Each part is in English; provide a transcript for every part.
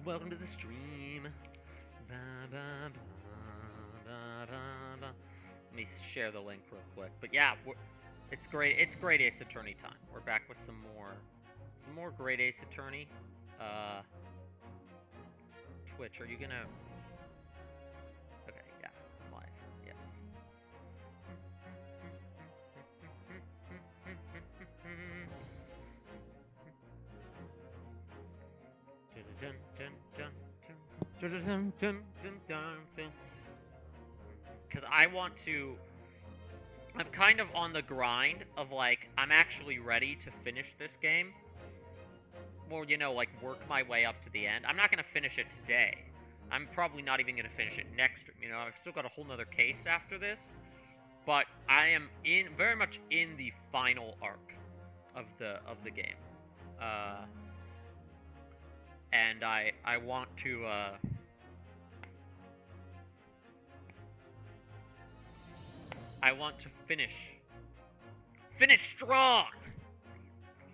welcome to the stream. Ba, ba, ba, ba, ba, ba. Let me share the link real quick. But yeah, it's great. It's great Ace Attorney time. We're back with some more great Ace Attorney. Twitch, are you gonna? Okay, yeah, live. Yes. Because I want to. I'm kind of on the grind of like, I'm actually ready to finish this game. Well, you know, like work my way up to the end. I'm not going to finish it today. I'm probably not even going to finish it next stream. You know, I've still got a whole nother case after this. But I am very much in the final arc of the game. And I want to finish strong.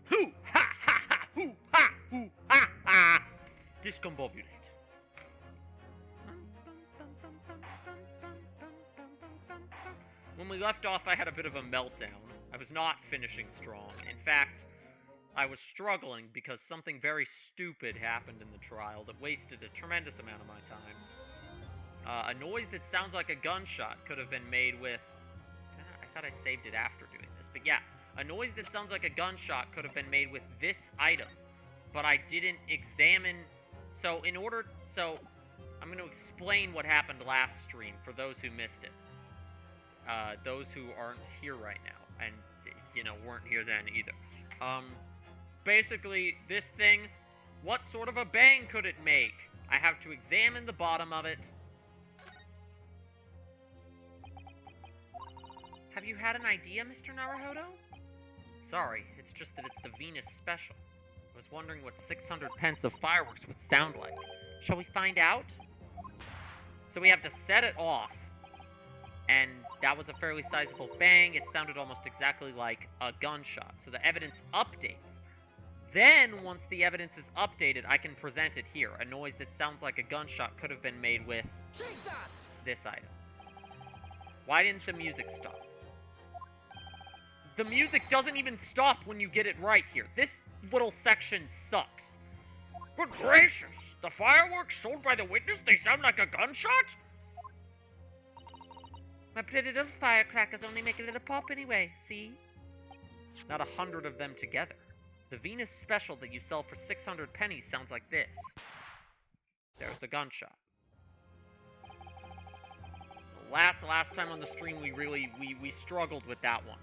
Hoo ha ha ha hoo ha hoo ha ha. Discombobulate. When we left off, I had a bit of a meltdown. I was not finishing strong. In fact, I was struggling because something very stupid happened in the trial that wasted a tremendous amount of my time. A noise that sounds like a gunshot could have been made with... I thought I saved it after doing this, but yeah. A noise that sounds like a gunshot could have been made with this item, but I didn't examine... So, I'm going to explain what happened last stream for those who missed it. Those who aren't here right now, and, you know, weren't here then either. Basically, this thing, what sort of a bang could it make? I have to examine the bottom of it. Have you had an idea, Mr. Naruhodo? Sorry, it's just that it's the Venus special. I was wondering what 600 pence of fireworks would sound like. Shall we find out? So we have to set it off. And that was a fairly sizable bang. It sounded almost exactly like a gunshot. So the evidence updates. Then, once the evidence is updated, I can present it here. A noise that sounds like a gunshot could have been made with this item. Why didn't the music stop? The music doesn't even stop when you get it right here. This little section sucks. Good gracious! The fireworks sold by the witness, they sound like a gunshot? My pretty little firecrackers only make a little pop anyway, see? Not 100 of them together. The Venus special that you sell for 600 pennies sounds like this. There's the gunshot. Last time on the stream we struggled with that one.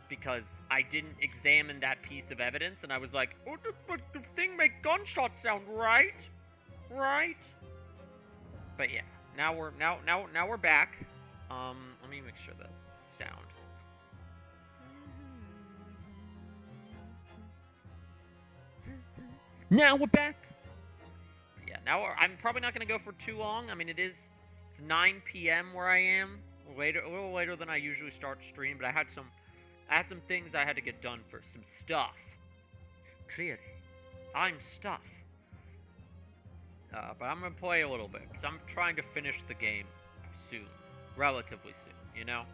Because I didn't examine that piece of evidence, and I was like, oh, but the thing make gunshot sound, right? Right? But yeah, now we're back. Let me make sure the sound. Now we're back. Yeah, I'm probably not going to go for too long. I mean, it's 9 p.m. where I am. A little later than I usually start stream, but I had some things I had to get done first. Some stuff. Clearly, I'm stuff. But I'm going to play a little bit, because I'm trying to finish the game soon. Relatively soon, you know?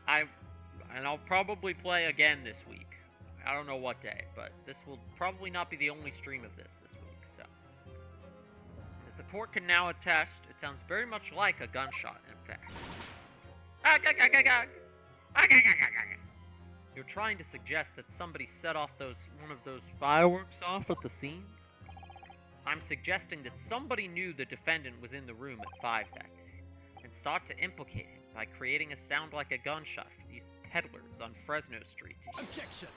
And I'll probably play again this week. I don't know what day, but this will probably not be the only stream of this week, so. As the court can now attest, it sounds very much like a gunshot, in fact. You're trying to suggest that somebody set off one of those fireworks off at the scene? I'm suggesting that somebody knew the defendant was in the room at 5 that day, and sought to implicate him by creating a sound like a gunshot for these peddlers on Fresno Street. Objection!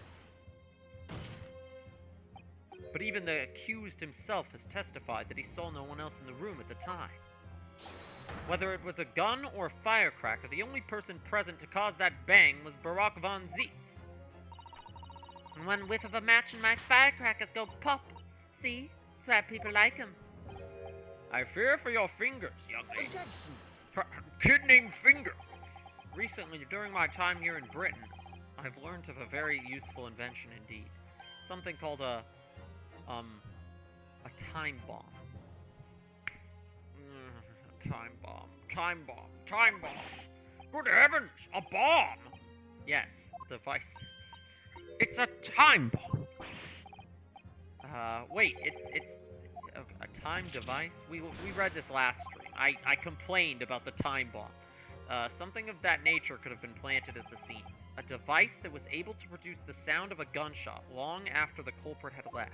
But even the accused himself has testified that he saw no one else in the room at the time. Whether it was a gun or a firecracker, the only person present to cause that bang was Barack von Zietz. And one whiff of a match and my firecrackers go pop. See? That's why people like him. I fear for your fingers, young lady. Kid named Finger. Recently, during my time here in Britain, I've learned of a very useful invention indeed. Something called a A time bomb. Time bomb. Time bomb. Time bomb. Good heavens! A bomb! Yes, a device. It's a time bomb! Wait, it's a time device? We read this last stream. I complained about the time bomb. Something of that nature could have been planted at the scene. A device that was able to produce the sound of a gunshot long after the culprit had left.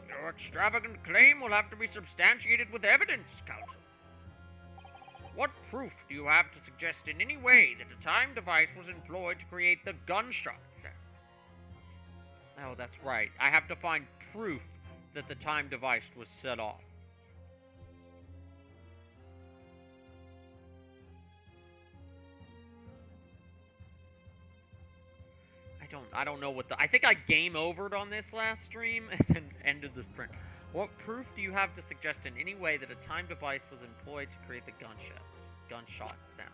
Your extravagant claim will have to be substantiated with evidence, counsel. What proof do you have to suggest in any way that a time device was employed to create the gunshot sound? Oh, that's right. I have to find proof that the time device was set off. I don't know what I think I game overed on this last stream and then ended the sprint. What proof do you have to suggest in any way that a time device was employed to create the gunshot sound?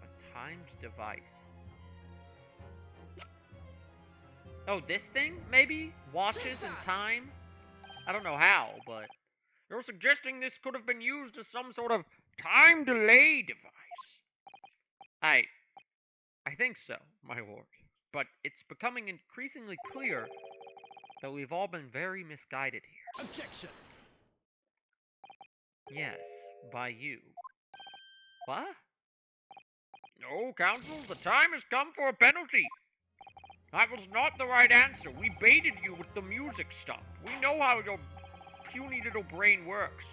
A timed device. Oh, this thing, maybe? Watches and time? I don't know how, but... You're suggesting this could have been used as some sort of time delay device. I think so, my lord. But it's becoming increasingly clear that we've all been very misguided here. Objection! Yes, by you. What? No, counsel, the time has come for a penalty. That was not the right answer. We baited you with the music stuff. We know how your puny little brain works.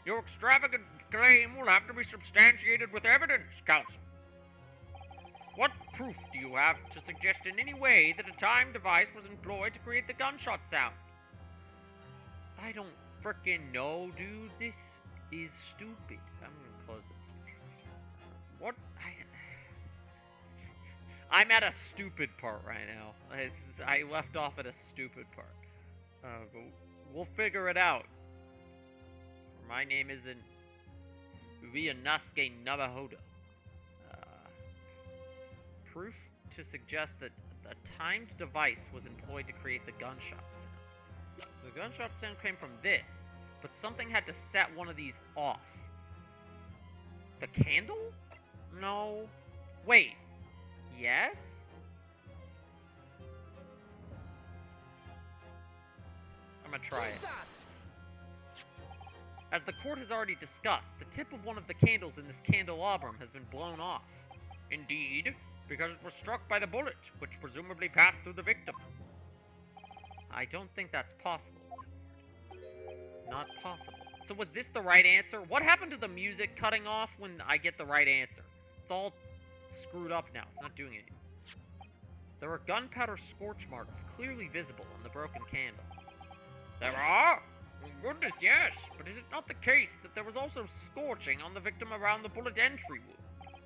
Your extravagant claim will have to be substantiated with evidence, counsel. What proof do you have to suggest in any way that a time device was employed to create the gunshot sound? I don't frickin' know, dude. This is stupid. I'm gonna close this. What? I'm at a stupid part right now. I left off at a stupid part. But we'll figure it out. My name isn't Ryunosuke Navahodo. Proof to suggest that a timed device was employed to create the gunshot sound. The gunshot sound came from this, but something had to set one of these off. The candle? No. Wait. Yes? I'm gonna try it. As the court has already discussed, the tip of one of the candles in this candelabrum has been blown off. Indeed, because it was struck by the bullet, which presumably passed through the victim. I don't think that's possible. Not possible. So was this the right answer? What happened to the music cutting off when I get the right answer? It's all screwed up now. It's not doing anything. There are gunpowder scorch marks clearly visible on the broken candle. There are? Goodness, yes. But is it not the case that there was also scorching on the victim around the bullet entry wound?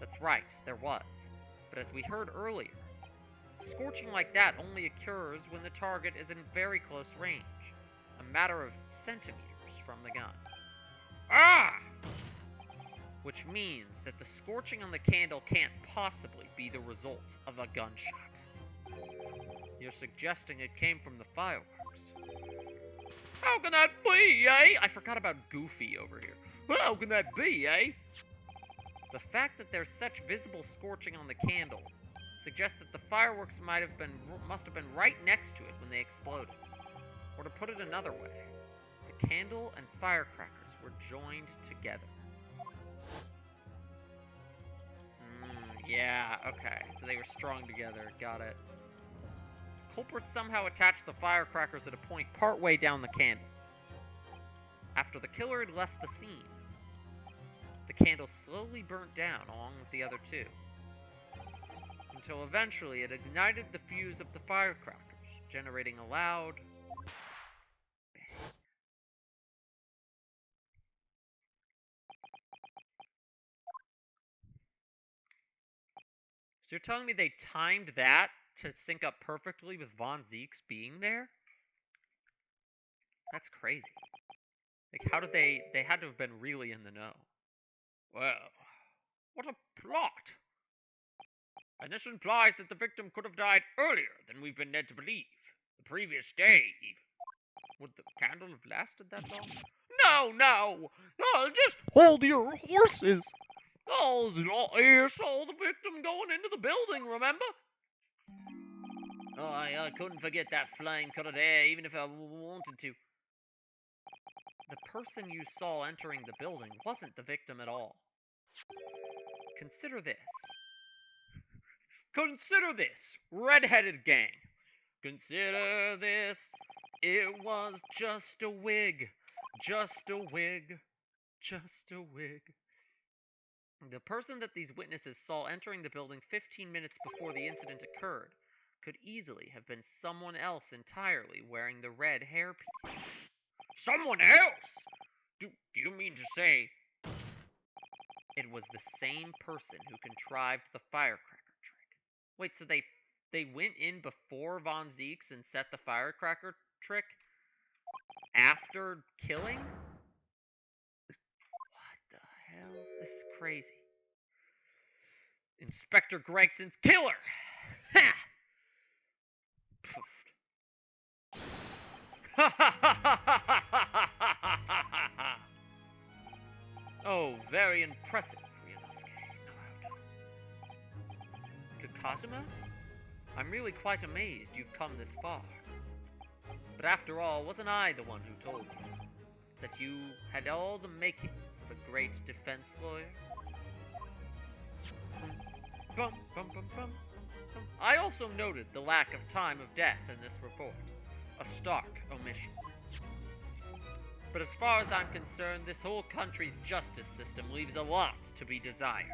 That's right, there was. But as we heard earlier, scorching like that only occurs when the target is in very close range, a matter of centimeters from the gun. Ah! Which means that the scorching on the candle can't possibly be the result of a gunshot. You're suggesting it came from the fireworks. How can that be, eh? I forgot about Goofy over here. How can that be, eh? The fact that there's such visible scorching on the candle suggests that the fireworks must have been right next to it when they exploded. Or to put it another way, the candle and firecrackers were joined together. Yeah, okay. So they were strung together. Got it. Culprit somehow attached the firecrackers at a point partway down the candle. After the killer had left the scene, the candle slowly burnt down along with the other two, until eventually it ignited the fuse of the firecrackers, generating a loud bang. So you're telling me they timed that to sync up perfectly with Von Zeke's being there? That's crazy. Like, how did they had to have been really in the know. Well, what a plot! And this implies that the victim could have died earlier than we've been led to believe. The previous day, even. Would the candle have lasted that long? No! Just hold your horses! You saw the victim going into the building, remember? Oh, I couldn't forget that flame colored hair, even if I wanted to. The person you saw entering the building wasn't the victim at all. Consider this. Consider this, red-headed gang. Consider this. It was just a wig. Just a wig. Just a wig. The person that these witnesses saw entering the building 15 minutes before the incident occurred could easily have been someone else entirely wearing the red hairpiece. Someone else? Do you mean to say it was the same person who contrived the firecracker trick? Wait, so they went in before Von Zeeks and set the firecracker trick after killing? What the hell? This is crazy. Inspector Gregson's killer! Ha! Oh, very impressive, Ryunosuke. Kazuma? I'm really quite amazed you've come this far. But after all, wasn't I the one who told you that you had all the makings of a great defense lawyer? Bum, bum, bum, bum. I also noted the lack of time of death in this report. A stark omission. But as far as I'm concerned, this whole country's justice system leaves a lot to be desired.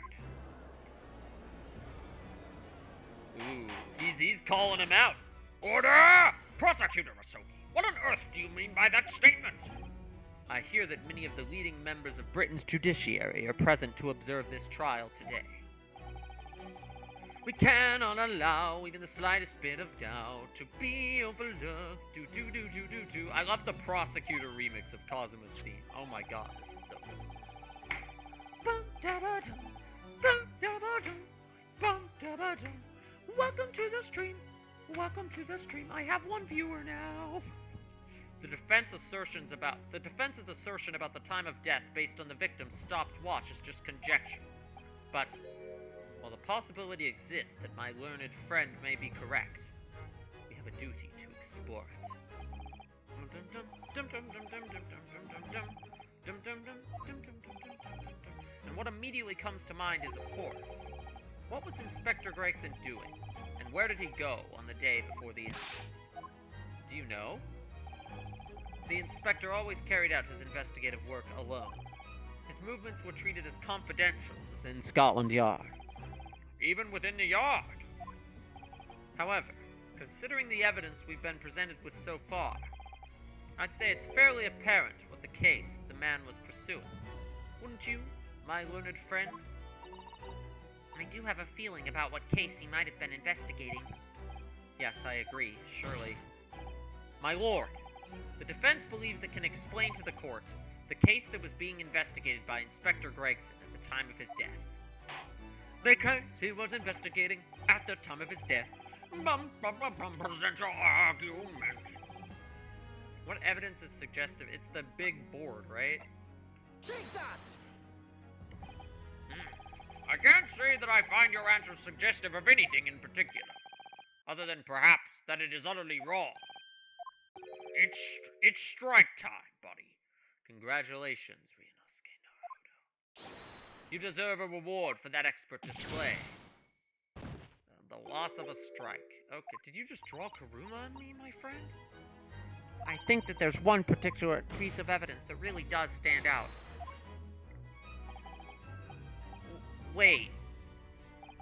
Ooh, he's calling him out. Order! Prosecutor Asogi, what on earth do you mean by that statement? I hear that many of the leading members of Britain's judiciary are present to observe this trial today. We cannot allow even the slightest bit of doubt to be overlooked. Do. I love the prosecutor remix of Kazuma's theme. Oh my god, this is so good. Welcome to the stream. Welcome to the stream. I have one viewer now. The defense's assertion about the time of death based on the victim's stopped watch is just conjecture. But while the possibility exists that my learned friend may be correct, we have a duty to explore it. And what immediately comes to mind is, of course, what was Inspector Gregson doing, and where did he go on the day before the incident? Do you know? The inspector always carried out his investigative work alone. His movements were treated as confidential within Scotland Yard. Even within the yard. However, considering the evidence we've been presented with so far, I'd say it's fairly apparent what the case the man was pursuing. Wouldn't you, my learned friend? I do have a feeling about what case he might have been investigating. Yes, I agree, surely. My lord, the defense believes it can explain to the court the case that was being investigated by Inspector Gregson at the time of his death. The case he was investigating at the time of his death. Presidential argument. What evidence is suggestive? It's the big board, right? Take that! I can't say that I find your answer suggestive of anything in particular, other than perhaps that it is utterly wrong. It's strike time, buddy. Congratulations, Ryunosuke Naruto. You deserve a reward for that expert display. The loss of a strike. Okay, did you just draw Karuma on me, my friend? I think that there's one particular piece of evidence that really does stand out. Wait.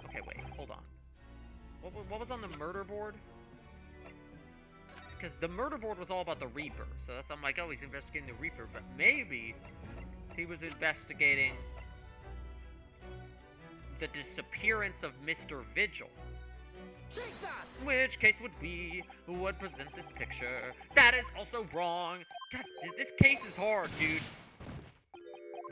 Okay, wait, hold on. What was on the murder board? Because the murder board was all about the Reaper, so that's, I'm like, oh, he's investigating the Reaper, but maybe he was investigating the disappearance of Mr. Vigil. Take that! Which case would present this picture. That is also wrong. God, this case is hard, dude.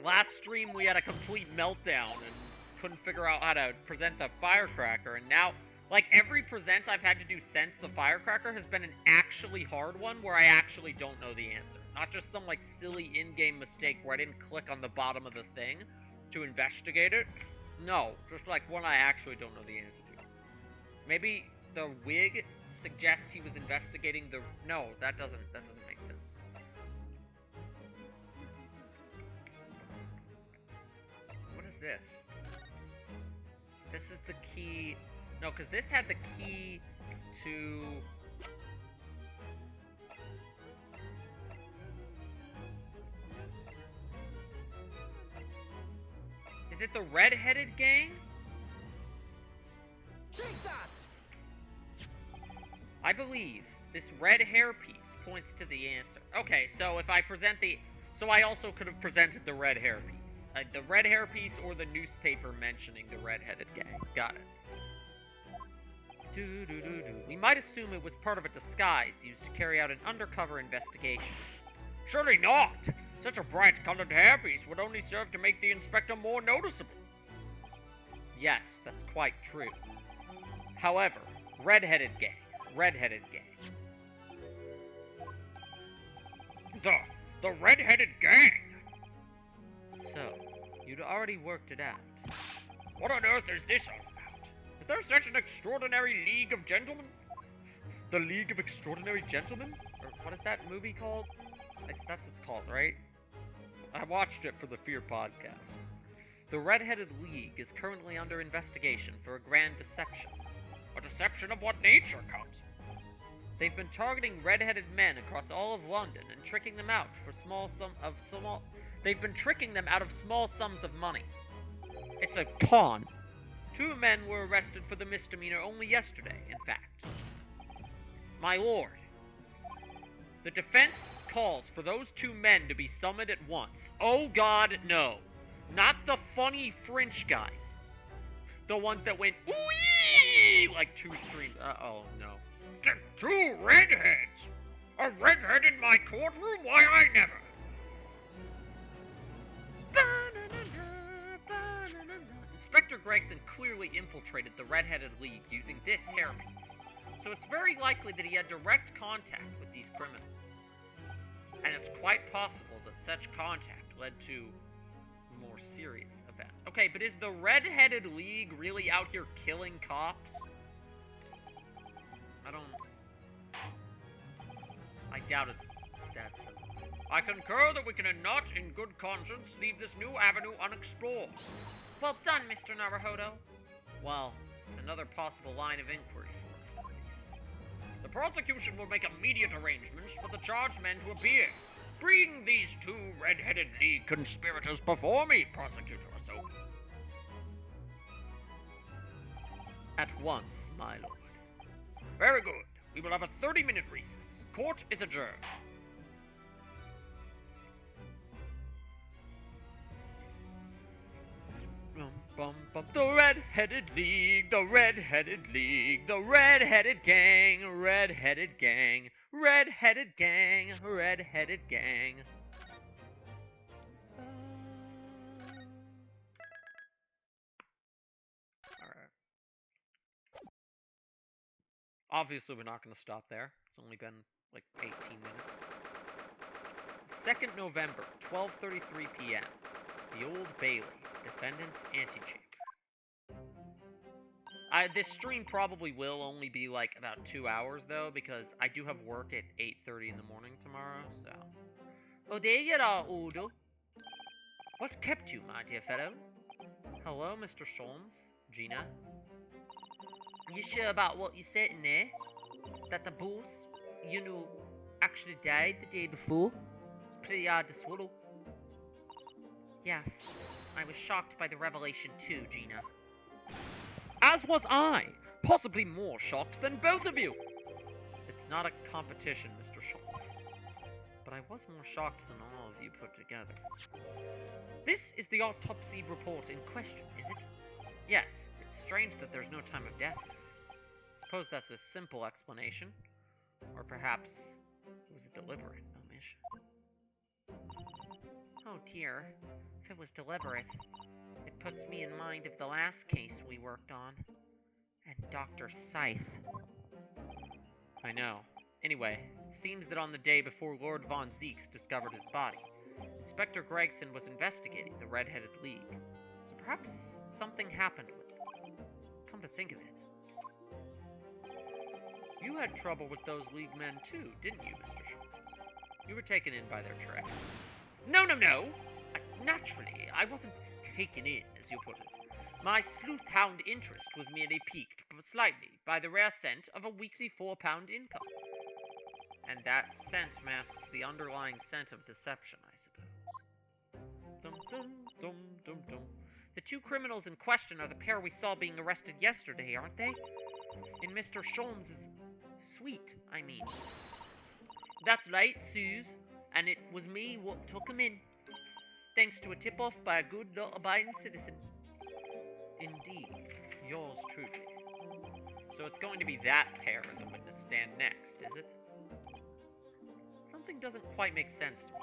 Last stream we had a complete meltdown, and couldn't figure out how to present the firecracker, and now, like, every present I've had to do since the firecracker has been an actually hard one where I actually don't know the answer. Not just some, like, silly in-game mistake where I didn't click on the bottom of the thing to investigate it. No, just, like, one I actually don't know the answer to. Maybe the wig suggests he was investigating the... No, that doesn't make sense. What is this? This is the key... No, because this had the key to... Is it the red-headed gang? Take that! I believe this red hair piece points to the answer. Okay, so if I present the... So I also could have presented the red hair piece. The red hair piece or the newspaper mentioning the red-headed gang. Got it. We might assume it was part of a disguise used to carry out an undercover investigation. Surely not! Such a bright-colored hairpiece would only serve to make the inspector more noticeable. Yes, that's quite true. However, red-headed gang. Red-headed gang. The red-headed gang! So, you'd already worked it out. What on earth is this all about? Is there such an extraordinary league of gentlemen? The League of Extraordinary Gentlemen? Or what is that movie called? That's what it's called, right? I watched it for the Fear podcast. The Red-Headed League is currently under investigation for a grand deception. A deception of what nature, Count? They've been targeting red-headed men across all of London and tricking them out for They've been tricking them out of small sums of money. It's a con. 2 men were arrested for the misdemeanor only yesterday, in fact. My lord, the defense calls for those 2 men to be summoned at once. Oh God, no. Not the funny French guys. The ones that went, ooh like 2 streams. Oh no. 2 redheads! A redhead in my courtroom? Why, I never. Inspector Gregson clearly infiltrated the Red-Headed League using this hairpiece, so it's very likely that he had direct contact with these criminals. And it's quite possible that such contact led to more serious events. Okay, but is the Red-Headed League really out here killing cops? I doubt it's that simple. I concur that we cannot, in good conscience, leave this new avenue unexplored. Well done, Mr. Naruhodo. Well, it's another possible line of inquiry for us, at least. The prosecution will make immediate arrangements for the charged men to appear. Bring these 2 Red-Headed League conspirators before me, Prosecutor Ahsoka. At once, my lord. Very good. We will have a 30-minute recess. Court is adjourned. The Red-Headed League, the Red-Headed League, the Red-Headed Gang, Red-Headed Gang, Red-Headed Gang, Red-Headed Gang. Alright. Obviously, we're not going to stop there. It's only been, like, 18 minutes. 2nd November, 12:33 p.m. The Old Bailey, Defendant's Antechamber. This stream probably will only be, like, about 2 hours, though, because I do have work at 8:30 in the morning tomorrow, so... Oh, there you are, Udo. What kept you, my dear fellow? Hello, Mr. Sholmes. Gina? You sure about what you said in there? That the boss, you know, actually died the day before? It's pretty hard to swallow. Yes, I was shocked by the revelation too, Gina. As was I! Possibly more shocked than both of you! It's not a competition, Mr. Schultz. But I was more shocked than all of you put together. This is the autopsy report in question, is it? Yes, it's strange that there's no time of death. Suppose that's a simple explanation. Or perhaps it was a deliberate omission. Oh dear. If it was deliberate, it puts me in mind of the last case we worked on. And Dr. Scythe. I know. Anyway, it seems that on the day before Lord Von Zeeks discovered his body, Inspector Gregson was investigating the Red-Headed League. So perhaps something happened with it. Come to think of it. You had trouble with those League men too, didn't you, Mr. Shaw? You were taken in by their trick. No! Naturally, I wasn't taken in, as you put it. My sleuth-hound interest was merely piqued slightly by the rare scent of a weekly £4 income. And that scent masked the underlying scent of deception, I suppose. Dum dum dum dum dum. The two criminals in question are the pair we saw being arrested yesterday, aren't they? In Mr. Sholmes's suite, I mean. That's right, Suze. And it was me what took 'em in. Thanks to a tip-off by a good law-abiding citizen. Indeed, yours truly. So it's going to be that pair in the witness stand next, is it? Something doesn't quite make sense to me.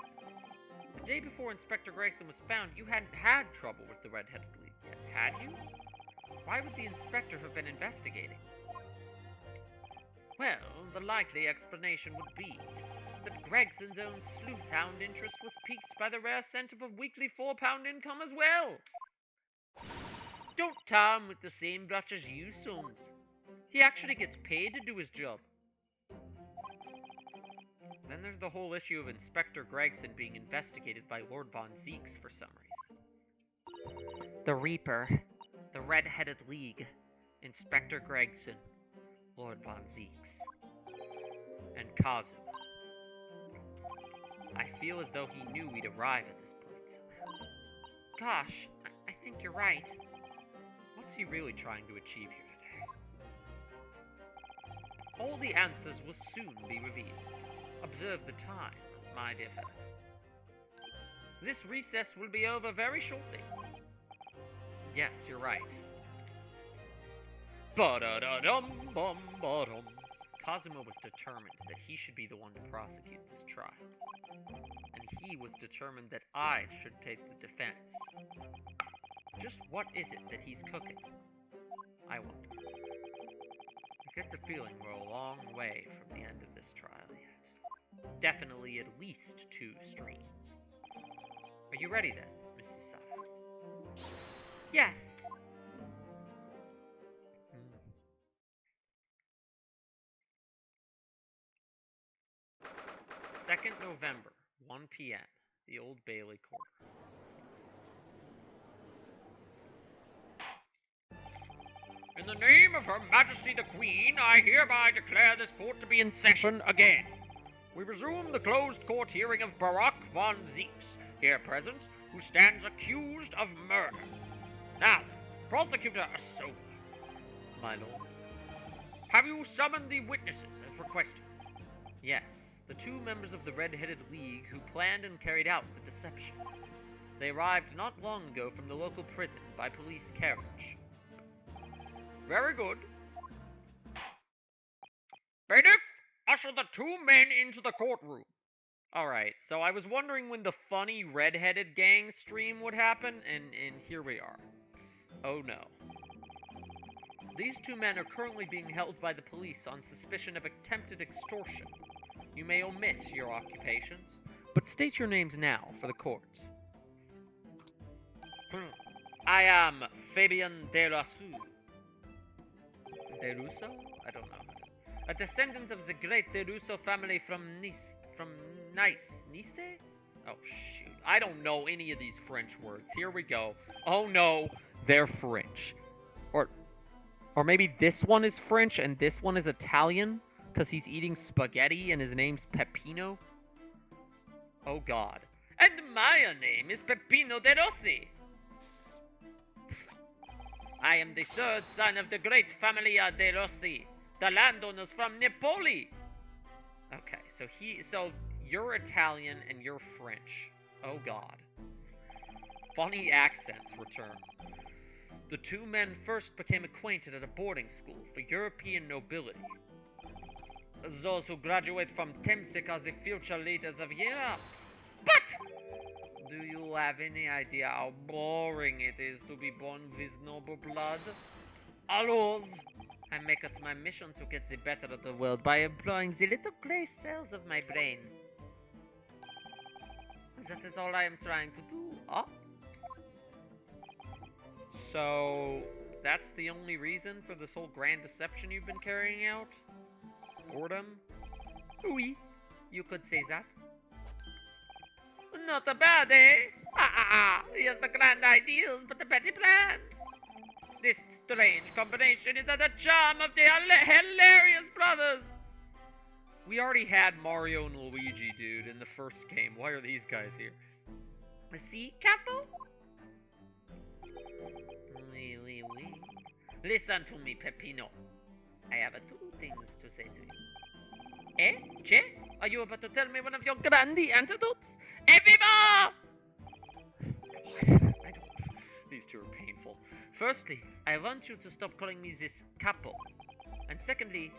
The day before Inspector Gregson was found, you hadn't had trouble with the Red-Headed League yet, had you? Why would the inspector have been investigating? Well, the likely explanation would be that Gregson's own sleuth-hound interest was piqued by the rare scent of a weekly £4 income as well. Don't tar him with the same brush as you, Soames. He actually gets paid to do his job. Then there's the whole issue of Inspector Gregson being investigated by Lord Von Zeeks for some reason. The Reaper, the Red-Headed League, Inspector Gregson, Lord Von Zeeks, and Kazuma. I feel as though he knew we'd arrive at this point somehow. Gosh, I think you're right. What's he really trying to achieve here today? All the answers will soon be revealed. Observe the time, my dear fellow. This recess will be over very shortly. Yes, you're right. Ba-da-da-dum-bum-ba-dum. Kazuma was determined that he should be the one to prosecute this trial. And he was determined that I should take the defense. Just what is it that he's cooking? I wonder. I get the feeling we're a long way from the end of this trial yet. Definitely at least 2 streams. Are you ready then, Miss Usada? Yes. 2nd November, 1 p.m., the Old Bailey Court. In the name of Her Majesty the Queen, I hereby declare this court to be in session again. We resume the closed court hearing of Barack Von Zeeks, here present, who stands accused of murder. Now, Prosecutor Asobi. My lord. Have you summoned the witnesses as requested? Yes, the 2 members of the Red-Headed League who planned and carried out the deception. They arrived not long ago from the local prison by police carriage. Very good. Bailiff, usher the 2 men into the courtroom. Alright, so I was wondering when the funny red-headed gang stream would happen, and here we are. Oh no. These 2 men are currently being held by the police on suspicion of attempted extortion. You may omit your occupations, but state your names now for the court. I am Fabian de la Rue. De Russo? I don't know. A descendant of the great De Russo family from Nice. Nice? Oh, shoot. I don't know any of these French words. Here we go. Oh, no. They're French. Or maybe this one is French and this one is Italian? Because he's eating spaghetti and his name's Peppino? Oh, God. And my name is Peppino de Rossi. I am the 3rd son of the great Familia de Rossi, the landowners from Napoli. Okay, so you're Italian and you're French. Oh God. Funny accents return. The 2 men first became acquainted at a boarding school for European nobility. Those who graduate from Temsic are the future leaders of Europe. But do you have any idea how boring it is to be born with noble blood? Alors, I make it my mission to get the better of the world by employing the little grey cells of my brain. That is all I am trying to do. Oh. So, that's the only reason for this whole grand deception you've been carrying out? Boredom? Oui, you could say that. Not a bad, eh? Yes, the grand ideas, but the petty plans. This strange combination is at the charm of the hilarious brothers. We already had Mario and Luigi, dude, in the first game. Why are these guys here? See, Capo? Oui. Listen to me, Peppino. I have two things to say to you. Eh? Che? Are you about to tell me one of your grandi antidotes? Evviva! I don't. These two are painful. Firstly, I want you to stop calling me this capo. And secondly,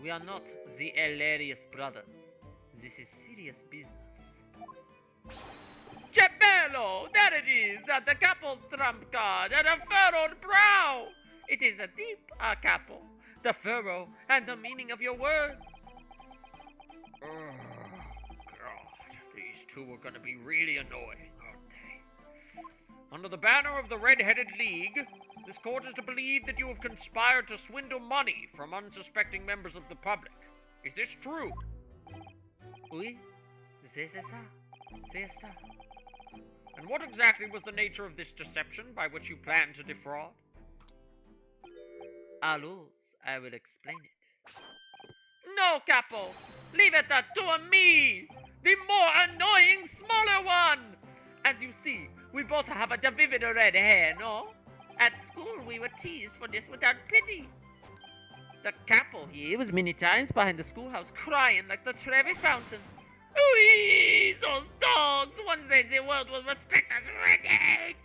we are not the hilarious brothers. This is serious business. Geppello! There it is! The capo's trump card and a furrowed brow! It is a deep, capo. The furrow and the meaning of your words. Oh, God. These two are gonna be really annoying, aren't they? Under the banner of the Red-Headed League, this court is to believe that you have conspired to swindle money from unsuspecting members of the public. Is this true? Oui, c'est ça. And what exactly was the nature of this deception by which you planned to defraud? Alors, I will explain it. No, Capo! Leave it to me! The more annoying, smaller one! As you see, we both have a vivid red hair, no? At school, we were teased for this without pity. The Capo here was many times behind the schoolhouse crying like the Trevi Fountain. Whee! Those dogs! One day the world will respect us redheads!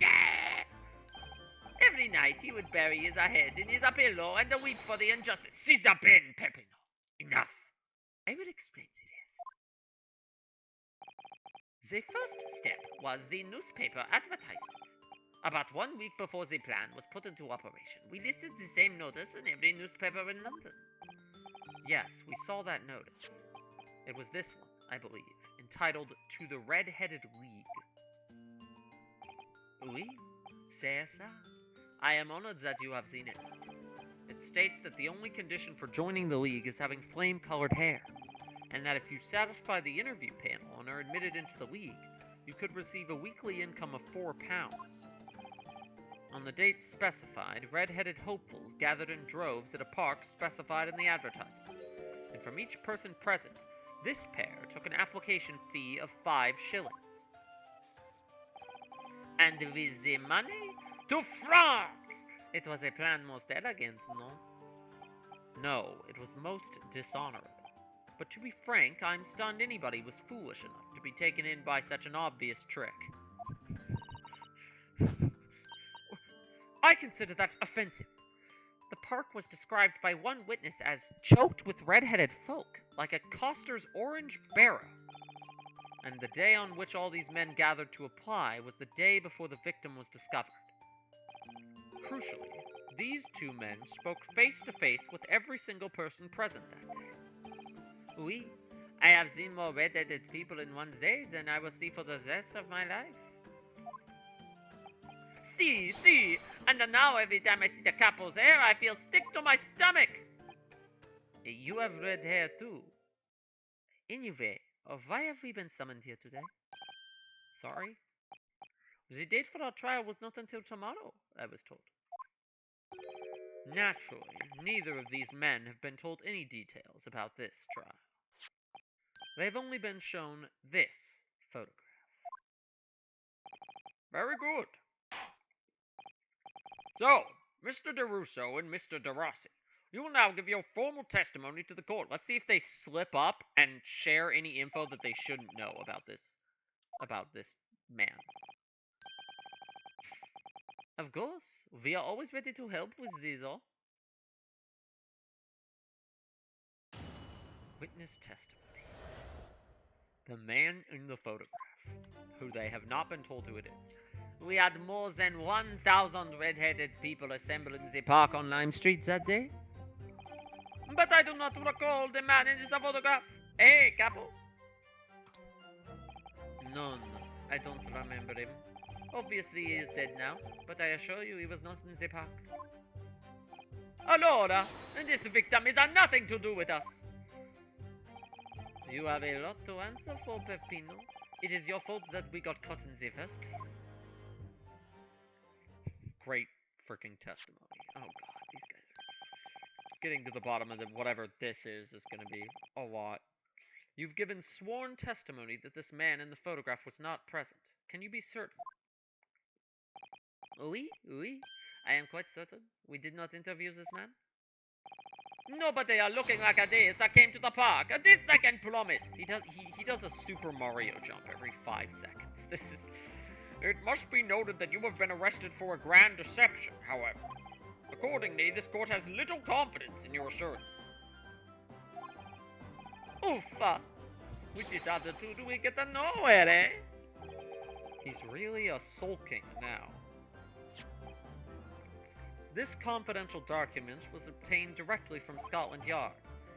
Every night he would bury his head in his pillow and weep for the injustice. Seize the pen, Peppino. Enough. I will explain the rest. The first step was the newspaper advertisement. About 1 week before the plan was put into operation, we listed the same notice in every newspaper in London. Yes, we saw that notice. It was this one, I believe, entitled To the Red-Headed League. Oui, c'est ça. I am honored that you have seen it. It states that the only condition for joining the league is having flame-colored hair, and that if you satisfy the interview panel and are admitted into the league, you could receive a weekly income of £4. On the dates specified, red-headed hopefuls gathered in droves at a park specified in the advertisement, and from each person present, this pair took an application fee of 5 shillings. And with the money, to France! It was a plan most elegant, no? No, it was most dishonorable. But to be frank, I'm stunned anybody was foolish enough to be taken in by such an obvious trick. I consider that offensive. The park was described by one witness as choked with red-headed folk, like a coster's orange barrow. And the day on which all these men gathered to apply was the day before the victim was discovered. Crucially, these two men spoke face-to-face with every single person present that day. Oui, I have seen more red-headed people in one day than I will see for the rest of my life. See, and now every time I see the Capo's hair, I feel sick to my stomach. You have red hair too. Anyway, why have we been summoned here today? Sorry? The date for our trial was not until tomorrow, I was told. Naturally, neither of these men have been told any details about this trial. They've only been shown this photograph. Very good. So, Mr. DeRusso and Mr. DeRossi, you will now give your formal testimony to the court. Let's see if they slip up and share any info that they shouldn't know about this man. Of course, we are always ready to help with Zizo. Witness testimony. The man in the photograph. who they have not been told who it is. We had more than 1,000 red-headed people assembled in the park on Lime Street that day. But I do not recall the man in this photograph. Hey, Capo? None. I don't remember him. Obviously he is dead now, but I assure you he was not in the park. Allora, this victim is nothing to do with us. You have a lot to answer for, Peppino. It is your fault that we got caught in the first place. Great freaking testimony. Oh god, these guys are getting to the bottom of whatever this is gonna be a lot. You've given sworn testimony that this man in the photograph was not present. Can you be certain? Oui, oui. I am quite certain. We did not interview this man. Nobody are looking like a this that came to the park. This I can promise. He does a Super Mario jump every 5 seconds. This is. It must be noted that you have been arrested for a grand deception, however. Accordingly, this court has little confidence in your assurances. Uffa! With this attitude, we get to nowhere, eh? He's really a sulking now. This confidential document was obtained directly from Scotland Yard.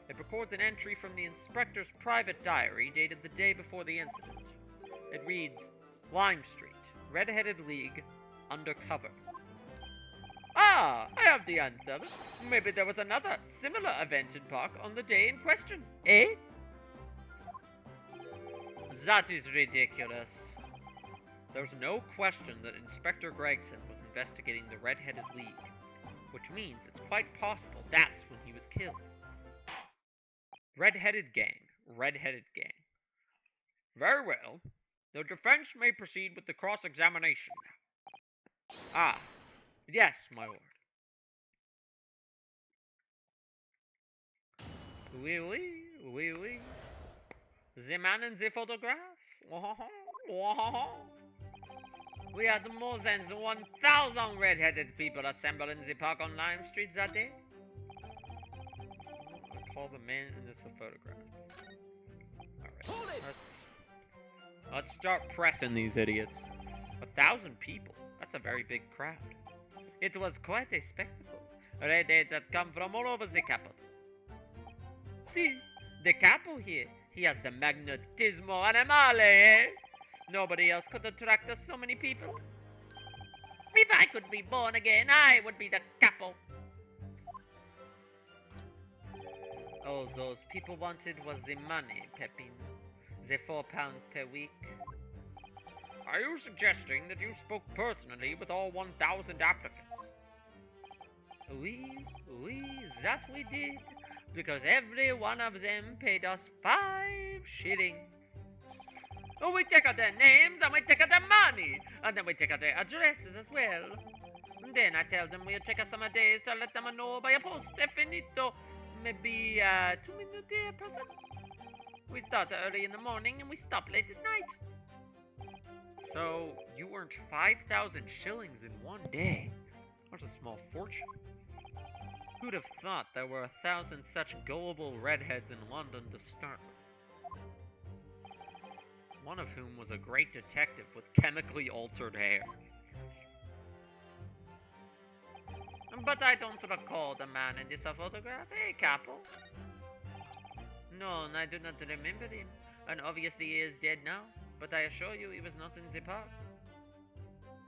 It records an entry from the inspector's private diary dated the day before the incident. It reads, Lime Street, Red-Headed League, undercover. Ah, I have the answer. Maybe there was another similar event in park on the day in question, eh? That is ridiculous. There's no question that Inspector Gregson was investigating the Red-Headed League, which means it's quite possible that's when he was killed. Red-Headed Gang. Red-Headed Gang. Very well. The defense may proceed with the cross-examination now. Ah, yes, my lord. Oui, oui, oui, oui. The man in the photograph? We had more than 1,000 red-headed people assembled in the park on Lime Street that day. I call the man in this photograph. Alright, let's start pressing these idiots. 1,000 people? That's a very big crowd. It was quite a spectacle. Redheads had come from all over the capital. See, the capo here, he has the magnetismo animale, eh? Nobody else could attract us so many people. If I could be born again, I would be the capo. All those people wanted was the money, Peppino. The £4 per week. Are you suggesting that you spoke personally with all 1,000 applicants? Oui, that we did. Because every one of them paid us 5 shillings. Oh, we take out their names, and we take out their money, and then we take out their addresses as well. And then I tell them we'll take us some days to let them know by a post finito, maybe 2 minutes a person. We start early in the morning and we stop late at night. So you earned 5,000 shillings in one day. That's a small fortune. Who'd have thought there were 1,000 such gullible redheads in London to start with? One of whom was a great detective with chemically altered hair. But I don't recall the man in this photograph, eh, Capo? No, I do not remember him, and obviously he is dead now, but I assure you he was not in the park.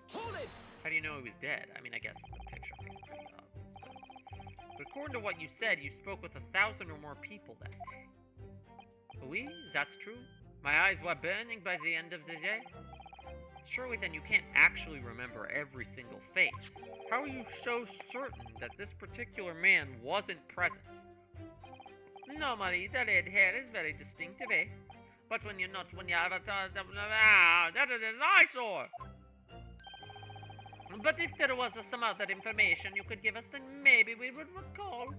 Hold it! How do you know he was dead? I mean, I guess the picture makes pretty obvious, but according to what you said, you spoke with 1,000 or more people that day. Oui, that's true. My eyes were burning by the end of the day. Surely then you can't actually remember every single face. How are you so certain that this particular man wasn't present? Normally, the red hair is very distinctive, eh? But when you have a... that is an eyesore! But if there was some other information you could give us, then maybe we would recall.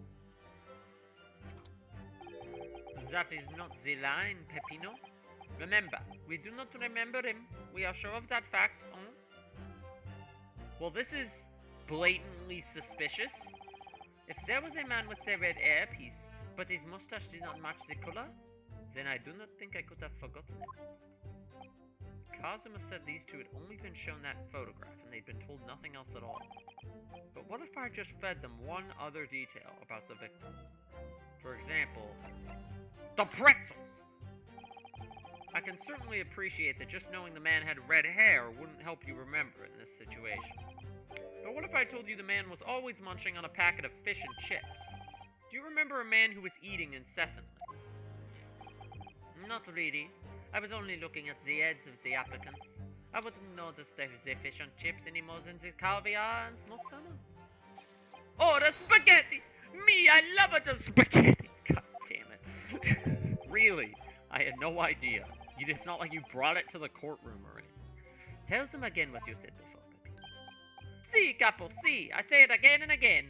That is not the line, Peppino. Remember, we do not remember him. We are sure of that fact. Well, this is blatantly suspicious. If there was a man with a red hairpiece, but his mustache did not match the color, then I do not think I could have forgotten him. Kazuma said these two had only been shown that photograph and they'd been told nothing else at all. But what if I just fed them one other detail about the victim? For example, the pretzels! I can certainly appreciate that just knowing the man had red hair wouldn't help you remember in this situation. But what if I told you the man was always munching on a packet of fish and chips? Do you remember a man who was eating incessantly? Not really. I was only looking at the heads of the applicants. I wouldn't notice the fish and chips any more than the caviar and smoked salmon. Oh, the spaghetti! Me, I love it, the spaghetti! God damn it. Really? I had no idea. It's not like you brought it to the courtroom or anything. Tell them again what you said before, baby. Si, capo, si. I say it again and again.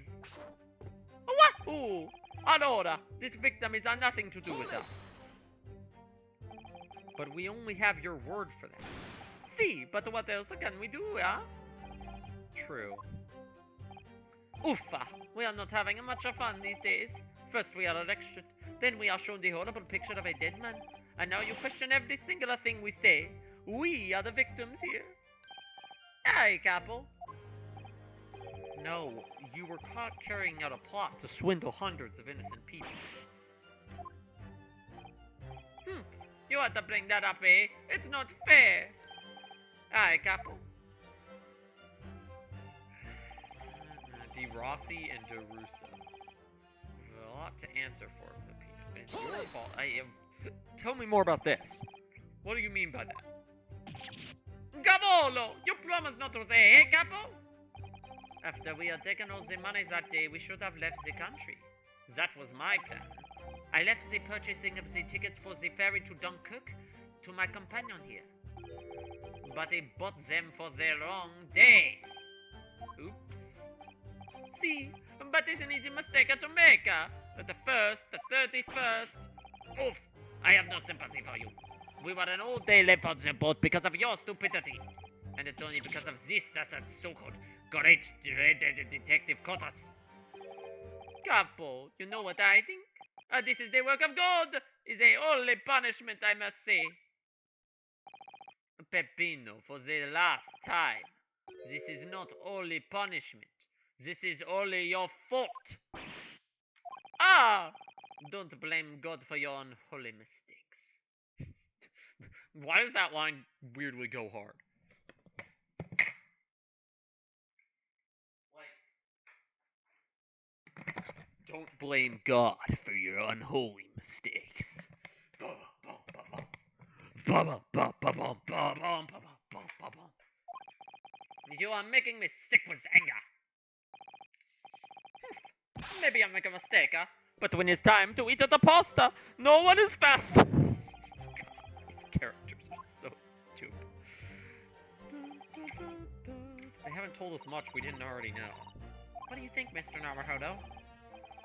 What? Ooh. Allora, this victim is nothing to do with us. But we only have your word for that. Si, but what else can we do, huh? True. Uffa, we are not having much fun these days. First we are arrested, then we are shown the horrible picture of a dead man, and now you question every single thing we say. We are the victims here. Aye, Capo. No, you were caught carrying out a plot to swindle hundreds of innocent people. You ought to bring that up, eh? It's not fair. Aye, Capo. De Rossi and De Russo. A lot to answer for, Pepino. It's your fault. Tell me more about this. What do you mean by that? Cavolo! You promised not to say, eh, Capo? After we had taken all the money that day, we should have left the country. That was my plan. I left the purchasing of the tickets for the ferry to Dunkirk to my companion here. But he bought them for the wrong day. Oops. See, but it's an easy mistake to make. The 1st, the 31st. Oof, I have no sympathy for you. We were an all day late for the boat because of your stupidity. And it's only because of this that so-called great detective caught us. Capo, you know what I think? This is the work of God. Is a only punishment, I must say. Peppino, for the last time. This is not only punishment. This is only your fault. Ah! Don't blame God for your unholy mistakes. Why does that line weirdly go hard? Don't blame God for your unholy mistakes. You are making me sick with anger. Maybe I make a mistake, huh? But when it's time to eat the pasta, no one is fast. God, these characters are so stupid. They haven't told us much we didn't already know. What do you think, Mr. Naruhodo?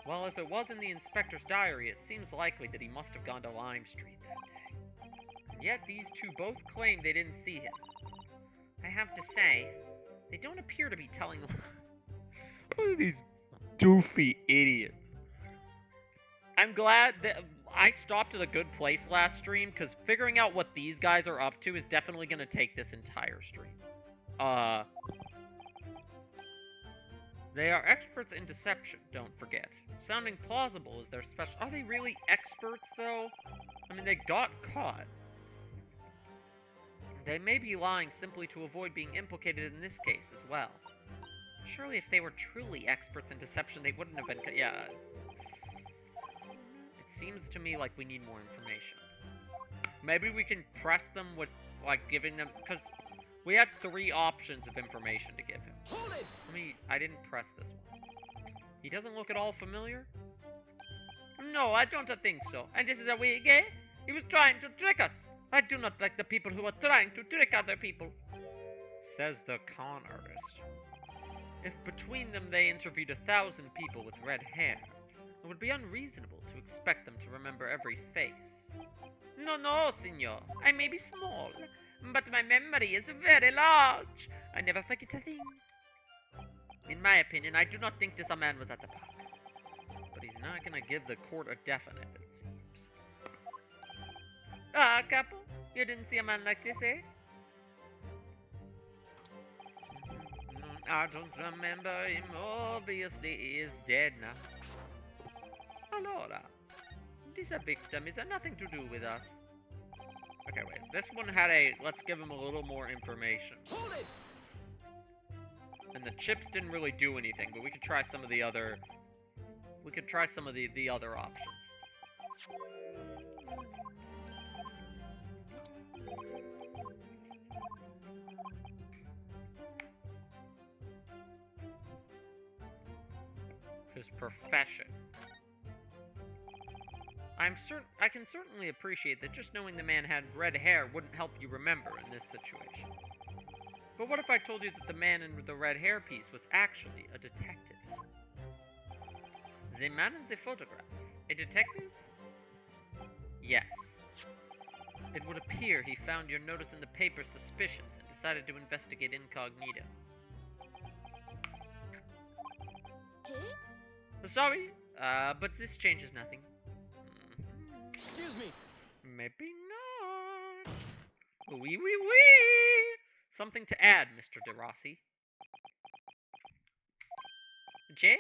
Well, if it was in the inspector's diary, it seems likely that he must have gone to Lime Street that day. And yet these two both claim they didn't see him. I have to say, they don't appear to be telling lies. What are these doofy idiots? I'm glad that I stopped at a good place last stream, because figuring out what these guys are up to is definitely going to take this entire stream. They are experts in deception, don't forget. Sounding plausible is their special... Are they really experts, though? I mean, they got caught. They may be lying simply to avoid being implicated in this case as well. Surely if they were truly experts in deception, they wouldn't have been... Yeah. It seems to me like we need more information. Maybe we can press them with, like, giving them... Because we had 3 options of information to give him. Hold it! I didn't press this one. He doesn't look at all familiar? No, I don't think so. And this is a wig, eh? He was trying to trick us. I do not like the people who are trying to trick other people. Says the con artist. If between them they interviewed 1,000 people with red hair, it would be unreasonable to expect them to remember every face. No, no, senor. I may be small, but my memory is very large. I never forget a thing. In my opinion, I do not think this man was at the park. But he's not going to give the court a definite, it seems. Ah, Capo, you didn't see a man like this, eh? I don't remember him. Obviously, he is dead now. Allora, this victim is nothing to do with us. Okay, wait. This one had a. Let's give him a little more information. Hold it! And the chips didn't really do anything, but we could try some of the other. We could try some of the other options. His profession. I can certainly appreciate that just knowing the man had red hair wouldn't help you remember in this situation. But what if I told you that the man in the red hair piece was actually a detective? The man in the photograph. A detective? Yes. It would appear he found your notice in the paper suspicious and decided to investigate incognito. Sorry, but this changes nothing. Excuse me. Maybe not. Wee wee wee! Something to add, Mr. De Rossi. Che?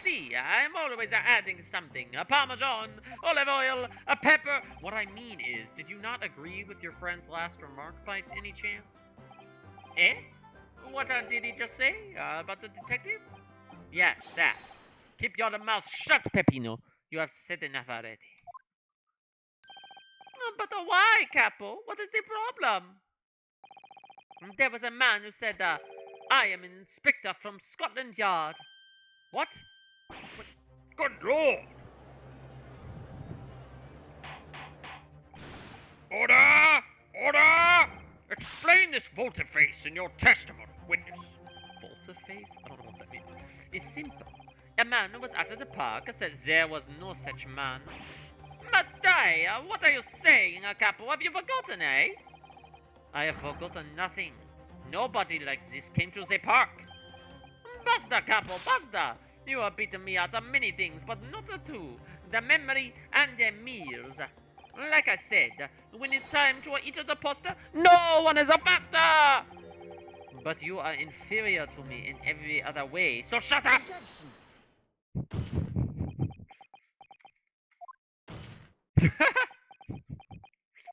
See, I'm always adding something. A parmesan, olive oil, a pepper. What I mean is, did you not agree with your friend's last remark by any chance? Eh? What did he just say? About the detective? Yes, that. Keep your mouth shut, Peppino. You have said enough already. But why, Capo? What is the problem? There was a man who said, I am an inspector from Scotland Yard. What? Good Lord! Order! Order! Explain this volte-face in your testimony, witness. Volte-face? I don't know what that means. It's simple. A man who was at the park said there was no such man. Mattia, what are you saying, Capo? Have you forgotten, eh? I have forgotten nothing. Nobody like this came to the park. Basta, Capo, basta. You have beaten me out of many things, but not two. The memory and the meals. Like I said, when it's time to eat the pasta, no one is a faster! But you are inferior to me in every other way, so shut up!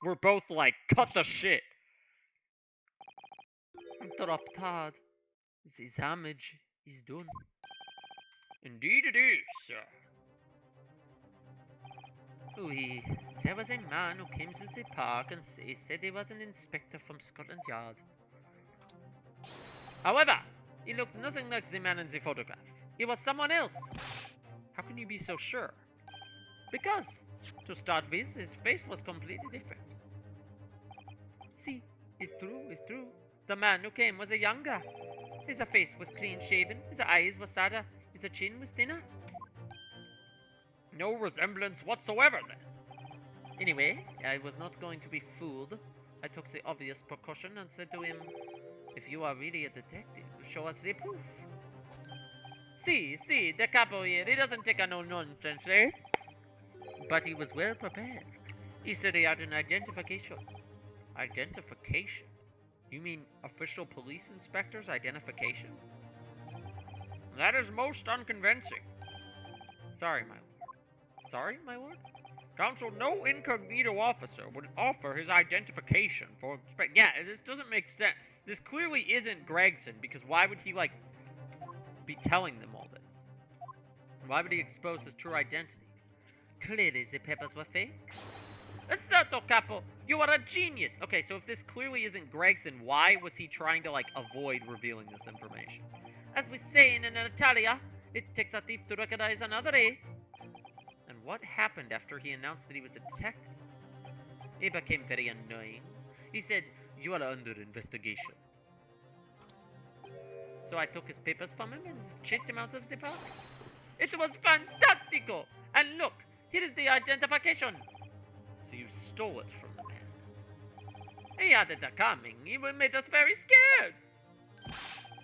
We're both like, cut the shit. Interrupted. The damage is done. Indeed it is, sir. Oui, there was a man who came to the park and said he was an inspector from Scotland Yard. However, he looked nothing like the man in the photograph. He was someone else. How can you be so sure? Because, to start with, his face was completely different. See, it's true. The man who came was a younger. His face was clean-shaven, his eyes were sadder, his chin was thinner. No resemblance whatsoever, then. Anyway, I was not going to be fooled. I took the obvious precaution and said to him, if you are really a detective, show us the proof. See, the capo here, he doesn't take a no-nonsense, eh? But he was well prepared. He said he had an identification. Identification? You mean official police inspector's identification? That is most unconvincing. Sorry, my lord. Sorry, my lord? Counsel, no incognito officer would offer his identification for... Yeah, this doesn't make sense. This clearly isn't Gregson, because why would he, like, be telling them all this? Why would he expose his true identity? Clearly the papers were fake. Certo, Capo, you are a genius! Okay, so if this clearly isn't Gregson, why was he trying to, like, avoid revealing this information? As we say in Italia, it takes a thief to recognize another, eh? And what happened after he announced that he was a detective? He became very annoying. He said, you are under investigation. So I took his papers from him and chased him out of the park. It was fantastico! And look, here is the identification. So you stole it from the man. He had it coming. He made us very scared.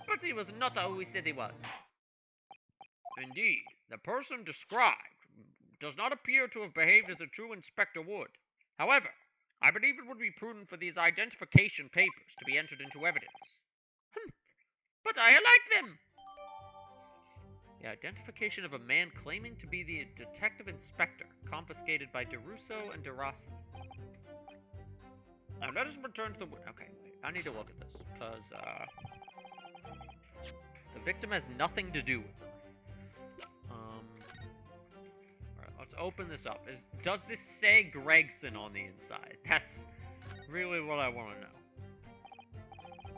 But he was not who he said he was. Indeed, the person described does not appear to have behaved as a true inspector would. However, I believe it would be prudent for these identification papers to be entered into evidence. But I like them! The identification of a man claiming to be the detective inspector, confiscated by DeRusso and DeRossi. Now let us return to the... Okay, wait, I need to look at this, because, the victim has nothing to do with this. Alright, let's open this up. Does this say Gregson on the inside? That's really what I want to know.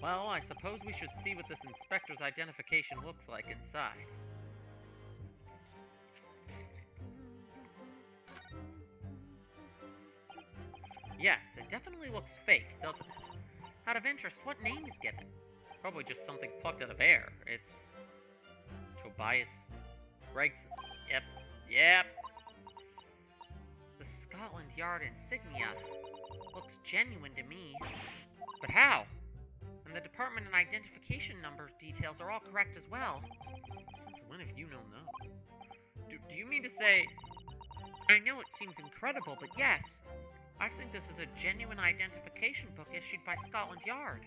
Well, I suppose we should see what this inspector's identification looks like inside. Yes, it definitely looks fake, doesn't it? Out of interest, what name is given? Probably just something plucked out of air. It's... Tobias Gregson. Yep. The Scotland Yard insignia looks genuine to me. But how? And the department and identification number details are all correct as well. Since when have you known those? Do you mean to say... I know it seems incredible, but yes. I think this is a genuine identification book issued by Scotland Yard.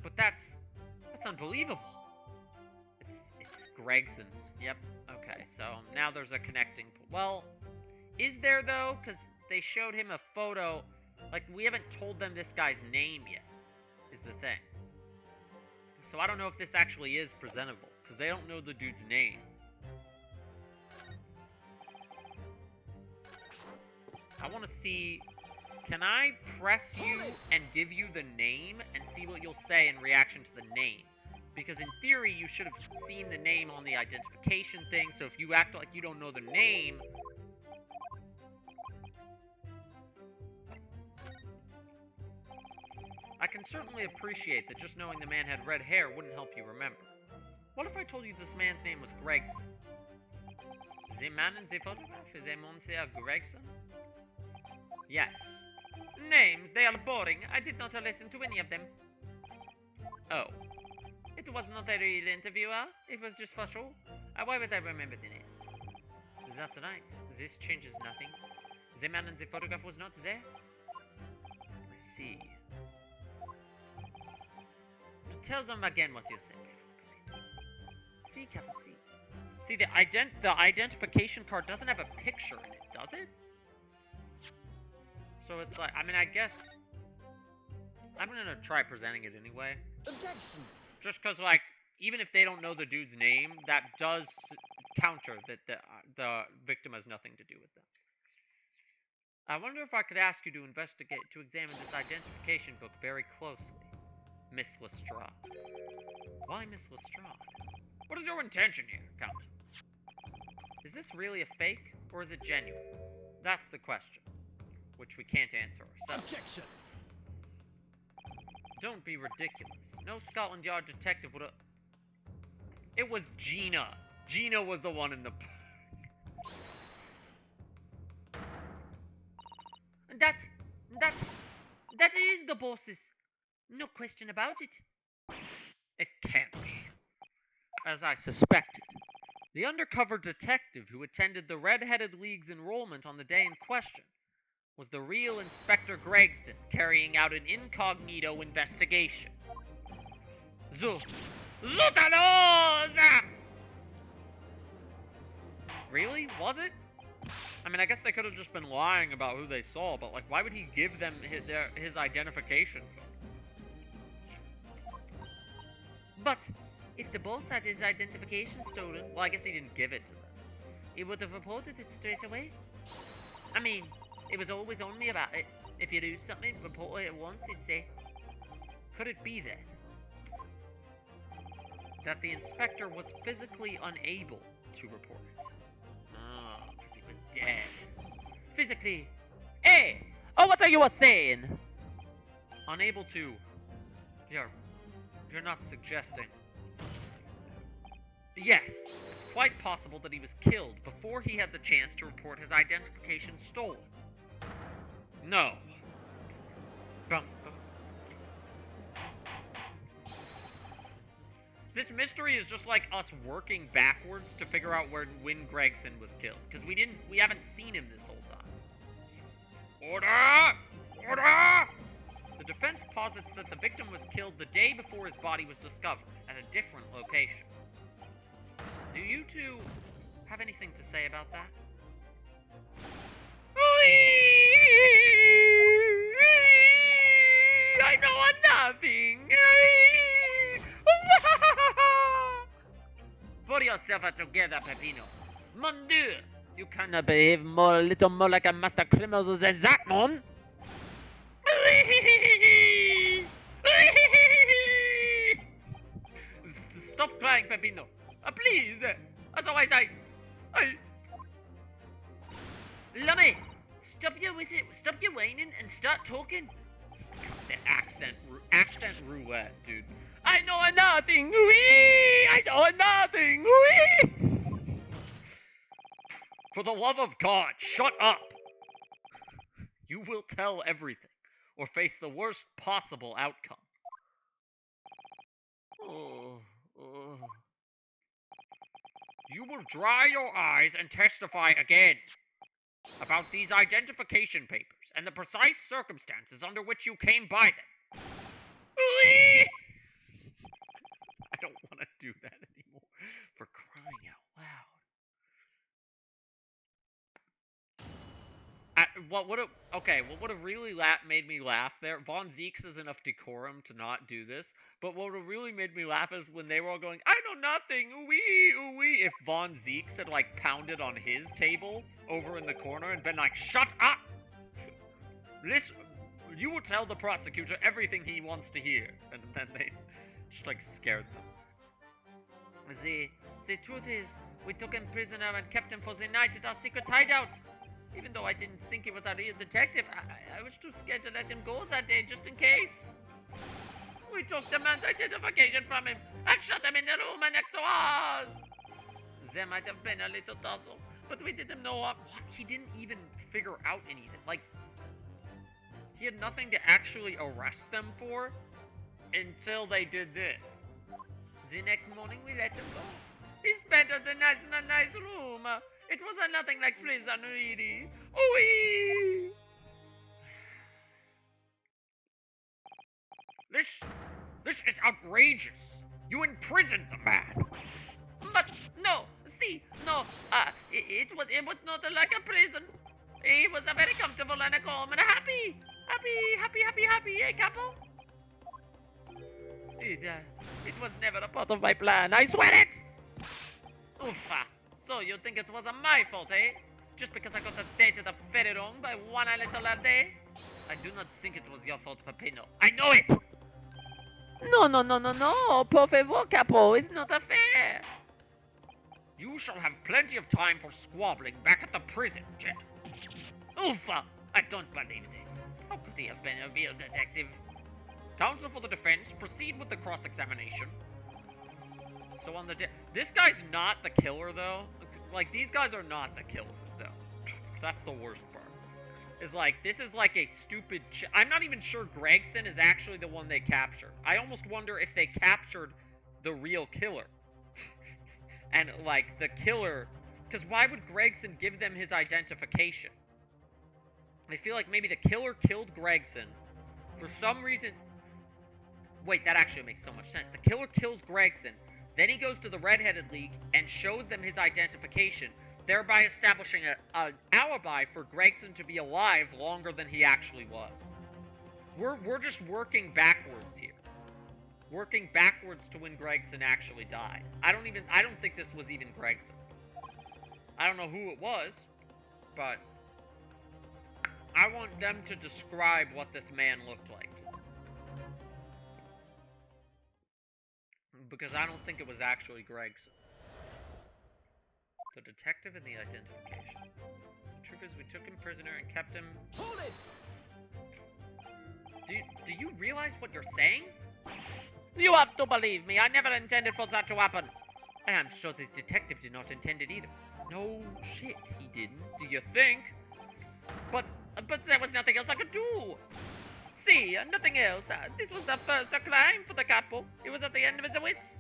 But that's unbelievable. It's Gregson's. Yep. Okay, so now there's a connecting... Well, is there though? Because they showed him a photo. Like, we haven't told them this guy's name yet, is the thing. So I don't know if this actually is presentable, because they don't know the dude's name. I want to see... Can I press you and give you the name and see what you'll say in reaction to the name? Because in theory, you should have seen the name on the identification thing, so if you act like you don't know the name... I can certainly appreciate that just knowing the man had red hair wouldn't help you remember. What if I told you this man's name was Gregson? The man in the photograph is a Monsieur Gregson? Yes. Names, they are boring. I did not listen to any of them. Oh. It was not a real interviewer. It was just for show. Why would I remember the names? That's right. This changes nothing. The man in the photograph was not there. I see. Tell them again what you said. See, Captain, see. See, the identification card doesn't have a picture in it, does it? So it's like, I mean, I guess I'm gonna try presenting it anyway. Objection. Just because, like, even if they don't know the dude's name, that does counter that the victim has nothing to do with them. I wonder if I could ask you to examine this identification book very closely, Miss Lestrade. Why Miss Lestrade? What is your intention here, Count? Is this really a fake, or is it genuine? That's the question, which we can't answer ourselves. Objection. Don't be ridiculous. No Scotland Yard detective would have... It was Gina. Gina was the one in the... That is the boss's. No question about it. It can't be. As I suspected. The undercover detective who attended the Red-Headed League's enrollment on the day in question was the real Inspector Gregson, carrying out an incognito investigation. Zutaloza! Really? Was it? I mean, I guess they could have just been lying about who they saw, but, like, why would he give them his identification? But if the boss had his identification stolen, well, I guess he didn't give it to them. He would have reported it straight away. I mean, it was always on me about it. If you do something, report it at once, he'd say. Could it be that the inspector was physically unable to report it? Oh, because he was dead. Physically... Hey! Oh, what are you saying? Unable to... You're not suggesting... Yes, it's quite possible that he was killed before he had the chance to report his identification stolen. No. Bum, bum. This mystery is just like us working backwards to figure out when Gregson was killed, because we haven't seen him this whole time. Order! Order! The defense posits that the victim was killed the day before his body was discovered, at a different location. Do you two have anything to say about that? I know nothing! Pull yourself together, Peppino. Mon Dieu! You cannot behave a little more like a master criminal than that, man! Stop crying, Peppino. Please. Otherwise, Lummy, stop your whining and start talking. The accent roulette, dude. I know nothing. Wee! I know nothing. Wee! For the love of God, shut up. You will tell everything, or face the worst possible outcome. You will dry your eyes and testify again about these identification papers and the precise circumstances under which you came by them. I don't want to do that anymore. For crying out loud. What would have really made me laugh there? Von Zeeks has enough decorum to not do this, but what would have really made me laugh is when they were all going, I know nothing, ooh-wee, ooh-wee, if Von Zeeks had, like, pounded on his table over in the corner and been like, shut up! Listen, you will tell the prosecutor everything he wants to hear. And then they just, like, scared them. The truth is, we took him prisoner and kept him for the night at our secret hideout. Even though I didn't think he was a real detective, I was too scared to let him go that day, just in case. We took the man's identification from him and shut him in the room next to ours. There might have been a little tussle, but we didn't know what. He didn't even figure out anything. Like, he had nothing to actually arrest them for until they did this. The next morning, we let him go. He spent the night in a nice room. It was nothing like prison, really. Ooh-wee! This is outrageous. You imprisoned the man. But no, it was not like a prison. He was very comfortable and calm and happy, eh, Capo? It was never a part of my plan. I swear it. Uffa. So you think it was my fault, eh? Just because I got a date at the ferry wrong by one little a day? I do not think it was your fault, Peppino. I know it! No. Por favor, Capo. It's not fair. You shall have plenty of time for squabbling back at the prison, Jet. Uffa! I don't believe this. How could he have been a real detective? Counsel for the defense, proceed with the cross-examination. So on the this guy's not the killer, though. Like, these guys are not the killers, though. That's the worst part. Is like, this is like a stupid I'm not even sure Gregson is actually the one they captured. I almost wonder if they captured the real killer. And, like, the killer... Because why would Gregson give them his identification? I feel like maybe the killer killed Gregson. For some reason... Wait, that actually makes so much sense. The killer kills Gregson. Then he goes to the Red-Headed League and shows them his identification, thereby establishing an alibi for Gregson to be alive longer than he actually was. We're just working backwards here. Working backwards to when Gregson actually died. I don't think this was even Gregson. I don't know who it was, but I want them to describe what this man looked like. Because I don't think it was actually Gregson. The detective and the identification. The truth is, we took him prisoner and kept him... Hold it! Do you realize what you're saying? You have to believe me. I never intended for that to happen. I am sure this detective did not intend it either. No shit, he didn't. Do you think? But there was nothing else I could do. See, nothing else. This was the first crime for the capo. He was at the end of his wits.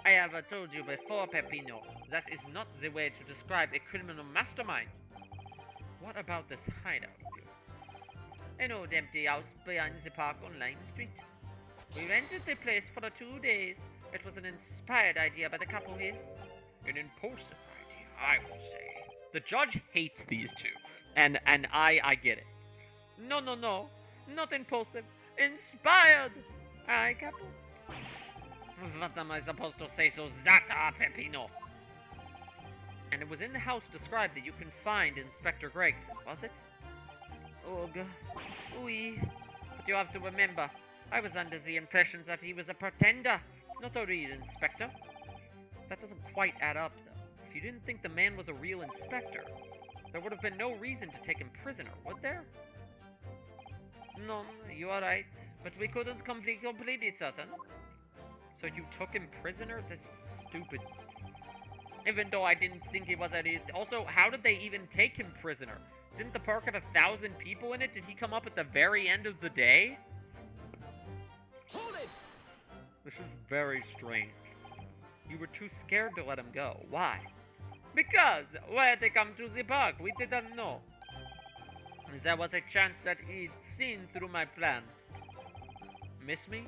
I have told you before, Peppino, that is not the way to describe a criminal mastermind. What about this hideout of yours? An old empty house behind the park on Lime Street. We rented the place for 2 days. It was an inspired idea by the couple here. An impulsive idea, I would say. The judge hates these two, and I get it. No, no, no, not impulsive. Inspired! Aye, couple. What am I supposed to say so zata, Peppino? And it was in the house described that you can find Inspector Gregson, was it? Ugh. Oui. But you have to remember, I was under the impression that he was a pretender, not a real inspector. That doesn't quite add up, though. If you didn't think the man was a real inspector, there would have been no reason to take him prisoner, would there? No, you are right, but we couldn't completely certain. So you took him prisoner? This is stupid. Even though I didn't think he was a real... Also, how did they even take him prisoner? Didn't the park have 1,000 people in it? Did he come up at the very end of the day? Hold it! This is very strange. You were too scared to let him go. Why? Because when they come to the park, we didn't know. There was a chance that he'd seen through my plan. Miss me?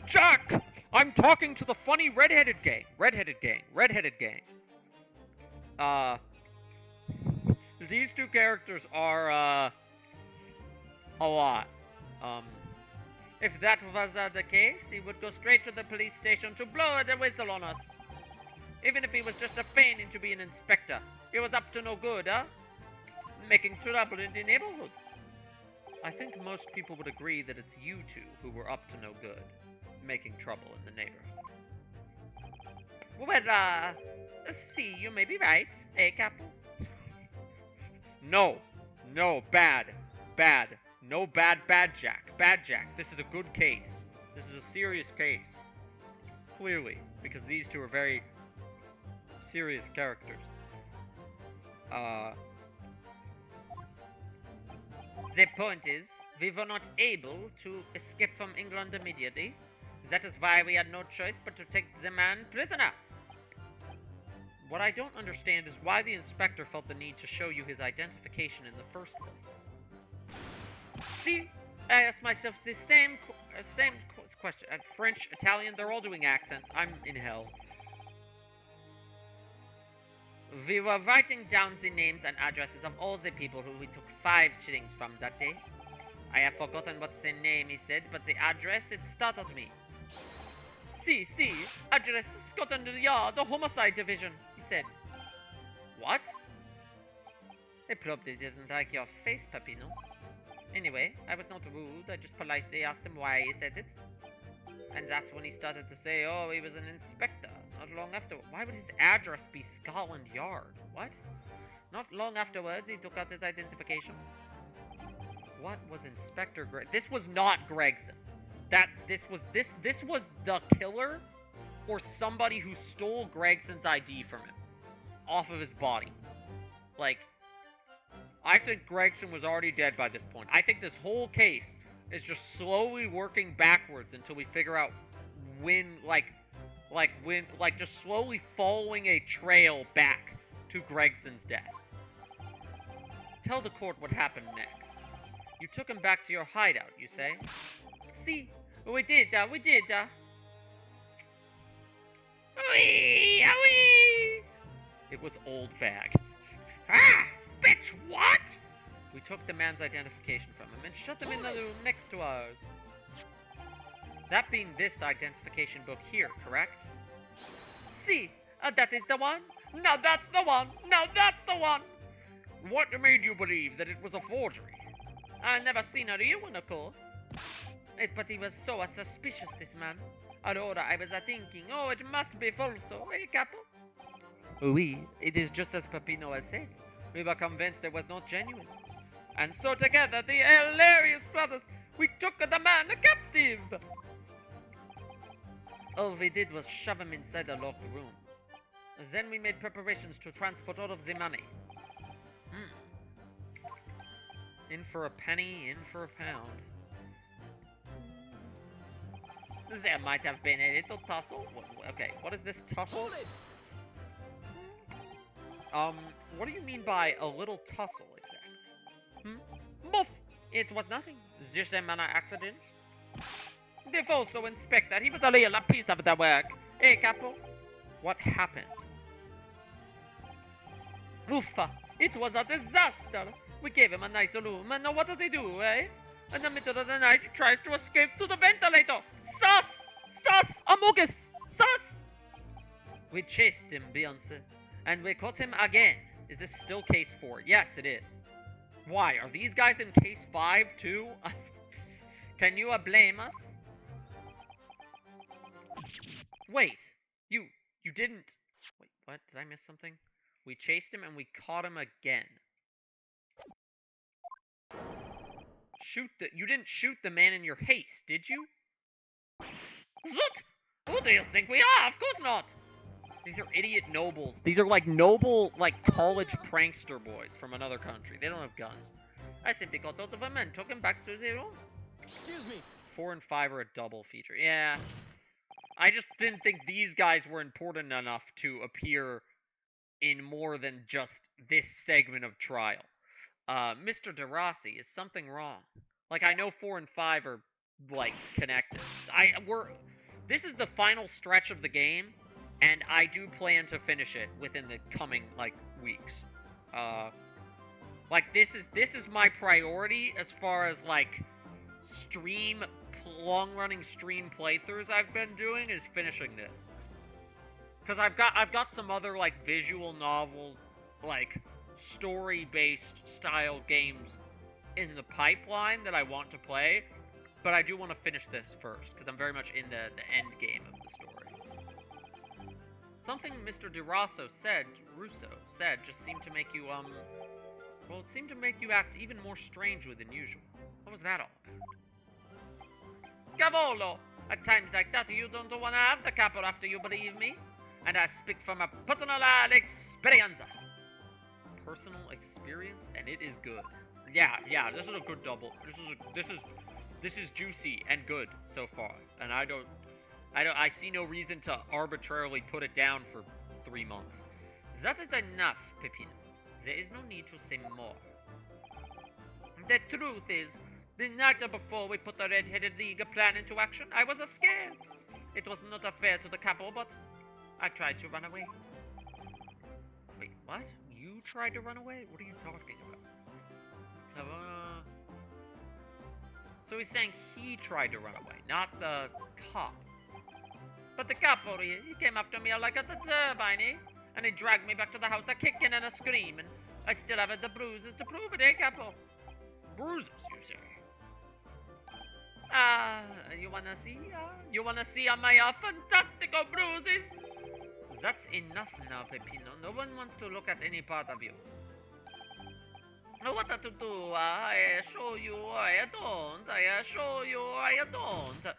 Jack! I'm talking to the funny redheaded gang. Redheaded gang. Redheaded gang. These two characters are, a lot. If that was the case, he would go straight to the police station to blow the whistle on us. Even if he was just a feigning to be an inspector, he was up to no good, huh? Making trouble in the neighborhood. I think most people would agree that it's you two who were up to no good, making trouble in the neighborhood. Well, let's see, you may be right, eh, Captain? No, bad, no bad, Jack, Jack. This is a good case. This is a serious case. Clearly, because these two are very serious characters. The point is, we were not able to escape from England immediately. That is why we had no choice but to take the man prisoner. What I don't understand is why the inspector felt the need to show you his identification in the first place. See, I asked myself the same question. French, Italian, they're all doing accents. I'm in hell. We were writing down the names and addresses of all the people who we took 5 shillings from that day. I have forgotten what the name he said, but the address, it startled me. See, address Scotland Yard, the homicide division, he said. What? They probably didn't like your face, Peppino. Anyway, I was not rude, I just politely asked him why he said it. And that's when he started to say, oh, he was an inspector. Not long after. Why would his address be Scotland Yard? What? Not long afterwards, he took out his identification. What was Inspector Greg? This was not Gregson. This was the killer or somebody who stole Gregson's ID from him off of his body. Like, I think Gregson was already dead by this point. I think this whole case is just slowly working backwards until we figure out when, just slowly following a trail back to Gregson's death. Tell the court what happened next. You took him back to your hideout, you say? See, we did. Wee! It was Old Bag. Ah! Bitch, what? We took the man's identification from him and shut him in the room next to ours. That being this identification book here, correct? See, that is the one. Now that's the one. What made you believe that it was a forgery? I never seen a real one, of course. But he was so suspicious, this man. Allora, I was thinking, oh, it must be falso, eh, capo? Oui, it is just as Peppino has said. We were convinced it was not genuine. And so together, the hilarious brothers, we took the man captive. All we did was shove him inside a locked room. Then we made preparations to transport all of the money. In for a penny, in for a pound. There might have been a little tussle. Okay, what is this tussle? What do you mean by a little tussle exactly? Muff! It was nothing. It's just a minor accident. They've also inspected. He was a little piece of the work. Hey, Capo. What happened? Uffa! It was a disaster! We gave him a nice room, and now what does he do, eh? In the middle of the night, he tries to escape through the ventilator! Sus! Sus! Amogus! Sus! We chased him, Beyonce, and we caught him again. Is this still case 4? Yes, it is. Why? Are these guys in case 5 too? Can you blame us? Wait, you didn't. Wait, what? Did I miss something? We chased him and we caught him again. You didn't shoot the man in your haste, did you? Zoot! Who do you think we are? Of course not! These are idiot nobles. These are like noble, like college prankster boys from another country. They don't have guns. I simply got out of him and took him back to his room. Excuse me. 4 and 5 are a double feature. Yeah. I just didn't think these guys were important enough to appear in more than just this segment of trial. Mr. DeRossi, is something wrong? Like, I know 4 and 5 are, like, connected. This is the final stretch of the game, and I do plan to finish it within the coming, like, weeks. Like, this is my priority as far as, like, long-running stream playthroughs I've been doing, is finishing this. Because I've got some other, like, visual novel, like, story-based style games in the pipeline that I want to play, but I do want to finish this first, because I'm very much in the end game of the story. Something Mr. Russo said just seemed to make you, well, it seemed to make you act even more strangely than usual. What was that all about? Cavolo! At times like that, you don't want to have the capo after you, believe me? And I speak from a personal experience. Personal experience, and it is good. Yeah, this is a good double. This is juicy and good so far. And I see no reason to arbitrarily put it down for 3 months. That is enough, Pepino. There is no need to say more. The truth is, the night before we put the Red-Headed League plan into action, I was scared. It was not fair to the capo, but I tried to run away. Wait, what? You tried to run away? What are you talking about? So he's saying he tried to run away, not the cop. But the capo, he came after me like a turbine, and he dragged me back to the house a kicking and a screaming. I still have the bruises to prove it, capo? Bruises, you say? You wanna see? You wanna see my fantastical bruises? That's enough now, Pepino. No one wants to look at any part of you. What to do? I show you, I don't. I show you, I don't.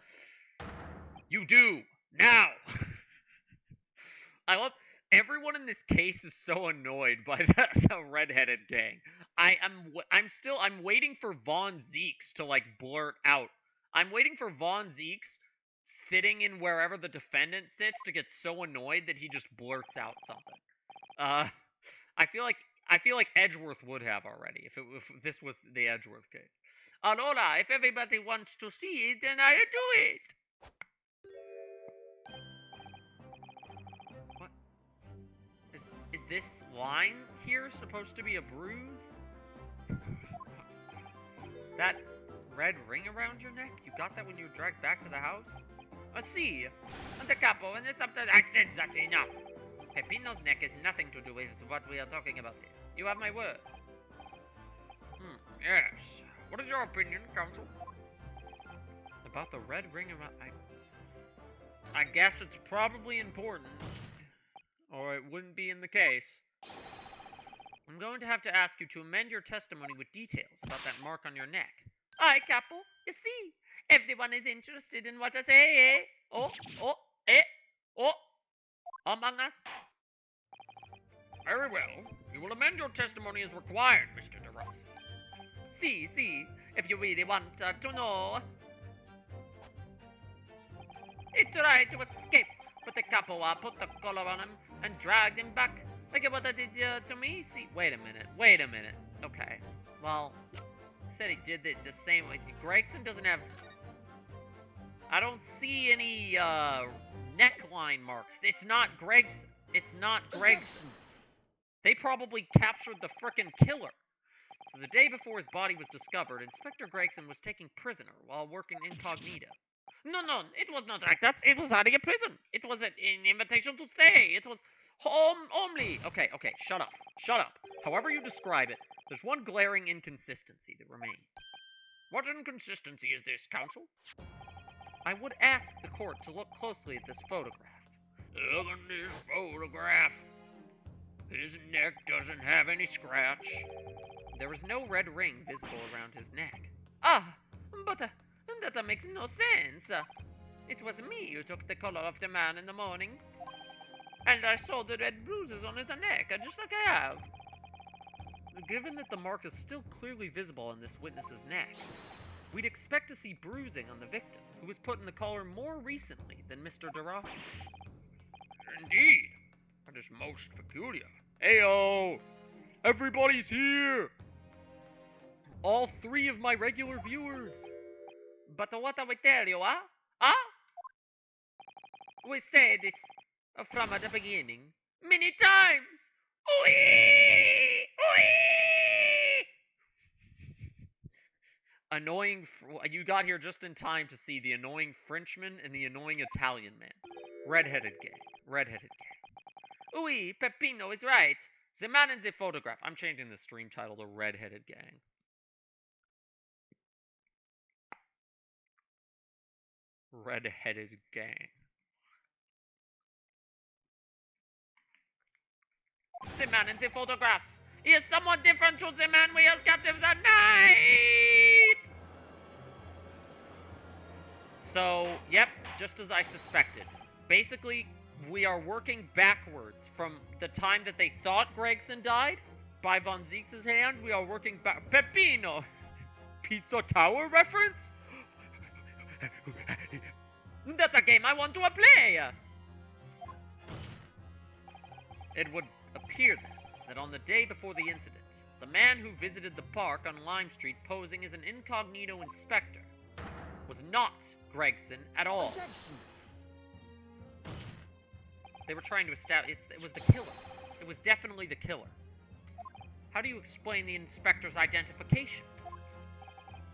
You do! Now! I love... Everyone in this case is so annoyed by the redheaded gang. I'm waiting for Von Zeeks to, like, blurt out. I'm waiting for Von Zeeks sitting in wherever the defendant sits to get so annoyed that he just blurts out something. I feel like Edgeworth would have already if this was the Edgeworth case. Alola, if everybody wants to see it, then I do it. What? Is this line here supposed to be a bruise? That red ring around your neck? You got that when you were dragged back to the house? I see. And the capo, and it's up to... I said that's enough. Pepino's neck has nothing to do with what we are talking about here. You have my word. Yes. What is your opinion, counsel? About the red ring around... I guess it's probably important. Or it wouldn't be in the case. I'm going to have to ask you to amend your testimony with details about that mark on your neck. Aye, capo. You see, everyone is interested in what I say, eh? Oh, among us. Very well. You will amend your testimony as required, Mr. DeRossi. See, if you really want to know. He tried to escape, but the capo put the collar on him and dragged him back. Like what they did to me. See, wait a minute. Okay. Well, said he did it the same way. Gregson doesn't have... I don't see any, neckline marks. It's not Gregson. It's not Gregson. They probably captured the frickin' killer. So the day before his body was discovered, Inspector Gregson was taken prisoner while working incognito. No, it was not like that. It was hiding a prison. It was an invitation to stay. It was home only. Okay, shut up. Shut up. However you describe it, there's one glaring inconsistency that remains. What inconsistency is this, counsel? I would ask the court to look closely at this photograph. Look at this photograph. His neck doesn't have any scratch. There was no red ring visible around his neck. But that makes no sense. It was me who took the color of the man in the morning. And I saw the red bruises on his neck, just like I have. Given that the mark is still clearly visible on this witness's neck, we'd expect to see bruising on the victim, who was put in the collar more recently than Mr. DeRossi. Indeed. That is most peculiar. Heyo! Everybody's here! All 3 of my regular viewers. But what I will tell you, we say this from the beginning many times. Ooey! Ooey! Annoying. You got here just in time to see the annoying Frenchman and the annoying Italian man. Redheaded gay. Redheaded gay. Oui, Peppino is right. The man in the photograph. I'm changing the stream title to Redheaded Gang. Redheaded Gang. The man in the photograph. He is somewhat different to the man we held captive that night. So, yep, just as I suspected. Basically, we are working backwards from the time that they thought Gregson died by Von Zeke's hand. We are working back. Peppino! Pizza Tower reference? That's a game I want to play! It would appear then that on the day before the incident, the man who visited the park on Lime Street posing as an incognito inspector was not Gregson at all. Objection. They were trying to establish it was the killer. It was definitely the killer. How do you explain the inspector's identification?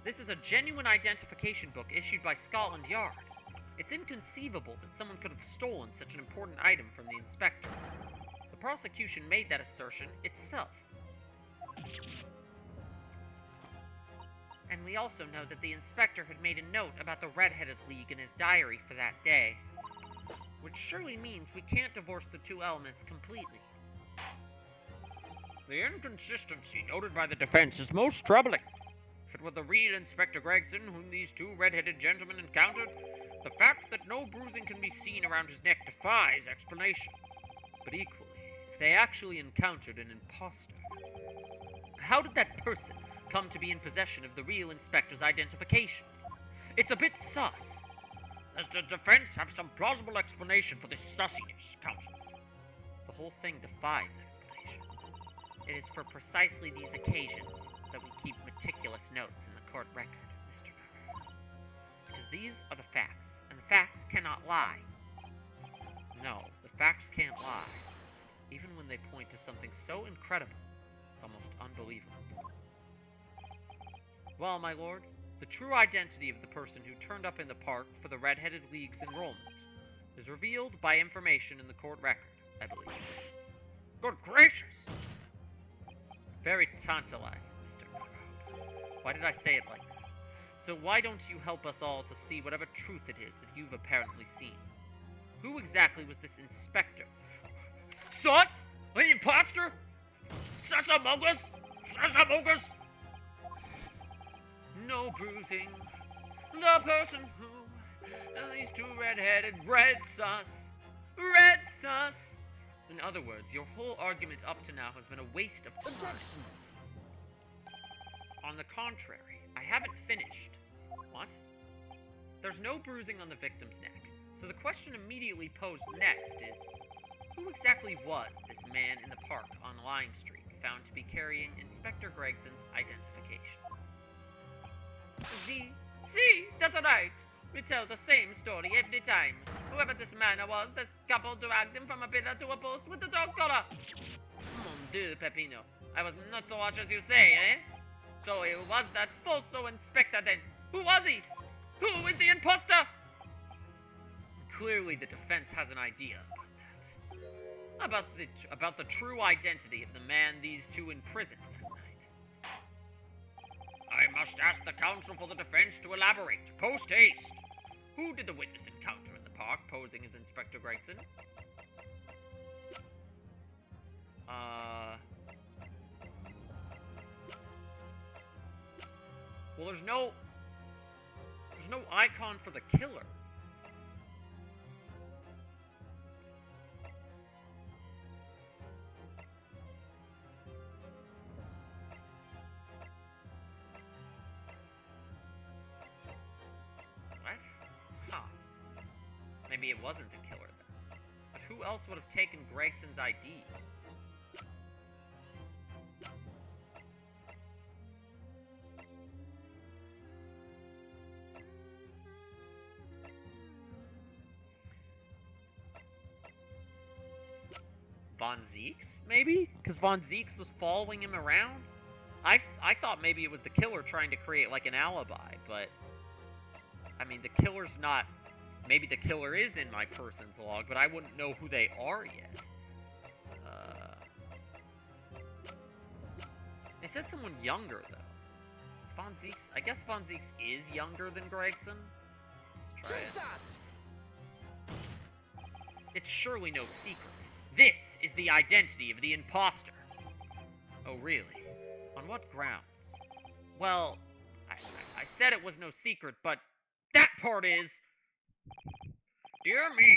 This is a genuine identification book issued by Scotland Yard. It's inconceivable that someone could have stolen such an important item from the inspector. The prosecution made that assertion itself. And we also know that the inspector had made a note about the Red-Headed League in his diary for that day. Which surely means we can't divorce the 2 elements completely. The inconsistency noted by the defense is most troubling. If it were the real Inspector Gregson whom these 2 red-headed gentlemen encountered, the fact that no bruising can be seen around his neck defies explanation. But equally, if they actually encountered an imposter, how did that person come to be in possession of the real Inspector's identification? It's a bit sus. Does the defense have some plausible explanation for this sussiness, counsel? The whole thing defies explanation. It is for precisely these occasions that we keep meticulous notes in the court record, Mr. Murray. Because these are the facts, and the facts cannot lie. No, the facts can't lie. Even when they point to something so incredible, it's almost unbelievable. Well, my lord, the true identity of the person who turned up in the park for the Red-Headed League's enrollment is revealed by information in the court record, I believe. Good gracious! Very tantalizing, Mr. Murrow. Why did I say it like that? So why don't you help us all to see whatever truth it is that you've apparently seen? Who exactly was this inspector? Sus? An imposter? Susamogus? Susamogus? No bruising. The person who... these 2 red-headed... Red sus. Red sus. In other words, your whole argument up to now has been a waste of time. Objection. On the contrary, I haven't finished. What? There's no bruising on the victim's neck, so the question immediately posed next is, who exactly was this man in the park on Lime Street found to be carrying Inspector Gregson's identification? See, that's right. We tell the same story every time. Whoever this man was, this couple dragged him from a pillar to a post with a dog collar. Mon Dieu, Peppino. I was not so harsh as you say, eh? So it was that falso inspector then. Who was he? Who is the imposter? Clearly the defense has an idea about that. About the true identity of the man these two imprisoned that night. I must ask the counsel for the defense to elaborate. Post haste. Who did the witness encounter in the park posing as Inspector Gregson? Well, there's no icon for the killer. What? Huh. Maybe it wasn't the killer then. But who else would have taken Gregson's ID? Von Zeeks, maybe? Because Von Zeeks was following him around? I thought maybe it was the killer trying to create, like, an alibi, but... I mean, the killer's not... Maybe the killer is in my person's log, but I wouldn't know who they are yet. They said someone younger, though. It's Von Zeeks... I guess Von Zeeks is younger than Gregson. Let's try it. It's surely no secret. This is the identity of the imposter. Oh, really? On what grounds? Well, I said it was no secret, but that part is... Dear me,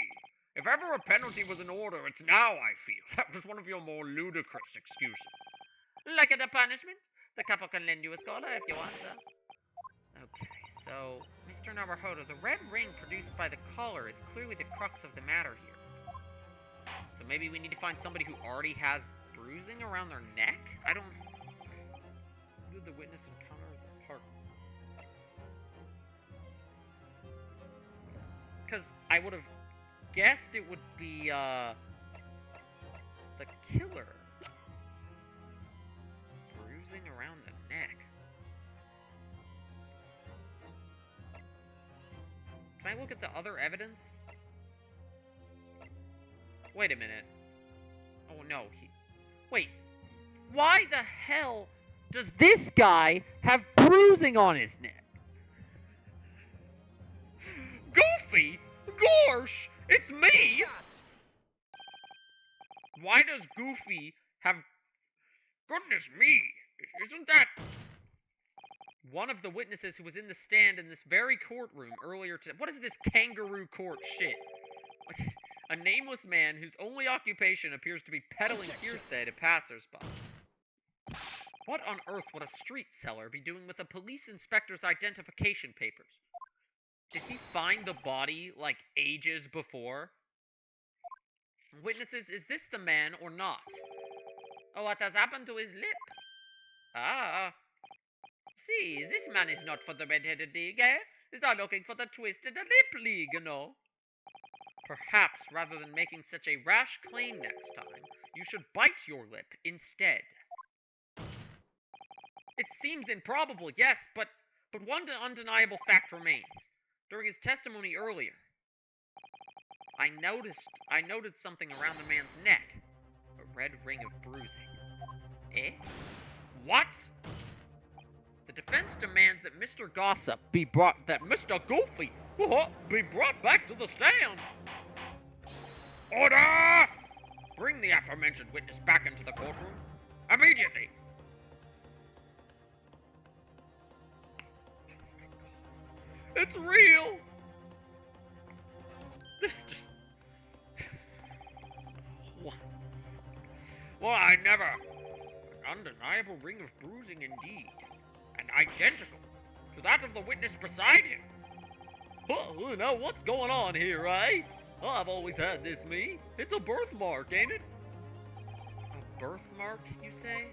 if ever a penalty was in order, it's now, I feel. That was one of your more ludicrous excuses. Like a punishment? The couple can lend you a scholar if you want to. Okay, so, Mr. Naruhodo, the red ring produced by the collar is clearly the crux of the matter here. So maybe we need to find somebody who already has bruising around their neck? I don't... Who did the witness encounter at the park? Because I would have guessed it would be, the killer. Bruising around the neck. Can I look at the other evidence? Wait a minute. Oh no, Wait. Why the hell does this guy have bruising on his neck? Goofy? Gorsh! It's me! Why does Goofy have... Goodness me! Isn't that... One of the witnesses who was in the stand in this very courtroom earlier today... What is this kangaroo court shit? A nameless man whose only occupation appears to be peddling hearsay to passersby. What on earth would a street seller be doing with a police inspector's identification papers? Did he find the body, like, ages before? Witnesses, is this the man or not? Oh, what has happened to his lip? Ah. See, this man is not for the red-headed league, eh? He's not looking for the twisted lip league, you know. Perhaps, rather than making such a rash claim next time, you should bite your lip instead. It seems improbable, yes, but one undeniable fact remains. During his testimony earlier, I noted something around the man's neck. A red ring of bruising. Eh? What? The defense demands that Mr. Gossip that Mr. Goofy be brought back to the stand. Order! Bring the aforementioned witness back into the courtroom. Immediately. It's real! This just... What? Well, I never... An undeniable ring of bruising indeed. And identical to that of the witness beside him. Oh, now what's going on here, eh? Oh, I've always had this, me. It's a birthmark, ain't it? A birthmark, you say?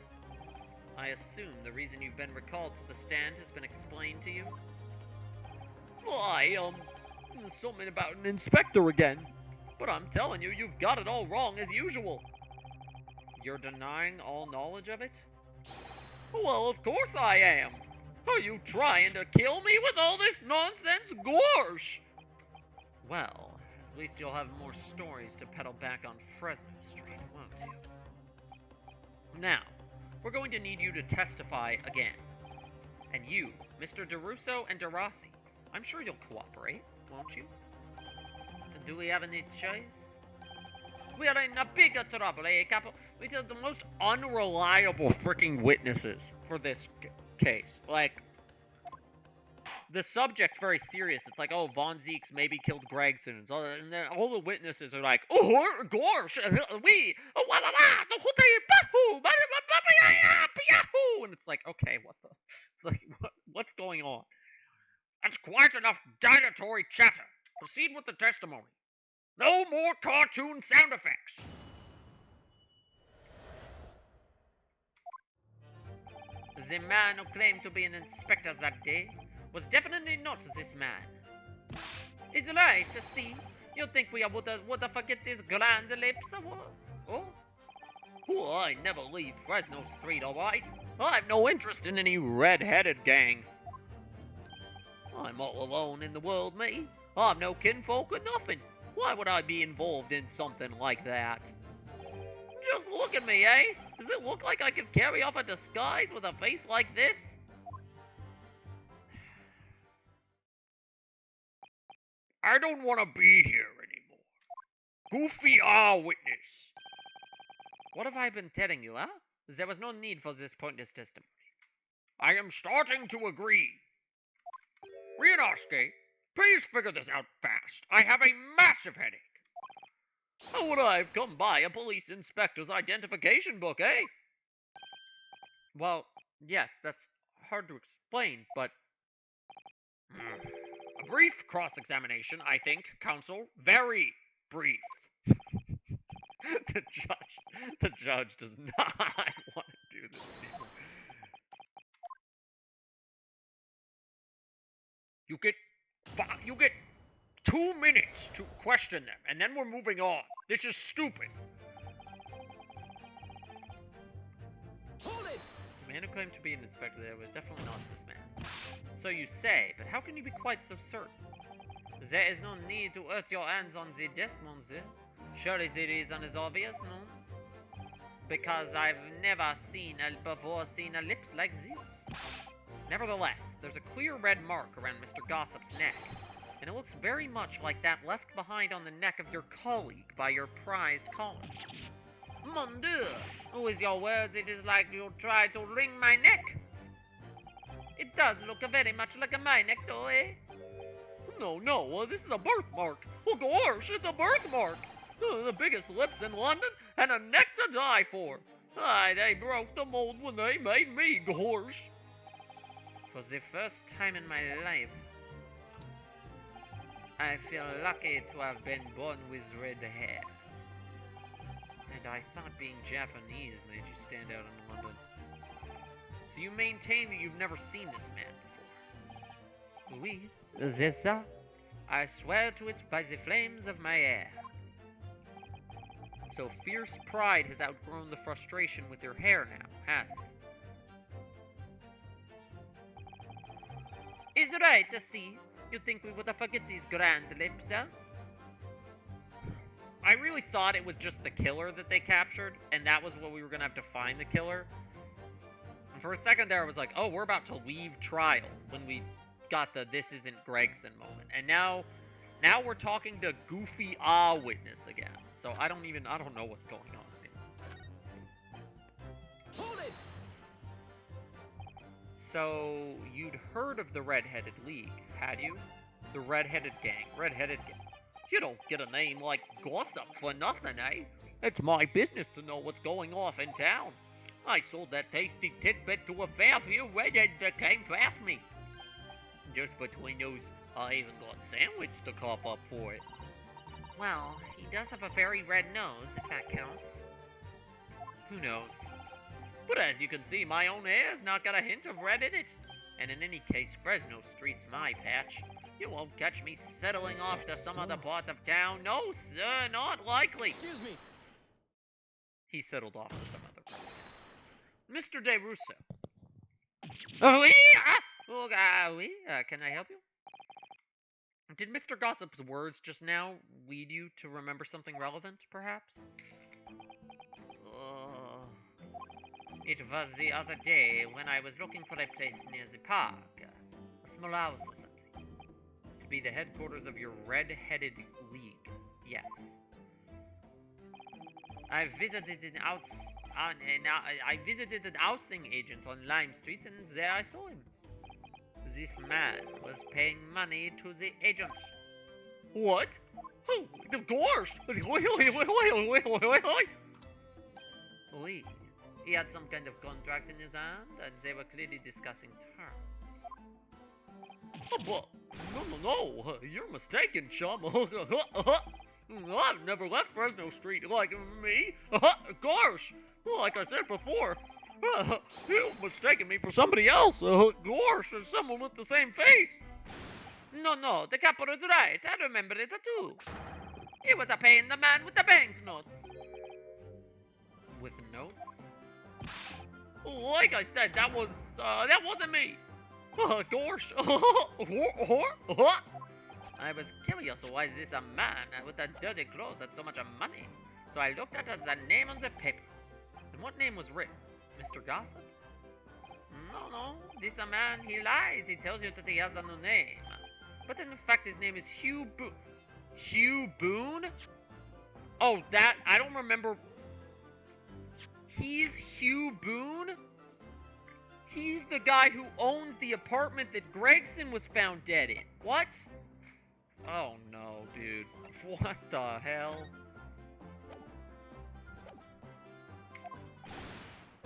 I assume the reason you've been recalled to the stand has been explained to you? Why, something about an inspector again. But I'm telling you, you've got it all wrong as usual. You're denying all knowledge of it? Well, of course I am. Are you trying to kill me with all this nonsense? Gorsh! Well, at least you'll have more stories to peddle back on Fresno Street, won't you? Now, we're going to need you to testify again. And you, Mr. DeRusso and DeRossi, I'm sure you'll cooperate, won't you? Do we have any choice? We are in a big trouble, eh, Capo? We are the most unreliable freaking witnesses for this case. Like, the subject's very serious. It's like, oh, Von Zeeks maybe killed Gregson. And then all the witnesses are like, oh, gosh, we, and it's like, okay, what the, it's like, what's going on? That's quite enough dilatory chatter. Proceed with the testimony. No more cartoon sound effects. The man who claimed to be an inspector that day was definitely not this man. Is it right to see? You think we would forget this grand lips or what? Oh? Oh, I never leave Fresno Street, alright? I've no interest in any red-headed gang. I'm all alone in the world, me. I've no kinfolk or nothing. Why would I be involved in something like that? Just look at me, eh? Does it look like I could carry off a disguise with a face like this? I don't want to be here anymore. Goofy witness. What have I been telling you, huh? There was no need for this pointless testimony. I am starting to agree. Rianovsky, please figure this out fast. I have a massive headache. How would I have come by a police inspector's identification book, eh? Well, yes, that's hard to explain, but... A brief cross-examination, I think, counsel. Very brief. the judge does not want to do this anymore. You get 2 minutes to question them, and then we're moving on. This is stupid. Hold it! The man who claimed to be an inspector there was definitely not this man. So you say, but how can you be quite so certain? There is no need to hurt your hands on the desk, monsieur. Surely the reason is obvious, no? Because I've never before seen a lips like this. Nevertheless, there's a clear red mark around Mr. Gossip's neck, and it looks very much like that left behind on the neck of your colleague by your prized caller. Mon Dieu! With your words, it is like you try to wring my neck. It does look very much like my neck, though, eh? No, this is a birthmark. Oh gosh, it's a birthmark. The biggest lips in London and a neck to die for. Aye, they broke the mold when they made me, gosh. For the first time in my life, I feel lucky to have been born with red hair. And I thought being Japanese made you stand out in London. So you maintain that you've never seen this man before? Oui, c'est ça. I swear to it by the flames of my hair. So fierce pride has outgrown the frustration with your hair now, hasn't it? Is it right to see? You think we would have forget these grand lips, huh? I really thought it was just the killer that they captured, and that was what we were gonna have to find the killer. And for a second there, I was like, oh, we're about to leave trial when we got the "this isn't Gregson" moment, and now we're talking to goofy witness again. So I don't know what's going on anymore. Hold it! So you'd heard of the Red-Headed League, had you? The Red-Headed Gang. Red-Headed Gang. You don't get a name like Gossip for nothing, eh? It's my business to know what's going off in town. I sold that tasty tidbit to a fair few redheads that came past me. Just between those, I even got sandwiched to cough up for it. Well, he does have a very red nose, if that counts. Who knows? But as you can see, my own hair's not got a hint of red in it. And in any case, Fresno Street's my patch. You won't catch me settling off to some other part of town. No, sir, not likely. Excuse me. He settled off to some other part of town. Mr. DeRusso. Oh, can I help you? Did Mr. Gossip's words just now lead you to remember something relevant, perhaps? It was the other day when I was looking for a place near the park. A small house or something. To be the headquarters of your red-headed league. Yes. I visited an housing agent on Lime Street, and there I saw him. This man was paying money to the agent. What? Oh, of course! Oui. He had some kind of contract in his hand, and they were clearly discussing terms. Oh, but no, you're mistaken, chum. I've never left Fresno Street like me. Of course. Like I said before, you've mistaken me for somebody else. Of course, there's someone with the same face. No, the capo is right. I remember it too. He was paying the man with the banknotes. With notes? Like I said, that wasn't me. Of course. I was curious why this a man with the dirty clothes had so much money. So I looked at the name on the papers. And what name was written? Mr. Gossip? No. This a man, he lies. He tells you that he has a new name. But in fact, his name is Hugh Boone. Hugh Boone? Oh, that, I don't remember. He's Hugh Boone? He's the guy who owns the apartment that Gregson was found dead in. What? Oh no, dude. What the hell?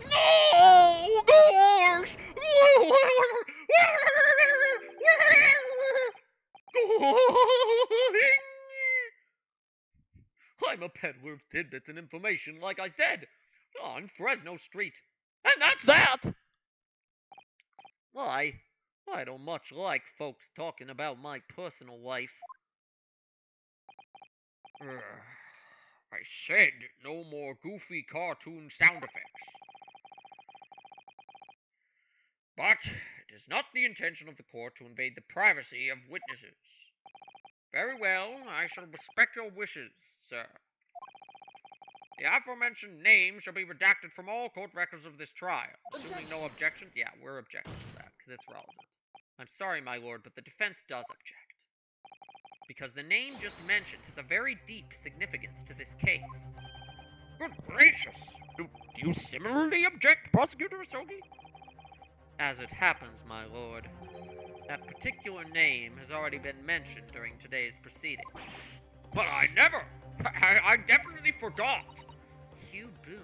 No! Gosh! I'm a peddler of tidbits and information, like I said, on Fresno Street. And that's that! Well, I don't much like folks talking about my personal life. I said no more goofy cartoon sound effects. But it is not the intention of the court to invade the privacy of witnesses. Very well, I shall respect your wishes, sir. The aforementioned name shall be redacted from all court records of this trial. Assuming no objections? Yeah, we're objecting to that, because it's relevant. I'm sorry, my lord, but the defense does object. Because the name just mentioned has a very deep significance to this case. Good gracious! Do you similarly object, Prosecutor Asogi? As it happens, my lord, that particular name has already been mentioned during today's proceeding. But I never! I definitely forgot! Hugh Boone.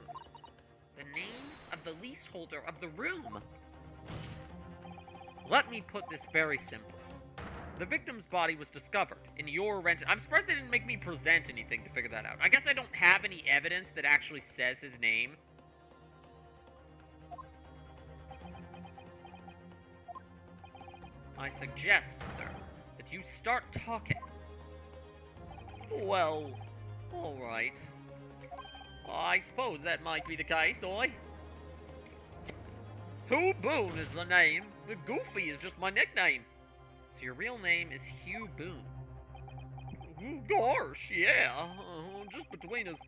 The name of the leaseholder of the room. Let me put this very simply. The victim's body was discovered in your rented... I'm surprised they didn't make me present anything to figure that out. I guess I don't have any evidence that actually says his name. I suggest, sir, that you start talking. Well, alright. I suppose that might be the case, oi. Hugh Boone is the name. The Goofy is just my nickname. So your real name is Hugh Boone. Gosh, yeah. Just between us,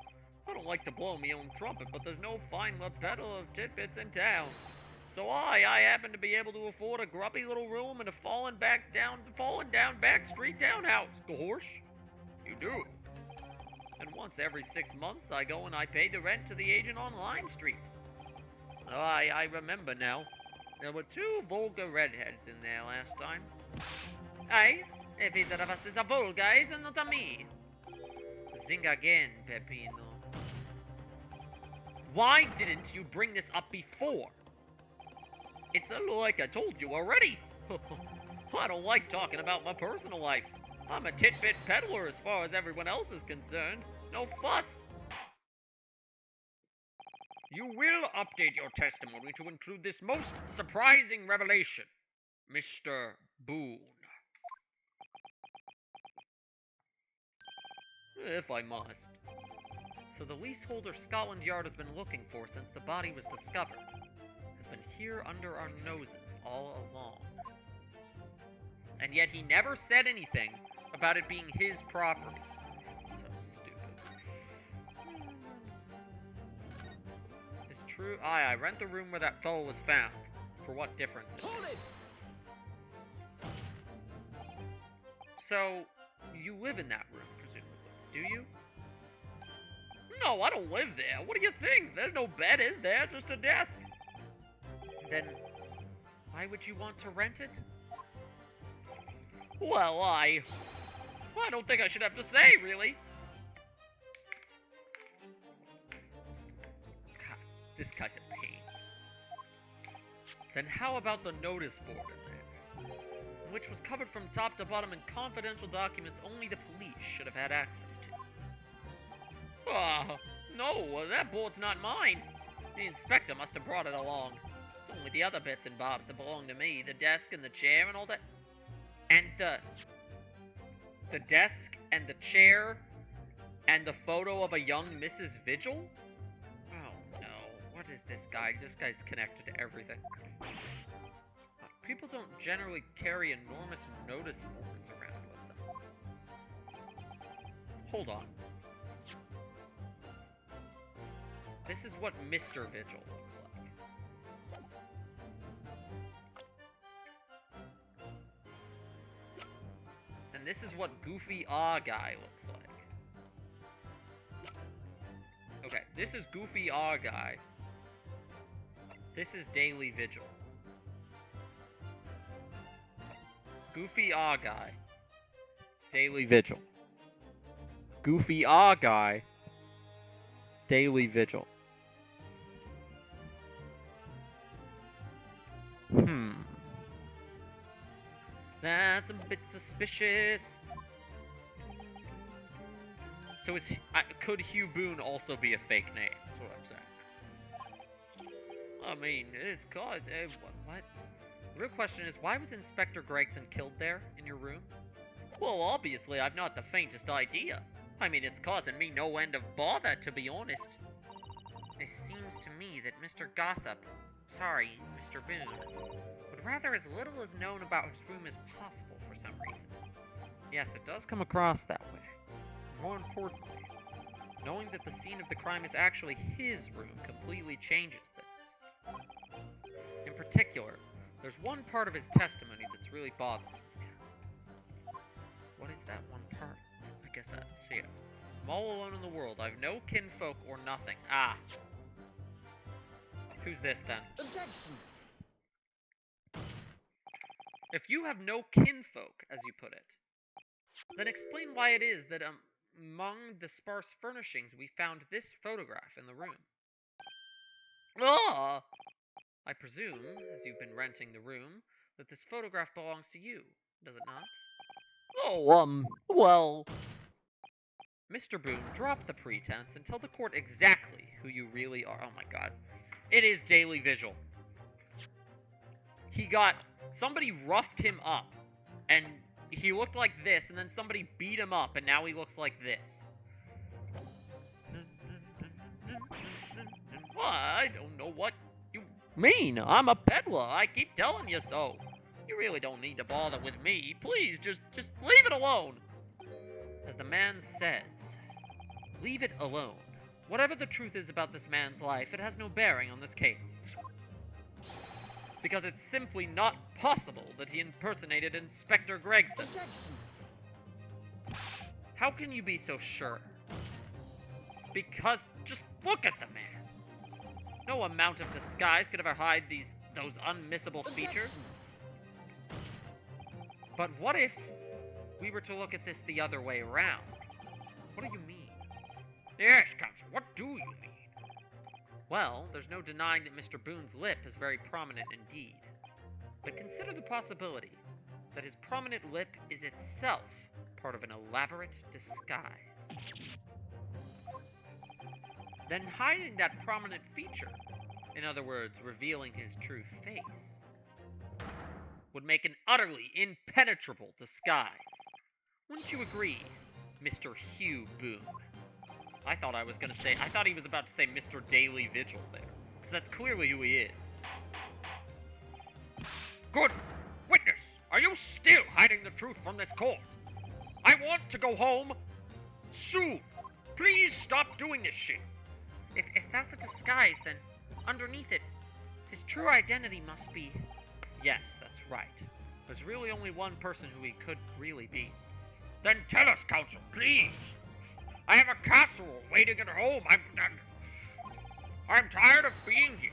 I don't like to blow me own trumpet, but there's no fine peddler of tidbits in town. So I happen to be able to afford a grubby little room in a fallen down back street townhouse. Gosh, you do. And once every 6 months, I go and I pay the rent to the agent on Lime Street. I remember now. There were 2 vulgar redheads in there last time. Aye, if either of us is a vulgar, it's not a me. Zing again, Peppino. Why didn't you bring this up before? It's like I told you already. I don't like talking about my personal life. I'm a tidbit peddler as far as everyone else is concerned. No fuss. You will update your testimony to include this most surprising revelation, Mr. Boone. If I must. So the leaseholder Scotland Yard has been looking for since the body was discovered has been here under our noses all along. And yet he never said anything about it being his property. So stupid. It's true. I rent the room where that fellow was found. For what difference it Hold makes. it! So, you live in that room, presumably, do you? No, I don't live there. What do you think? There's no bed, is there? Just a desk. Then, why would you want to rent it? Well, I don't think I should have to say, really. God, this guy's a pain. Then how about the notice board in there? Which was covered from top to bottom in confidential documents only the police should have had access to. No, that board's not mine. The inspector must have brought it along. It's only the other bits and bobs that belong to me, the desk and the chair and all that. And the desk and the chair and the photo of a young Mrs. Vigil? Oh no, what is this guy? This guy's connected to everything. People don't generally carry enormous notice boards around with them. Hold on. This is what Mr. Vigil looks like. And this is what Goofy Ah Guy looks like. Okay, this is Goofy Ah Guy. This is Daily Vigil. Goofy Ah Guy. Daily Vigil. Goofy Ah Guy. Daily Vigil. That's a bit suspicious. So could Hugh Boone also be a fake name? That's what I'm saying. I mean, it's cause what? The real question is, why was Inspector Gregson killed there in your room? Well, obviously, I've not the faintest idea. I mean, it's causing me no end of bother, to be honest. It seems to me that Mr. Gossip, sorry, Mr. Boone, would rather as little as known about his room as possible for some reason. Yes, it does come across that way. More importantly, knowing that the scene of the crime is actually his room completely changes things. In particular, there's one part of his testimony that's really bothering me. What is that one part? I guess I see it. I'm all alone in the world. I've no kinfolk or nothing. Ah. Who's this then? Objection! If you have no kinfolk, as you put it, then explain why it is that among the sparse furnishings we found this photograph in the room. Ah! I presume, as you've been renting the room, that this photograph belongs to you, does it not? Oh, well... Mr. Boone, drop the pretense and tell the court exactly who you really are. Oh my god. It is Daily Vigil. Somebody roughed him up, and he looked like this, and then somebody beat him up, and now he looks like this. Well, I don't know what you mean. I'm a peddler. I keep telling you so. You really don't need to bother with me. Please, just leave it alone. As the man says, leave it alone. Whatever the truth is about this man's life, it has no bearing on this case. Because it's simply not possible that he impersonated Inspector Gregson. Objection! How can you be so sure? Because just look at the man. No amount of disguise could ever hide those unmissable features. But what if we were to look at this the other way around? What do you mean? Yes, Counsel, what do you mean? Well, there's no denying that Mr. Boone's lip is very prominent indeed. But consider the possibility that his prominent lip is itself part of an elaborate disguise. then hiding that prominent feature, in other words, revealing his true face, would make an utterly impenetrable disguise. Wouldn't you agree, Mr. Hugh Boone? I thought he was about to say Mr. Daily Vigil there, because that's clearly who he is. Good! Witness, are you still hiding the truth from this court? I want to go home soon. Please stop doing this shit. If that's a disguise, then underneath it, his true identity must be... Yes, that's right. There's really only one person who he could really be. Then tell us, counsel, please. I have a casserole waiting at home. I'm tired of being here.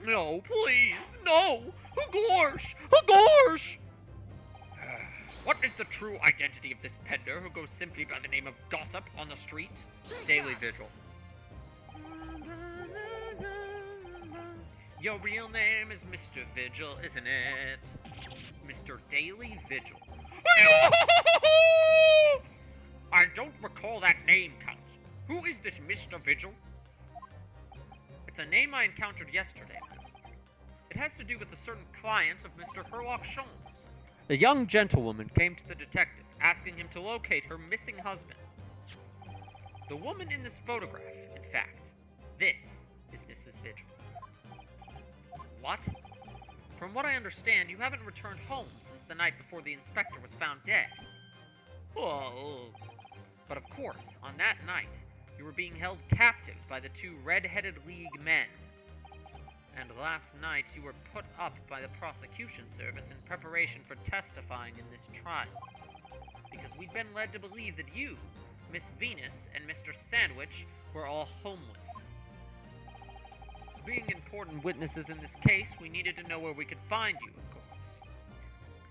No, please, no! Gosh! Gosh! What is the true identity of this peddler who goes simply by the name of Gossip on the street? Daily Vigil. Your real name is Mr. Vigil, isn't it? Mr. Daily Vigil. I don't recall that name, Counsel. Who is this Mr. Vigil? It's a name I encountered yesterday. It has to do with a certain client of Mr. Herlock Sholmes. The young gentlewoman came to the detective, asking him to locate her missing husband. The woman in this photograph, in fact, this is Mrs. Vigil. What? From what I understand, you haven't returned home since the night before the inspector was found dead. Whoa. But of course, on that night, you were being held captive by the two red-headed League men. And last night, you were put up by the prosecution service in preparation for testifying in this trial. Because we'd been led to believe that you, Miss Venus, and Mr. Sandwich were all homeless. Being important witnesses in this case, we needed to know where we could find you, of course.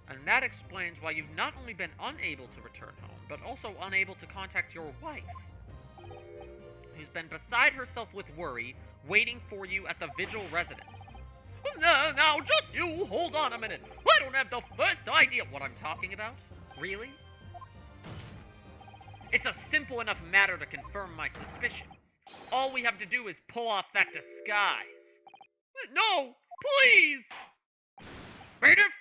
And that explains why you've not only been unable to return home, but also unable to contact your wife, who's been beside herself with worry, waiting for you at the Vigil residence. Now, just you hold on a minute. I don't have the first idea what I'm talking about. Really? It's a simple enough matter to confirm my suspicions. All we have to do is pull off that disguise. No! Please! Bailiff,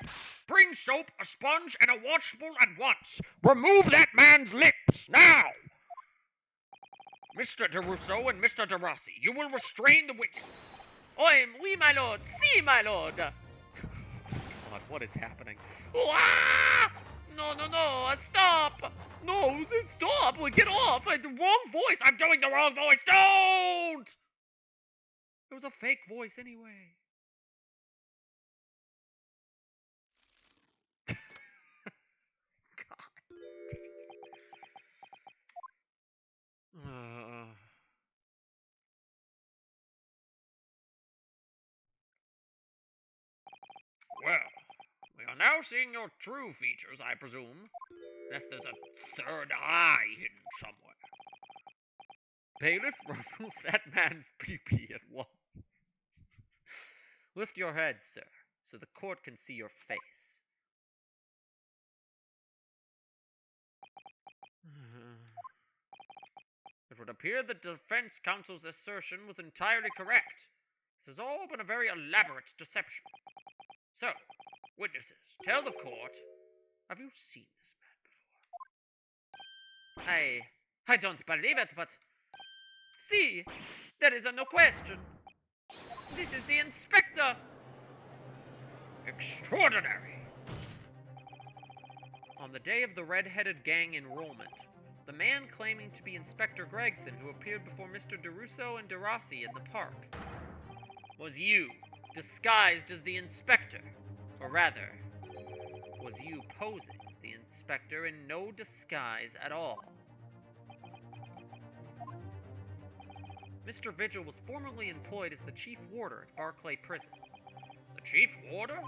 bring soap, a sponge, and a washbowl at once. Remove that man's lips, now! Mr. DeRusso and Mr. DeRossi, you will restrain the witness. Oui, my lord. Si, my lord. God, what is happening? Ah! No, stop! No, stop! Get off! The wrong voice! I'm doing the wrong voice! Don't! It was a fake voice anyway. God dang it. Well, we are now seeing your true features, I presume. Unless there's a third eye hidden somewhere. Bailiff, remove that man's pee-pee at once. Lift your head, sir, so the court can see your face. It would appear the defense counsel's assertion was entirely correct. This has all been a very elaborate deception. So, witnesses, tell the court, have you seen this man before? I don't believe it, but... See, there is no question. This is the inspector. Extraordinary. On the day of the red-headed gang enrollment, the man claiming to be Inspector Gregson who appeared before Mr. DeRusso and DeRossi in the park was you, disguised as the inspector. Or rather, was you posing as the inspector in no disguise at all. Mr. Vigil was formerly employed as the chief warder at Barclay Prison. The chief warder?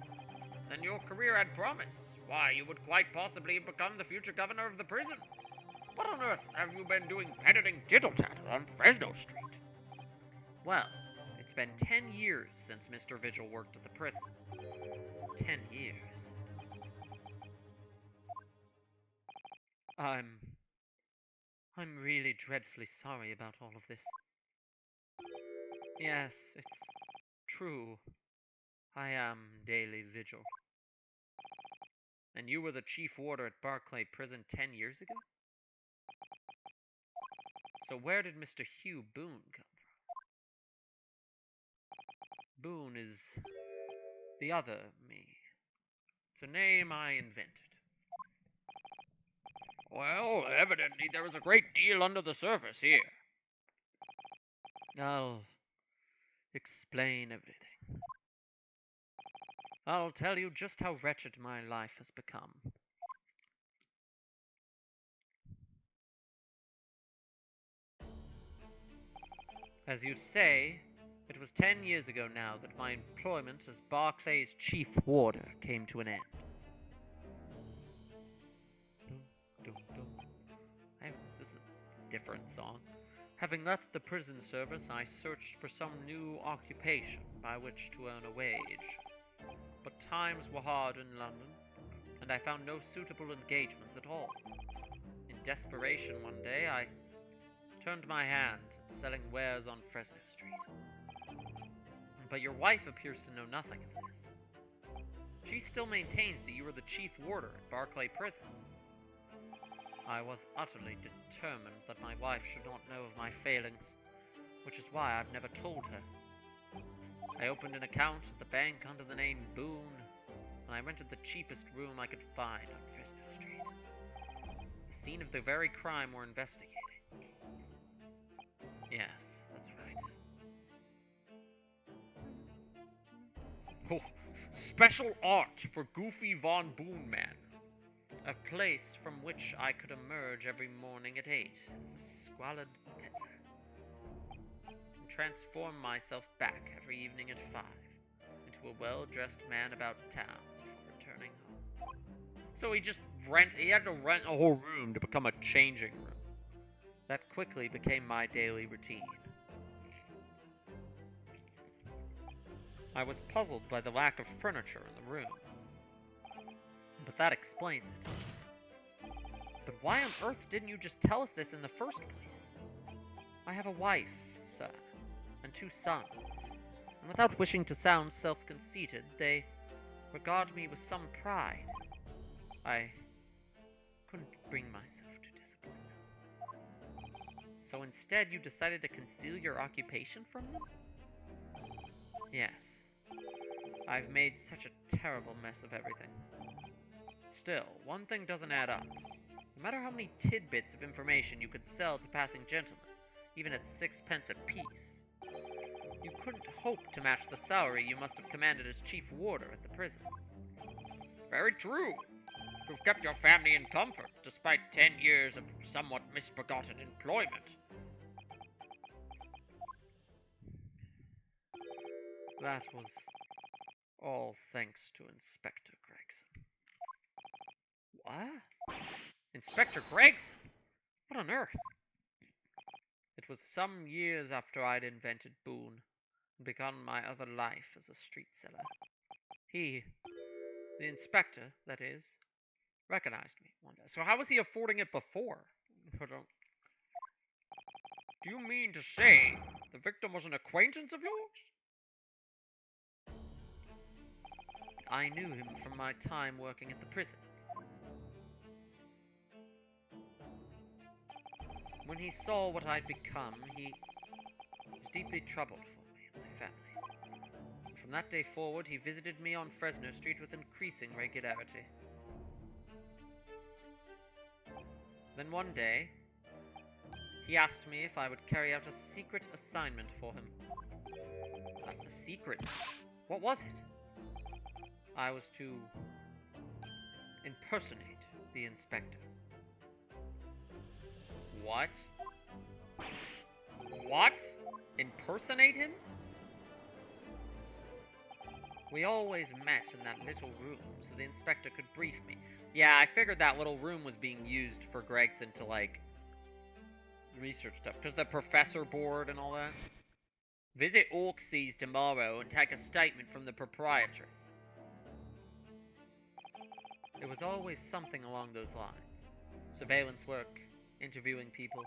Then your career had promise. Why, you would quite possibly have become the future governor of the prison. What on earth have you been doing peddling tittle-tattle on Fresno Street? Well, it's been 10 years since Mr. Vigil worked at the prison. 10 years. I'm really dreadfully sorry about all of this. Yes, it's true. I am daily vigil. And you were the chief warder at Barclay Prison 10 years ago? So where did Mr. Hugh Boone come from? Boone is the other me. It's a name I invented. Well, evidently there is a great deal under the surface here. I'll explain everything. I'll tell you just how wretched my life has become. As you say, it was 10 years ago now that my employment as Barclay's chief warder came to an end. Dum, dum, dum. This is a different song. Having left the prison service, I searched for some new occupation by which to earn a wage. But times were hard in London, and I found no suitable engagements at all. In desperation one day, I turned my hand to selling wares on Fresno Street. But your wife appears to know nothing of this. She still maintains that you were the chief warder at Barclay Prison. I was utterly determined that my wife should not know of my failings, which is why I've never told her. I opened an account at the bank under the name Boone, and I rented the cheapest room I could find on Fresno Street. The scene of the very crime we're investigating. Yes, that's right. Oh, special art for Goofy Von Boone Man. A place from which I could emerge every morning at 8 as a squalid peddler, and transform myself back every evening at 5 into a well-dressed man about town before returning home. So he had to rent a whole room to become a changing room. That quickly became my daily routine. I was puzzled by the lack of furniture in the room, but that explains it. But why on earth didn't you just tell us this in the first place? I have a wife, sir, and 2 sons, and without wishing to sound self-conceited, they regard me with some pride. I couldn't bring myself to disappoint them. So instead you decided to conceal your occupation from them? Yes. I've made such a terrible mess of everything. Still, one thing doesn't add up. No matter how many tidbits of information you could sell to passing gentlemen, even at 6p apiece, you couldn't hope to match the salary you must have commanded as chief warder at the prison. Very true. You've kept your family in comfort, despite 10 years of somewhat misbegotten employment. That was all thanks to Inspector Gregson. What? Inspector Gregson? What on earth? It was some years after I'd invented Boone and begun my other life as a street seller. He, the inspector, that is, recognized me one day. So how was he affording it before? Do you mean to say the victim was an acquaintance of yours? I knew him from my time working at the prison. When he saw what I'd become, he was deeply troubled for me and my family. And from that day forward, he visited me on Fresno Street with increasing regularity. Then one day, he asked me if I would carry out a secret assignment for him. A secret? What was it? I was to impersonate the inspector. What? What? Impersonate him? We always met in that little room so the inspector could brief me. Yeah, I figured that little room was being used for Gregson to, like, research stuff. Because the professor board and all that. Visit Orkseys tomorrow and take a statement from the proprietress. It was always something along those lines. Surveillance work, interviewing people.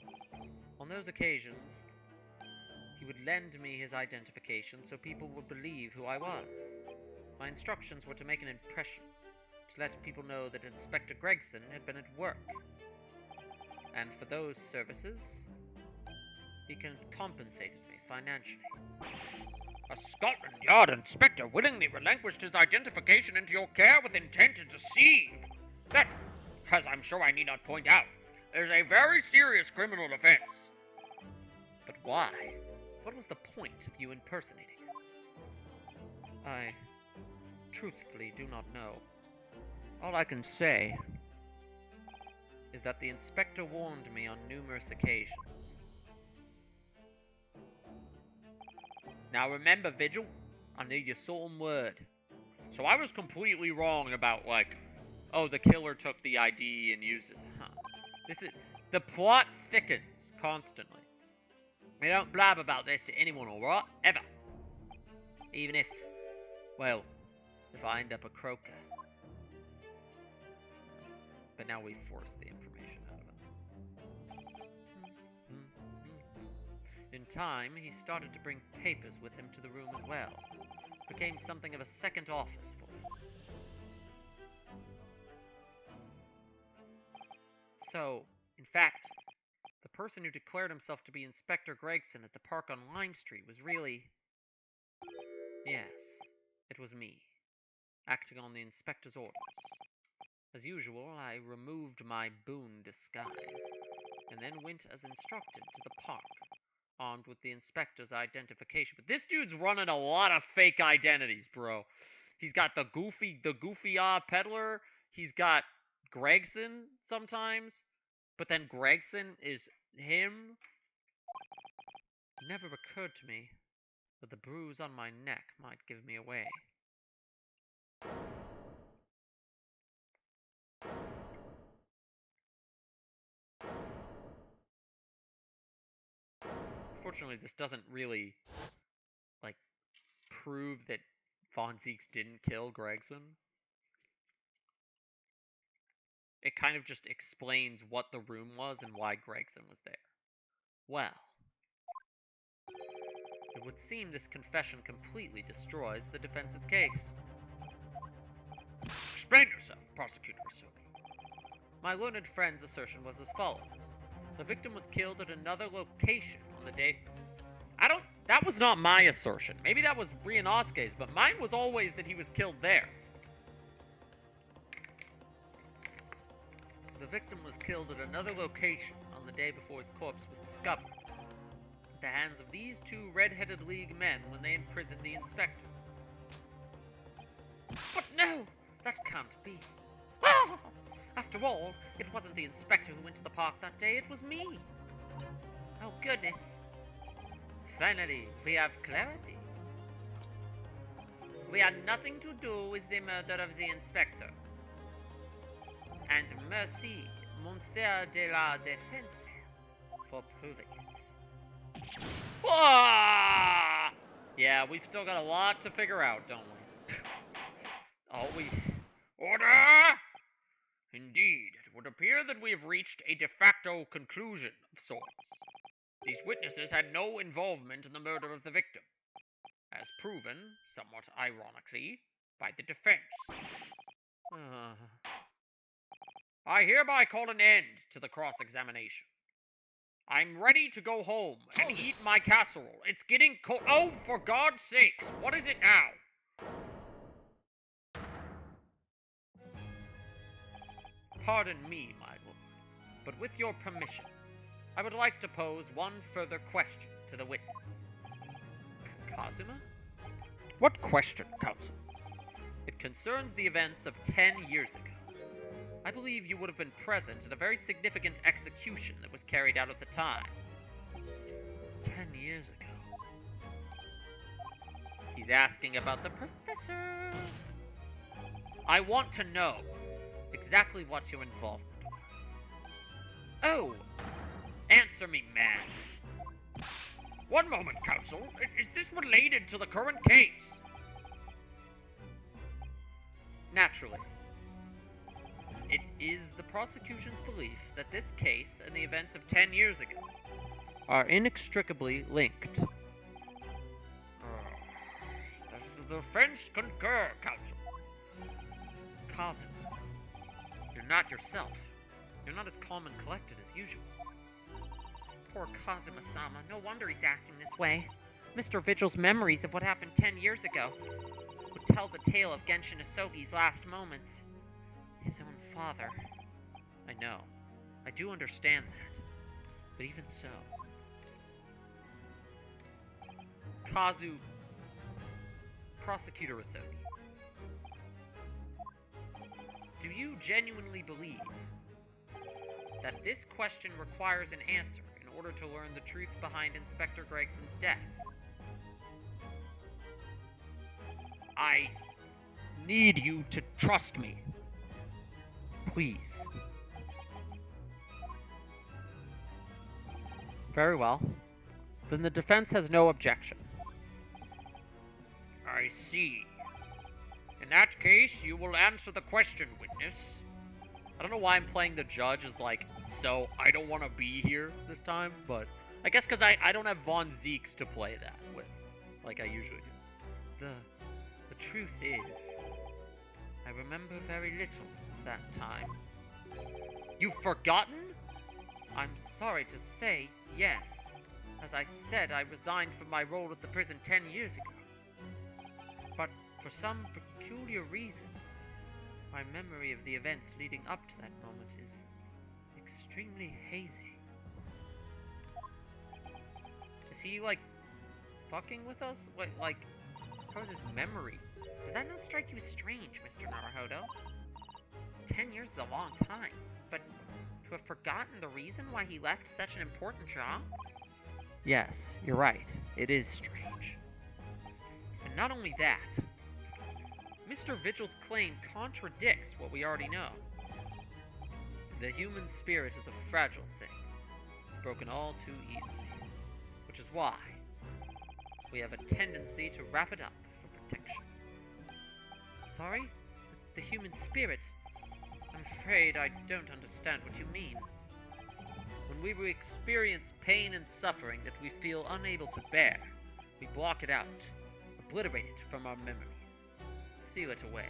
On those occasions, he would lend me his identification so people would believe who I was. My instructions were to make an impression, to let people know that Inspector Gregson had been at work. And for those services, he compensated me financially. A Scotland Yard inspector willingly relinquished his identification into your care with intent to deceive. That, as I'm sure I need not point out, is a very serious criminal offense. But why? What was the point of you impersonating him? I truthfully do not know. All I can say is that the inspector warned me on numerous occasions. Now remember, Vigil, I need your solemn word. So I was completely wrong about, like, oh, the killer took the ID and used it. This is the plot thickens constantly. We don't blab about this to anyone, alright? Ever. Even if, well, if I end up a croaker. But now we force the information out of him. In time, he started to bring papers with him to the room as well. It became something of a second office for him. So, in fact, the person who declared himself to be Inspector Gregson at the park on Lime Street was really... yes, it was me, acting on the inspector's orders. As usual, I removed my boon disguise, and then went as instructed to the park, armed with the inspector's identification. But this dude's running a lot of fake identities, bro. He's got the goofy peddler. He's got Gregson sometimes, but then Gregson is him. It never occurred to me that the bruise on my neck might give me away. Fortunately, this doesn't really, like, prove that Von Zieks didn't kill Gregson. It kind of just explains what the room was and why Gregson was there. Well, it would seem this confession completely destroys the defense's case. explain yourself, Prosecutor Asogi. My learned friend's assertion was as follows. The victim was killed at another location on the day... That was not my assertion. Maybe that was Rianosuke's, but mine was always that he was killed there. The victim was killed at another location on the day before his corpse was discovered. At the hands of these two red-headed League men when they imprisoned the inspector. But no! That can't be. Ah! After all, it wasn't the inspector who went to the park that day, it was me. Oh goodness. Finally, we have clarity. We had nothing to do with the murder of the inspector. And merci, Monsieur de la Défense, for proving it. Ah! Yeah, we've still got a lot to figure out, don't we? Order! Indeed, it would appear that we have reached a de facto conclusion of sorts. These witnesses had no involvement in the murder of the victim, as proven, somewhat ironically, by the defense. I hereby call an end to the cross-examination. I'm ready to go home and eat my casserole. It's getting cold. Oh, for God's sakes, what is it now? Pardon me, my lord, but with your permission, I would like to pose one further question to the witness. Kazuma? What question, counsel? It concerns the events of 10 years ago. I believe you would have been present at a very significant execution that was carried out at the time. 10 years ago. He's asking about the professor. I want to know exactly what your involvement was. Oh! Answer me, man. One moment, counsel. Is this related to the current case? Naturally. It is the prosecution's belief that this case and the events of 10 years ago are inextricably linked. Does the defense concur, counsel? Kazum, you're not yourself. You're not as calm and collected as usual. Poor Kazuma-sama, no wonder he's acting this way. Mr. Vigil's memories of what happened 10 years ago would tell the tale of Genshin Isogi's last moments. His own father. I know. I do understand that. But even so... Kazu... Prosecutor Isogi. Do you genuinely believe that this question requires an answer in order to learn the truth behind Inspector Gregson's death? I need you to trust me. Please. Very well. Then the defense has no objection. I see. In that case, you will answer the question, witness. I don't know why I'm playing the judge as like, so I don't want to be here this time, but I guess because I don't have Von Zeeks to play that with, like I usually do. The truth is, I remember very little of that time. You've forgotten? I'm sorry to say, yes. As I said, I resigned from my role at the prison 10 years ago. But for some peculiar reason, my memory of the events leading up to that moment is extremely hazy. Is he, like, fucking with us? What, like, how's his memory? Does that not strike you as strange, Mr. Naruhodo? 10 years is a long time, but to have forgotten the reason why he left such an important job? Yes, you're right. It is strange. And not only that, Mr. Vigil's claim contradicts what we already know. The human spirit is a fragile thing. It's broken all too easily. Which is why we have a tendency to wrap it up for protection. Sorry? The human spirit? I'm afraid I don't understand what you mean. When we experience pain and suffering that we feel unable to bear, we block it out, obliterate it from our memories, seal it away.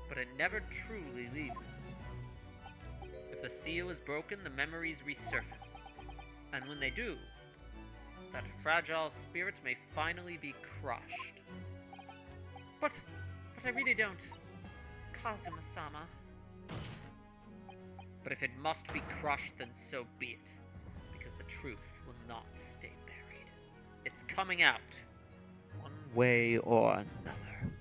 But it never truly leaves us. If the seal is broken, the memories resurface. And when they do, that fragile spirit may finally be crushed. But I really don't. Kazuma-sama. But if it must be crushed, then so be it. Because the truth will not stay buried. It's coming out. One way or another.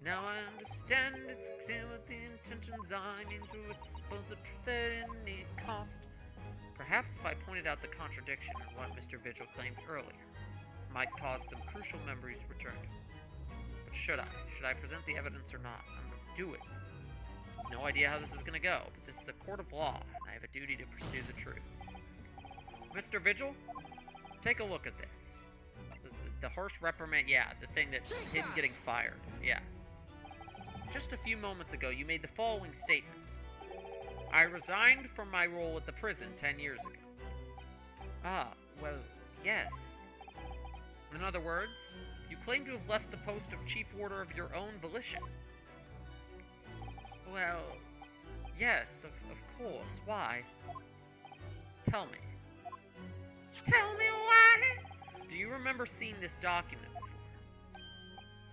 Now I understand it's clear what the intentions are. I mean, through expose the truth at any cost. Perhaps if I pointed out the contradiction in what Mr. Vigil claimed earlier, might cause some crucial memories to return. But should I? Should I present the evidence or not? I'm going to do it. No idea how this is going to go, but this is a court of law, and I have a duty to pursue the truth. Mr. Vigil, take a look at this. This is the harsh reprimand, yeah, the thing that him getting fired, yeah. Just a few moments ago, you made the following statement. I resigned from my role at the prison 10 years ago. Ah, well, yes. In other words, you claim to have left the post of Chief Warder of your own volition. Well, yes, of course. Why? Tell me. Tell me why? Do you remember seeing this document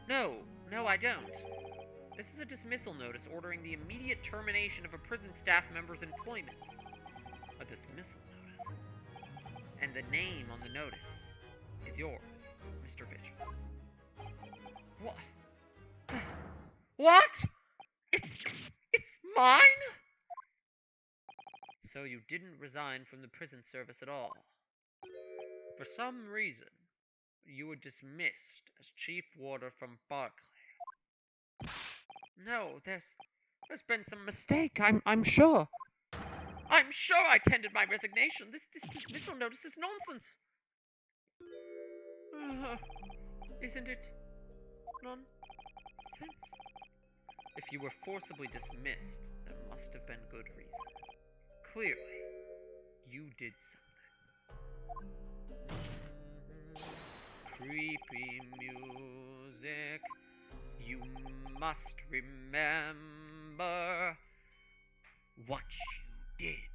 before? No, I don't. This is a dismissal notice ordering the immediate termination of a prison staff member's employment. A dismissal notice. And the name on the notice is yours, Mr. Vigil. What? What? It's mine? So you didn't resign from the prison service at all. For some reason, you were dismissed as chief warder from Barclay. No, there's been some mistake, I'm sure. I'm sure I tendered my resignation. This dismissal notice is nonsense. Isn't it nonsense? If you were forcibly dismissed, there must have been good reason. Clearly, you did something. Creepy music. You must remember what you did.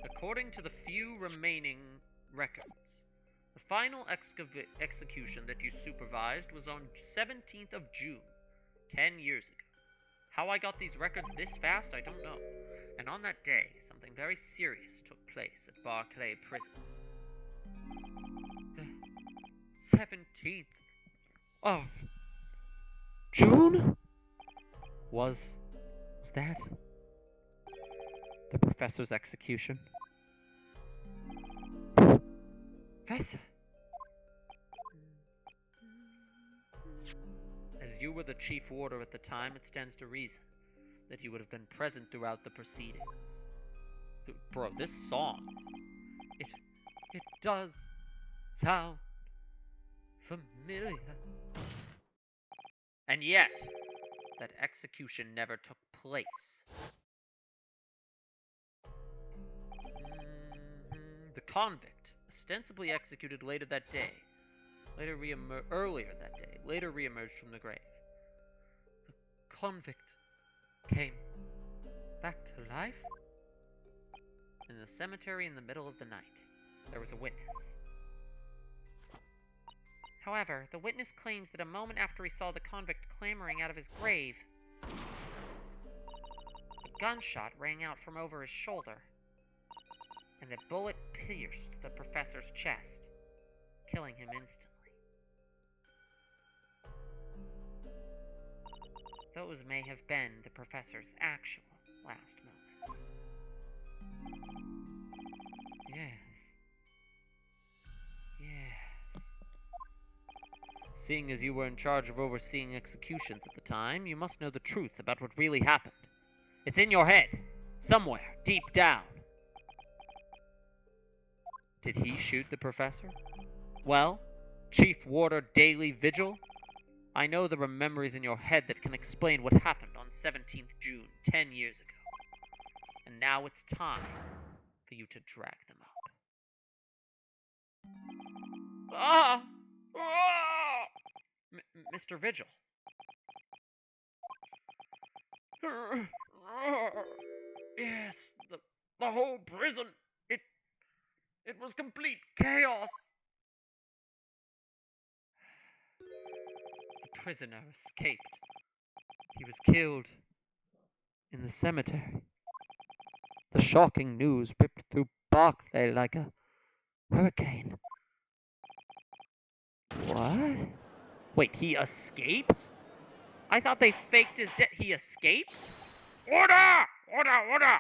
According to the few remaining records, the final execution that you supervised was on 17th of June, 10 years ago. How I got these records this fast, I don't know. And on that day, something very serious took place at Barclay Prison. The 17th of June? Was that the professor's execution? Professor? As you were the chief warder at the time, it stands to reason that you would have been present throughout the proceedings. Bro, this song, it does sound familiar. And yet, that execution never took place. The convict, ostensibly executed later that day, earlier that day, later reemerged from the grave. The convict came back to life? In the cemetery in the middle of the night, there was a witness. However, the witness claims that a moment after he saw the convict clambering out of his grave, a gunshot rang out from over his shoulder, and the bullet pierced the professor's chest, killing him instantly. Those may have been the professor's actual last moments. Yes. Seeing as you were in charge of overseeing executions at the time, you must know the truth about what really happened. It's in your head, somewhere, deep down. Did he shoot the professor? Well, Chief Warder Daily Vigil, I know there are memories in your head that can explain what happened on 17th June, 10 years ago. And now it's time for you to drag them up. Ah! Ah! Mr. Vigil. Yes, the whole prison. It was complete chaos. The prisoner escaped. He was killed in the cemetery. The shocking news ripped through Barclay like a hurricane. What? Wait, he escaped? I thought they faked his death. He escaped? Order! Order! Order!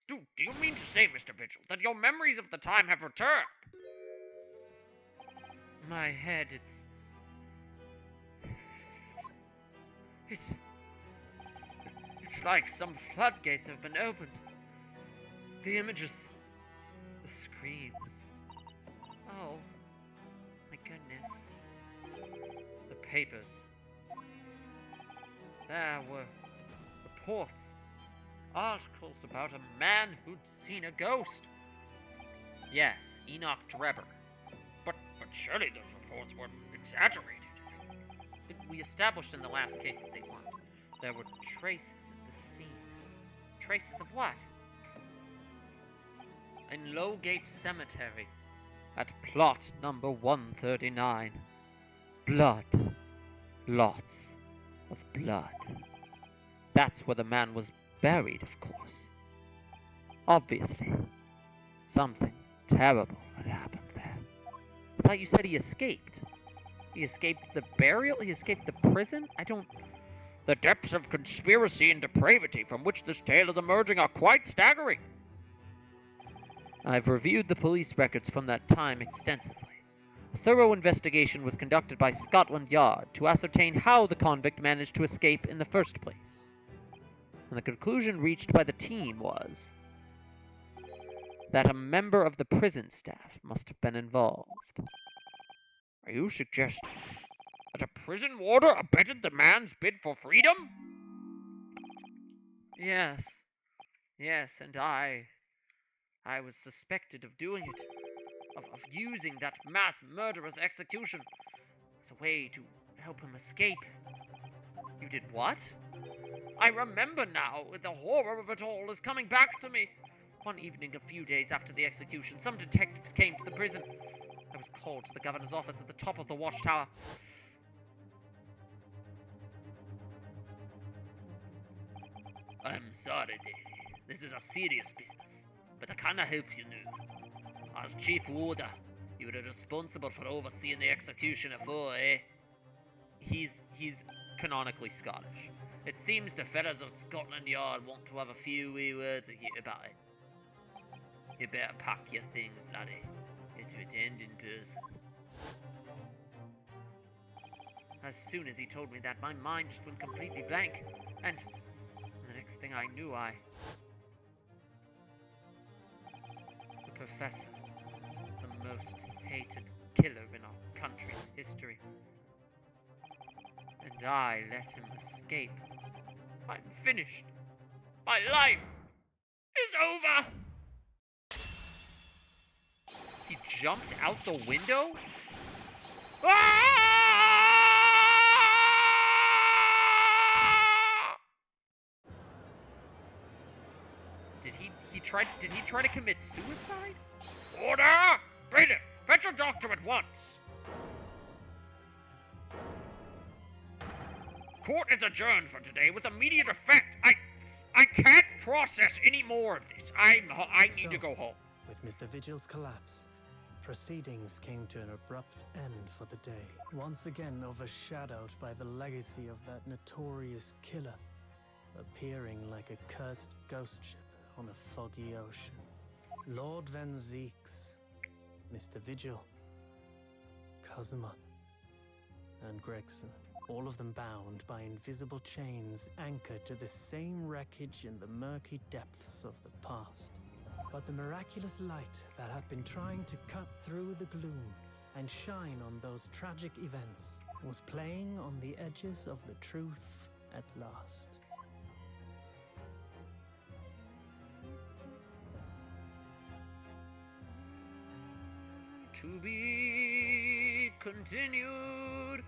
Do you mean to say, Mr. Vigil, that your memories of the time have returned? My head, it's like some floodgates have been opened. The images, the screams. Oh, my goodness. The papers. There were reports, articles about a man who'd seen a ghost. Yes, Enoch Drebber. But surely those reports were exaggerated. We established in the last case that they weren't. There were traces at the scene. Traces of what? In Lowgate Cemetery, at plot number 139. Blood. Lots of blood. That's where the man was buried, of course. Obviously, something terrible had happened there. I thought you said he escaped. He escaped the burial? He escaped the prison? The depths of conspiracy and depravity from which this tale is emerging are quite staggering. I've reviewed the police records from that time extensively. A thorough investigation was conducted by Scotland Yard to ascertain how the convict managed to escape in the first place. And the conclusion reached by the team was that a member of the prison staff must have been involved. Are you suggesting that a prison warder abetted the man's bid for freedom? Yes. Yes, and I was suspected of doing it, of using that mass murderous execution as a way to help him escape. You did what? I remember now. The horror of it all is coming back to me. One evening, a few days after the execution, some detectives came to the prison. I was called to the governor's office at the top of the watchtower. I'm sorry, Davy. This is a serious business, but I can't help you now. As chief warder, you were responsible for overseeing the execution afore, eh? He's canonically Scottish. It seems the fellas at Scotland Yard want to have a few wee words with you about it. You better pack your things, laddie. It's with end in person. As soon as he told me that, my mind just went completely blank, and the next thing I knew, the professor, the most hated killer in our country's history, and I let him escape. I'm finished. My life is over. He jumped out the window? Ah! Did he try to commit suicide? Order! Bailiff, fetch a doctor at once! Court is adjourned for today with immediate effect. I can't process any more of this. I need to go home. With Mr. Vigil's collapse, proceedings came to an abrupt end for the day, once again overshadowed by the legacy of that notorious killer, appearing like a cursed ghost ship on a foggy ocean. Lord Van Zeeks, Mr. Vigil, Cosima, and Gregson, all of them bound by invisible chains anchored to the same wreckage in the murky depths of the past. But the miraculous light that had been trying to cut through the gloom and shine on those tragic events was playing on the edges of the truth at last. To be continued.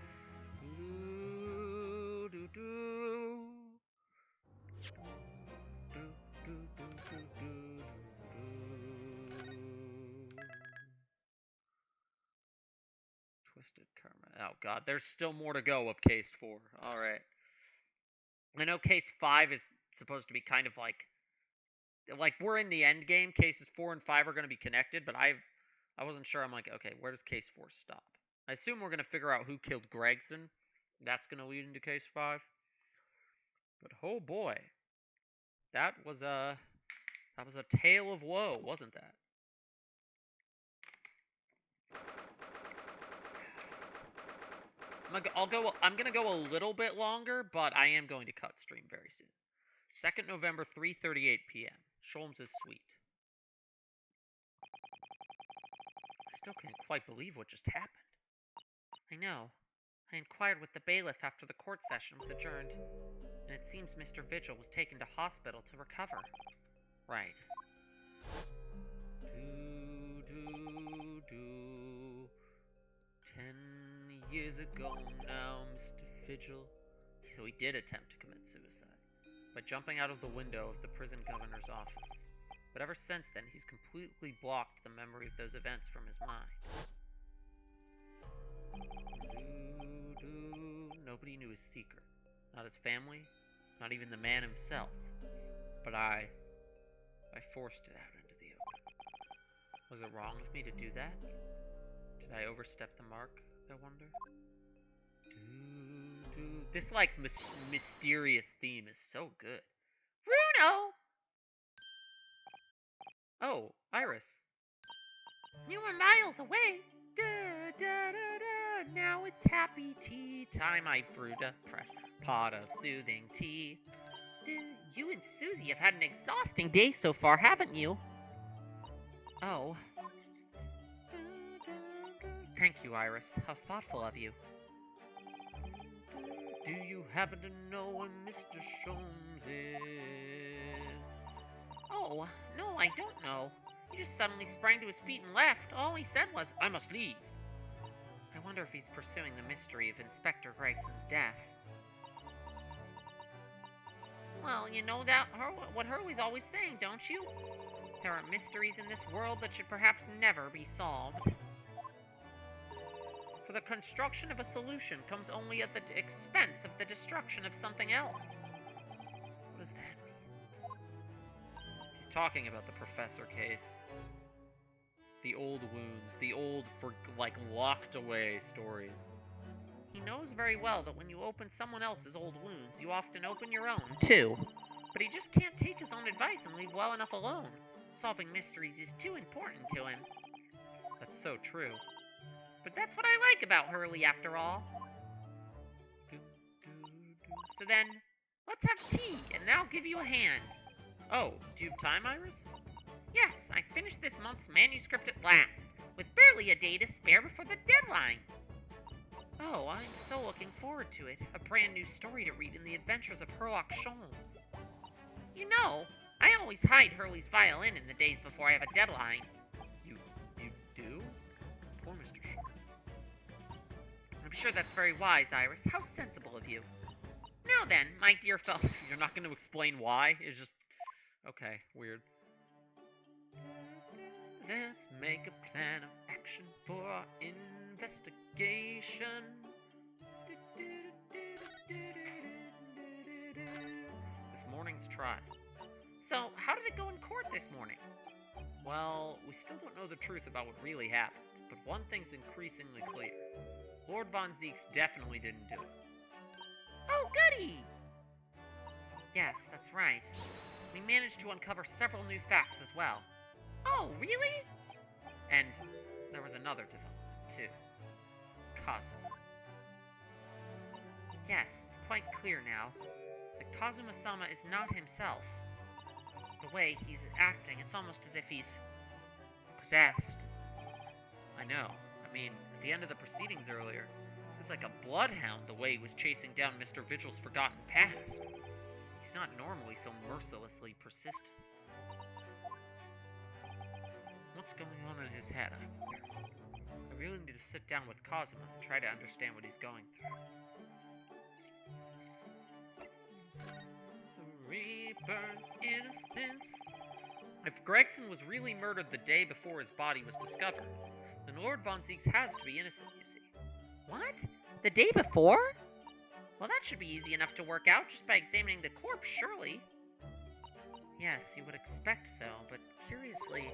Twisted Karma. Oh god, there's still more to go of case 4. Alright. I know case 5 is supposed to be kind of like we're in the end game. Cases 4 and 5 are going to be connected, but I wasn't sure. I'm like, okay, where does case 4 stop? I assume we're going to figure out who killed Gregson. That's going to lead into case 5. But oh boy. That was a tale of woe, wasn't that? I'm gonna go a little bit longer, but I am going to cut stream very soon. 2nd November, 3:38 p.m. Sholmes' Suite. I still can't quite believe what just happened. I know. I inquired with the bailiff after the court session was adjourned, and it seems Mr. Vigil was taken to hospital to recover. Right. 10 years ago now, Mr. Vigil. So he did attempt to commit suicide by jumping out of the window of the prison governor's office. But ever since then, he's completely blocked the memory of those events from his mind. Nobody knew his secret. Not his family, not even the man himself. But I forced it out into the open. Was it wrong of me to do that? Did I overstep the mark, I wonder? This, like, mysterious theme is so good. Bruno! Oh, Iris. You were miles away. Da, da, da, da. Now it's happy tea time. I brewed a fresh pot of soothing tea. You and Susie have had an exhausting day so far, haven't you? Oh. Thank you, Iris. How thoughtful of you. Do you happen to know where Mr. Sholmes is? Oh, no, I don't know. He just suddenly sprang to his feet and left. All he said was, "I must leave." I wonder if he's pursuing the mystery of Inspector Gregson's death. Well, you know what Hurley's always saying, don't you? There are mysteries in this world that should perhaps never be solved. For the construction of a solution comes only at the expense of the destruction of something else. What does that mean? He's talking about the Professor case. The old wounds, the old, locked away stories. He knows very well that when you open someone else's old wounds, you often open your own, too. But he just can't take his own advice and leave well enough alone. Solving mysteries is too important to him. That's so true. But that's what I like about Hurley, after all. So then, let's have tea, and I'll give you a hand. Oh, do you have time, Iris? Yes, I finished this month's manuscript at last, with barely a day to spare before the deadline. Oh, I'm so looking forward to it. A brand new story to read in the adventures of Sherlock Sholmes. You know, I always hide Hurley's violin in the days before I have a deadline. You do? Poor Mr. Sholmes. I'm sure that's very wise, Iris. How sensible of you. Now then, my dear fellow... You're not going to explain why? It's just... Okay, weird. Let's make a plan of action for our investigation. This morning's trial. So, how did it go in court this morning? Well, we still don't know the truth about what really happened, but one thing's increasingly clear. Lord Von Zieks definitely didn't do it. Oh, goody! Yes, that's right. We managed to uncover several new facts as well. Oh, really? And there was another development, too. Kazuma. Yes, it's quite clear now that Kazuma-sama is not himself. The way he's acting, it's almost as if he's possessed. I know. I mean, at the end of the proceedings earlier, it was like a bloodhound the way he was chasing down Mr. Vigil's forgotten past. He's not normally so mercilessly persistent. What's going on in his head, I wonder? I really need to sit down with Kazuma and try to understand what he's going through. The Reaper's innocence. If Gregson was really murdered the day before his body was discovered, then Lord Von Zieks has to be innocent, you see. What? The day before? Well, that should be easy enough to work out just by examining the corpse, surely. Yes, you would expect so, but curiously,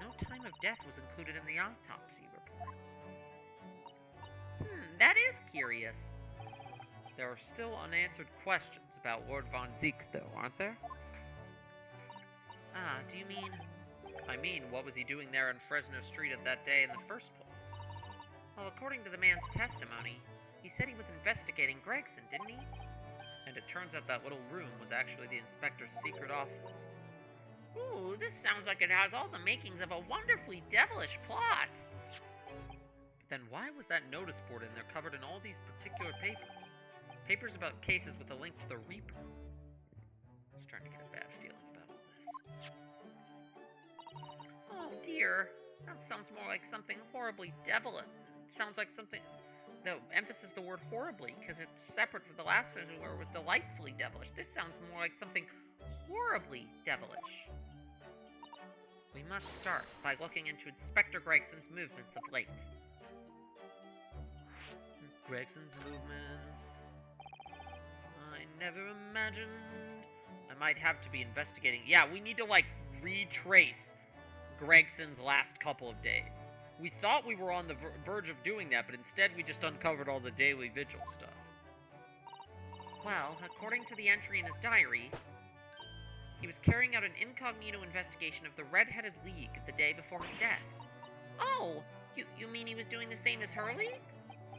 no time of death was included in the autopsy report. That is curious. There are still unanswered questions about Lord Von Zieks, though, aren't there? Ah, do you mean... I mean, what was he doing there on Fresno Street at that day in the first place? Well, according to the man's testimony, he said he was investigating Gregson, didn't he? And it turns out that little room was actually the inspector's secret office. Ooh, this sounds like it has all the makings of a wonderfully devilish plot. But then why was that notice board in there covered in all these particular papers? Papers about cases with a link to the Reaper. I'm starting to get a bad feeling about all this. Oh dear, that sounds more like something horribly devilish. Sounds like something... The emphasis the word horribly, because it's separate from the last one where it was delightfully devilish. This sounds more like something horribly devilish. We must start by looking into Inspector Gregson's movements of late. Gregson's movements... I never imagined... I might have to be investigating... Yeah, we need to, retrace Gregson's last couple of days. We thought we were on the verge of doing that, but instead we just uncovered all the daily vigil stuff. Well, according to the entry in his diary, he was carrying out an incognito investigation of the Red-Headed League the day before his death. Oh, you mean he was doing the same as Hurley?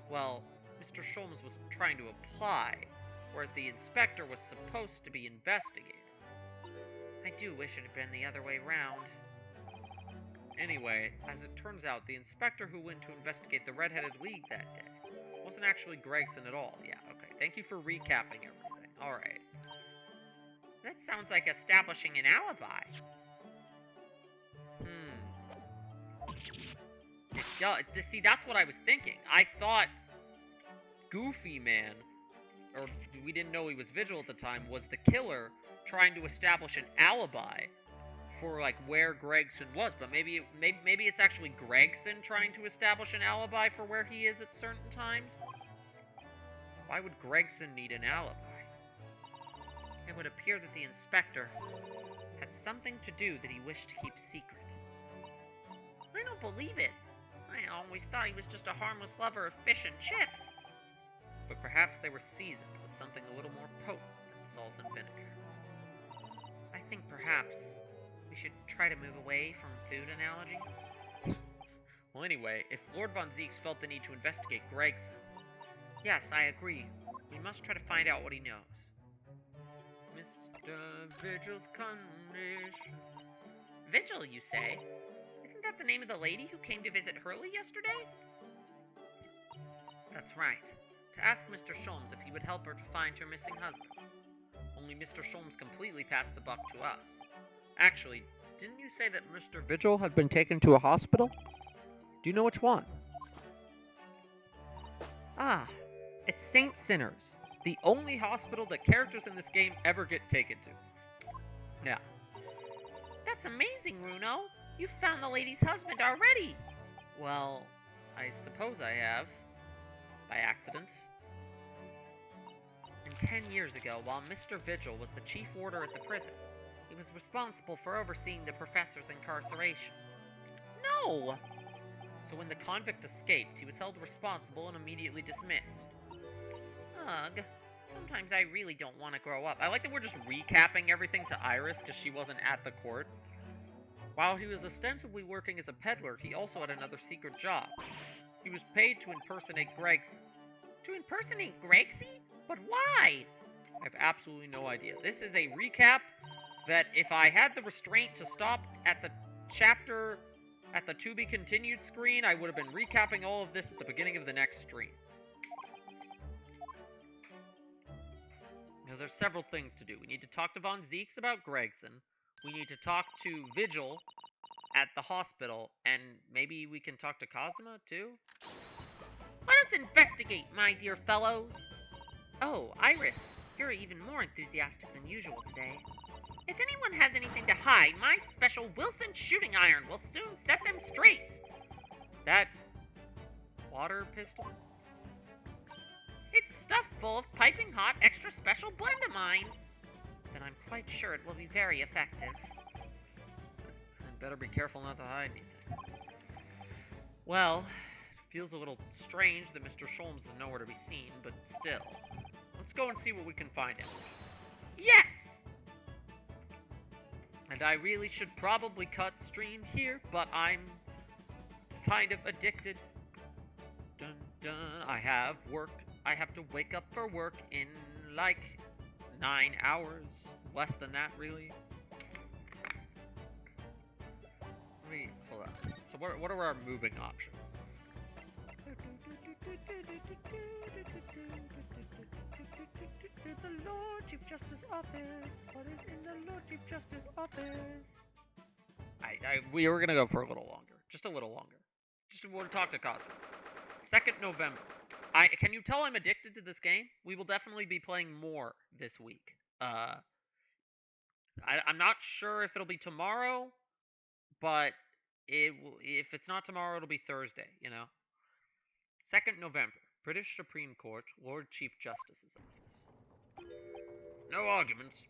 Well, Mr. Sholmes was trying to apply, whereas the inspector was supposed to be investigating. I do wish it had been the other way round. Anyway, as it turns out, the inspector who went to investigate the Red-Headed League that day wasn't actually Gregson at all. Yeah, okay. Thank you for recapping everything. Alright. That sounds like establishing an alibi. See, that's what I was thinking. I thought Goofy Man, or we didn't know he was Vigil at the time, was the killer trying to establish an alibi for, like, where Gregson was. But maybe it's actually Gregson trying to establish an alibi for where he is at certain times? Why would Gregson need an alibi? It would appear that the inspector had something to do that he wished to keep secret. I don't believe it. I always thought he was just a harmless lover of fish and chips. But perhaps they were seasoned with something a little more potent than salt and vinegar. I think perhaps we should try to move away from food analogies. Well, anyway, if Lord Von Zeeks felt the need to investigate Gregson, yes, I agree. We must try to find out what he knows. Mr. Vigil's condition. Vigil, you say? Isn't that the name of the lady who came to visit Hurley yesterday? That's right. To ask Mr. Sholmes if he would help her to find her missing husband. Only Mr. Sholmes completely passed the buck to us. Actually, didn't you say that Mr. Vigil had been taken to a hospital? Do you know which one? Ah, it's St. Sinners, the only hospital that characters in this game ever get taken to. Yeah. That's amazing, Runo. You found the lady's husband already. Well, I suppose I have. By accident. And 10 years ago, while Mr. Vigil was the chief warder at the prison, he was responsible for overseeing the professor's incarceration. No! So when the convict escaped, he was held responsible and immediately dismissed. Ugh. Sometimes I really don't want to grow up. I like that we're just recapping everything to Iris because she wasn't at the court. While he was ostensibly working as a peddler, he also had another secret job. He was paid to impersonate Gregson. To impersonate Gregsy? But why? I have absolutely no idea. This is a recap that if I had the restraint to stop at the chapter at the to be continued screen, I would have been recapping all of this at the beginning of the next stream. Now, there's several things to do. We need to talk to Von Zeeks about Gregson. We need to talk to Vigil at the hospital, and maybe we can talk to Cosima, too? Let us investigate, my dear fellows. Oh, Iris, you're even more enthusiastic than usual today. If anyone has anything to hide, my special Wilson shooting iron will soon set them straight. That water pistol? It's stuffed full of piping hot, extra special blendamine. Then I'm quite sure it will be very effective. I'd better be careful not to hide anything. Well, it feels a little strange that Mr. Sholmes is nowhere to be seen, but still. Let's go and see what we can find out. Yes! And I really should probably cut stream here, but I'm kind of addicted. Dun dun. I have work. I have to wake up for work in like 9 hours. Less than that, really. Hold on. So what are our moving options? The Lord Chief Justice office. What is in the Lord Chief Justice office? We were gonna go for a little longer. Just a little longer. Just to talk to Cosmo. 2nd November. Can you tell I'm addicted to this game? We will definitely be playing more this week. I'm not sure if it'll be tomorrow, but if it's not tomorrow, it'll be Thursday, you know? 2nd November. British Supreme Court, Lord Chief Justice's office. No arguments,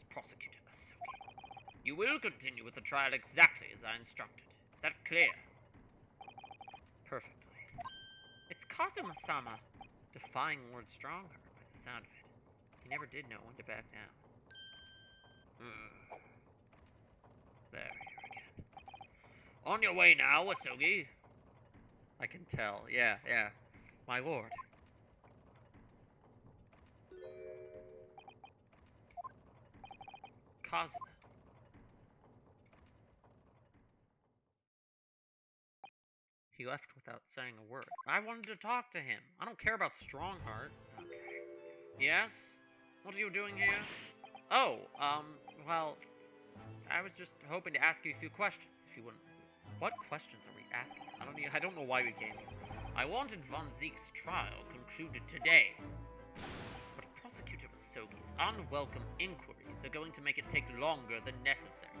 Prosecutor Asogi. You will continue with the trial exactly as I instructed. Is that clear? Perfectly. It's Kazuma-sama, defying Lord Strongheart by the sound of it. He never did know when to back down. There, here again. On your way now, Asogi. I can tell. Yeah. My lord. Cosmo. He left without saying a word. I wanted to talk to him. I don't care about Strongheart. Okay. Yes? What are you doing here? Oh, well, I was just hoping to ask you a few questions, if you wouldn't. What questions are we asking? I don't know why we came here. I wanted Von Zeke's trial concluded today. But Prosecutor Asogi's unwelcome inquiries are going to make it take longer than necessary.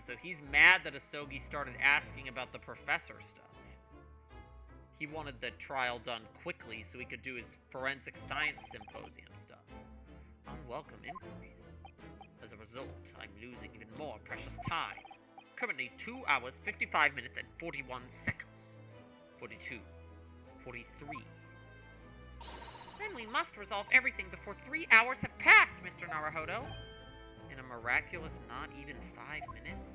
So he's mad that Asogi started asking about the professor stuff. He wanted the trial done quickly so he could do his forensic science symposium stuff. Unwelcome inquiries. As a result, I'm losing even more precious time. Currently 2 hours, 55 minutes, and 41 seconds. 42. 43. Then we must resolve everything before 3 hours have passed, Mr. Naruhodo. In a miraculous not even 5 minutes?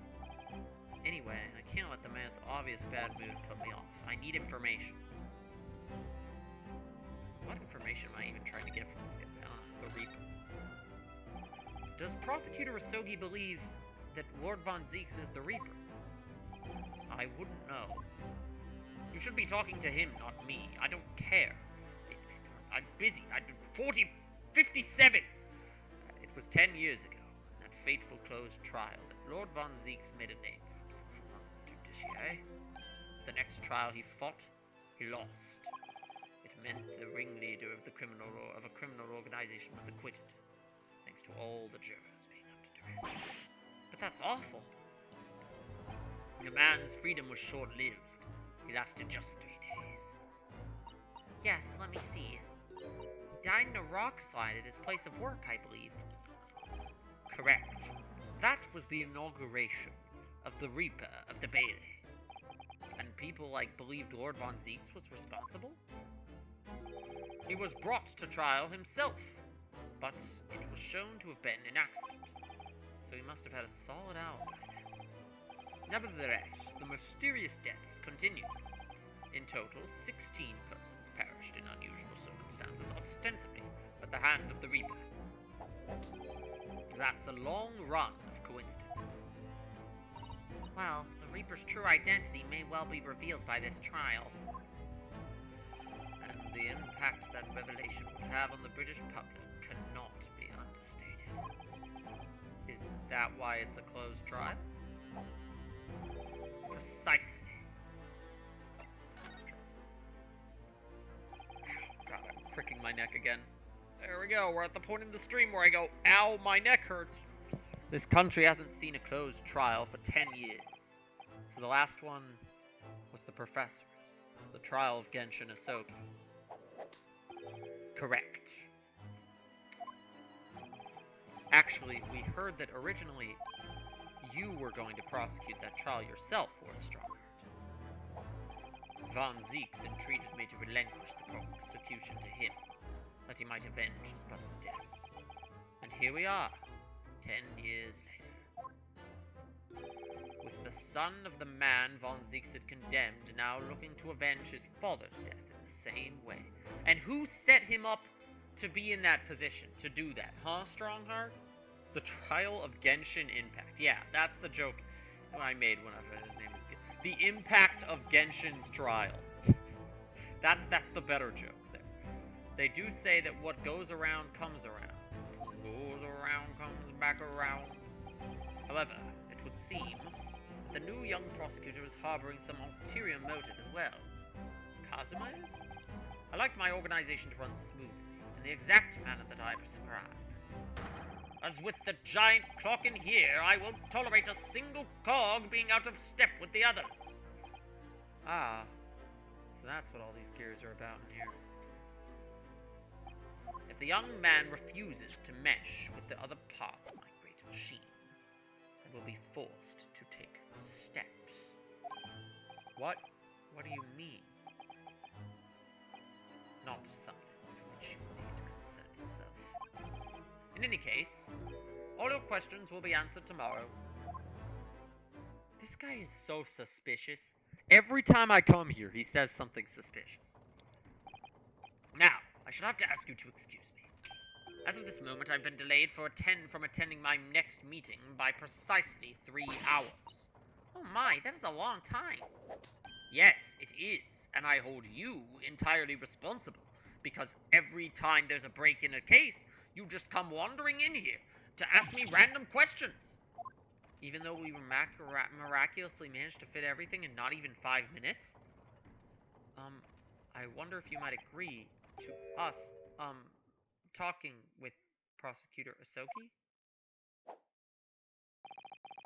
Anyway, I can't let the man's obvious bad mood put me off. I need information. What information am I even trying to get from this guy? I don't know. The Reaper. Does Prosecutor Asogi believe that Lord Von Zeeks is the Reaper? I wouldn't know. You should be talking to him, not me. I don't care. I'm busy. I'm 57! It was 10 years ago, in that fateful closed trial, that Lord Von Zeeks made a name for himself among the judiciary. The next trial he fought, he lost. It meant the ringleader of a criminal organization was acquitted, thanks to all the jurors being under duress. But that's awful. The man's freedom was short-lived. He lasted just 3 days. Yes, let me see. He died in a rock slide at his place of work, I believe. Correct. That was the inauguration of the Reaper of the Bailey. And people, believed Lord Von Zeeks was responsible? He was brought to trial himself, but it was shown to have been an accident. So he must have had a solid alibi. Nevertheless, the mysterious deaths continued. In total, 16 persons perished in unusual circumstances, ostensibly at the hand of the Reaper. That's a long run of coincidences. Well, the Reaper's true identity may well be revealed by this trial. And the impact that revelation would have on the British public cannot be understated. Is that why it's a closed trial? Precisely. God, I'm pricking my neck again. There we go, we're at the point in the stream where I go, ow, my neck hurts. This country hasn't seen a closed trial for 10 years. So the last one was the professors. The trial of Genshin Asogi. Correct. Actually, we heard that originally you were going to prosecute that trial yourself, Lord Strongheart. Von Zeeks entreated me to relinquish the prosecution to him, that he might avenge his brother's death. And here we are, 10 years later. With the son of the man Von Zeeks had condemned now looking to avenge his father's death in the same way. And who set him up to be in that position, to do that, huh, Strongheart? The trial of Genshin Impact. Yeah, that's the joke I made when his name is the impact of Genshin's trial. That's the better joke there. They do say that what goes around comes around. What goes around comes back around. However, it would seem that the new young prosecutor is harboring some ulterior motive as well. Kazuma is? I like my organization to run smoothly, in the exact manner that I prescribe. As with the giant clock in here, I won't tolerate a single cog being out of step with the others. Ah, so that's what all these gears are about in here. If the young man refuses to mesh with the other parts of my great machine, I will be forced to take steps. What? What do you mean? Not something with which you need to concern yourself. In any case, all your questions will be answered tomorrow. This guy is so suspicious. Every time I come here, he says something suspicious. Now, I shall have to ask you to excuse me. As of this moment, I've been delayed from attending my next meeting by precisely 3 hours. Oh my, that is a long time. Yes, it is, and I hold you entirely responsible, because every time there's a break in a case, you just come wandering in here to ask me random questions. Even though we miraculously managed to fit everything in not even 5 minutes? I wonder if you might agree to us, talking with Prosecutor Asogi?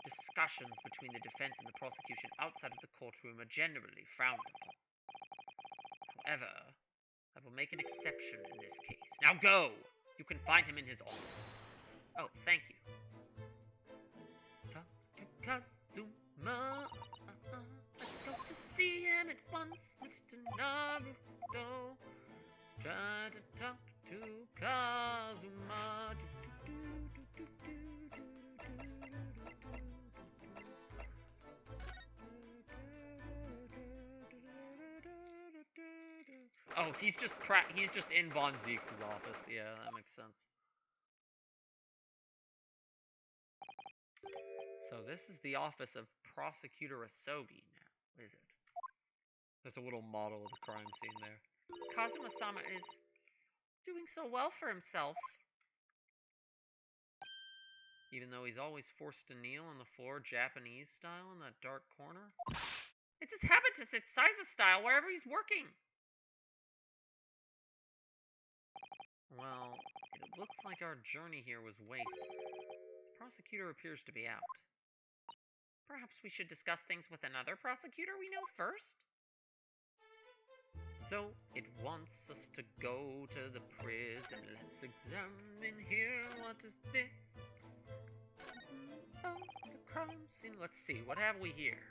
Discussions between the defense and the prosecution outside of the courtroom are generally frowned upon. However, I will make an exception in this case. Now go! You can find him in his office. Oh, thank you. Talk to Kazuma. Let's go to see him at once, Mr. Naruto. Try to talk to Kazuma. Oh, he's just in Von Zeke's office. Yeah, that makes sense. So this is the office of Prosecutor Asogi now, is it? There's a little model of the crime scene there. Kazuma-sama is doing so well for himself. Even though he's always forced to kneel on the floor Japanese style in that dark corner. It's his habit to sit Saiza style wherever he's working. Well, it looks like our journey here was wasted. The prosecutor appears to be out. Perhaps we should discuss things with another prosecutor we know first? So, it wants us to go to the prison. Let's examine here. What is this? Oh, the crime scene. Let's see, what have we here?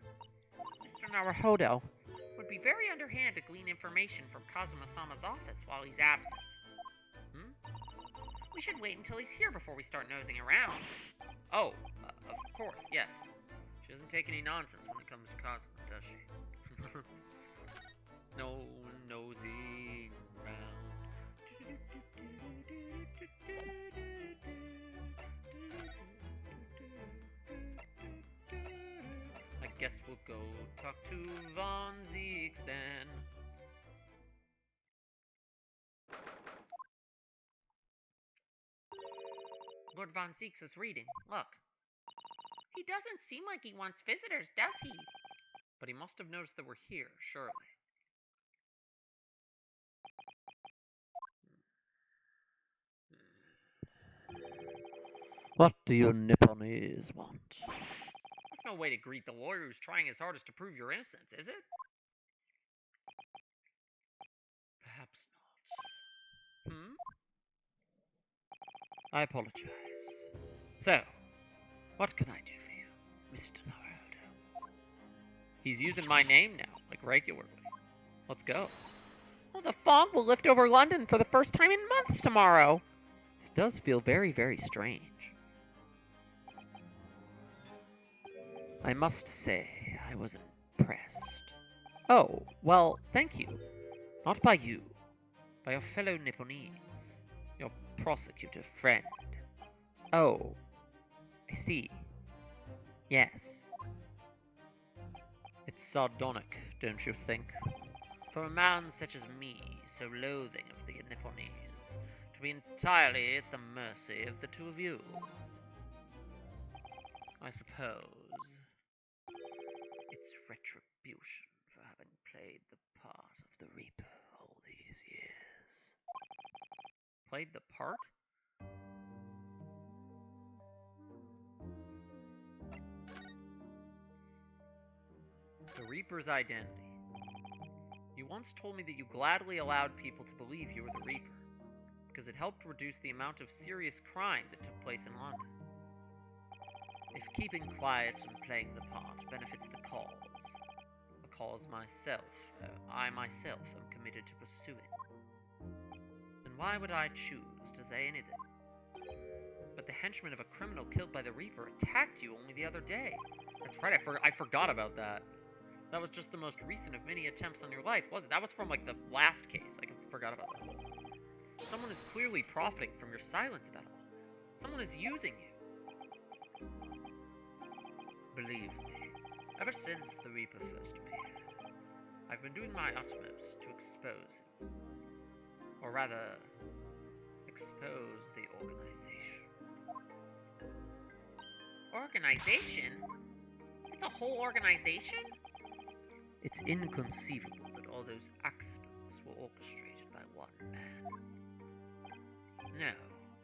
Mr. Naruhodo would be very underhand to glean information from Kazuma-sama's office while he's absent. We should wait until he's here before we start nosing around. Oh, of course, yes. She doesn't take any nonsense when it comes to Kazuma, does she? No nosing around. I guess we'll go talk to Von Zeeks then. Lord Von Zeeks is reading. Look. He doesn't seem like he wants visitors, does he? But he must have noticed that we're here, surely. What do you Nipponese want? That's no way to greet the lawyer who's trying his hardest to prove your innocence, is it? Perhaps not. I apologize. So, what can I do for you, Mr. Naruto? He's using my name now, like regularly. Let's go. Well, the fog will lift over London for the first time in months tomorrow. This does feel very, very strange. I must say, I was impressed. Oh, well, thank you. Not by you, by your fellow Nipponese, your prosecutor friend. Oh, I see. Yes. It's sardonic, don't you think? For a man such as me, so loathing of the Nipponese, to be entirely at the mercy of the two of you. I suppose it's retribution for having played the part of the Reaper all these years. Played the part? The Reaper's identity. You once told me that you gladly allowed people to believe you were the Reaper, because it helped reduce the amount of serious crime that took place in London. If keeping quiet and playing the part benefits the cause I myself am committed to pursuing, then why would I choose to say anything? But the henchman of a criminal killed by the Reaper attacked you only the other day. That's right, I forgot about that. That was just the most recent of many attempts on your life, wasn't it? That was from, like, the last case. I forgot about that. Someone is clearly profiting from your silence about all this. Someone is using you. Believe me, ever since the Reaper first appeared, I've been doing my utmost to expose him. Or rather, expose the organization. Organization? It's a whole organization? It's inconceivable that all those accidents were orchestrated by one man. No,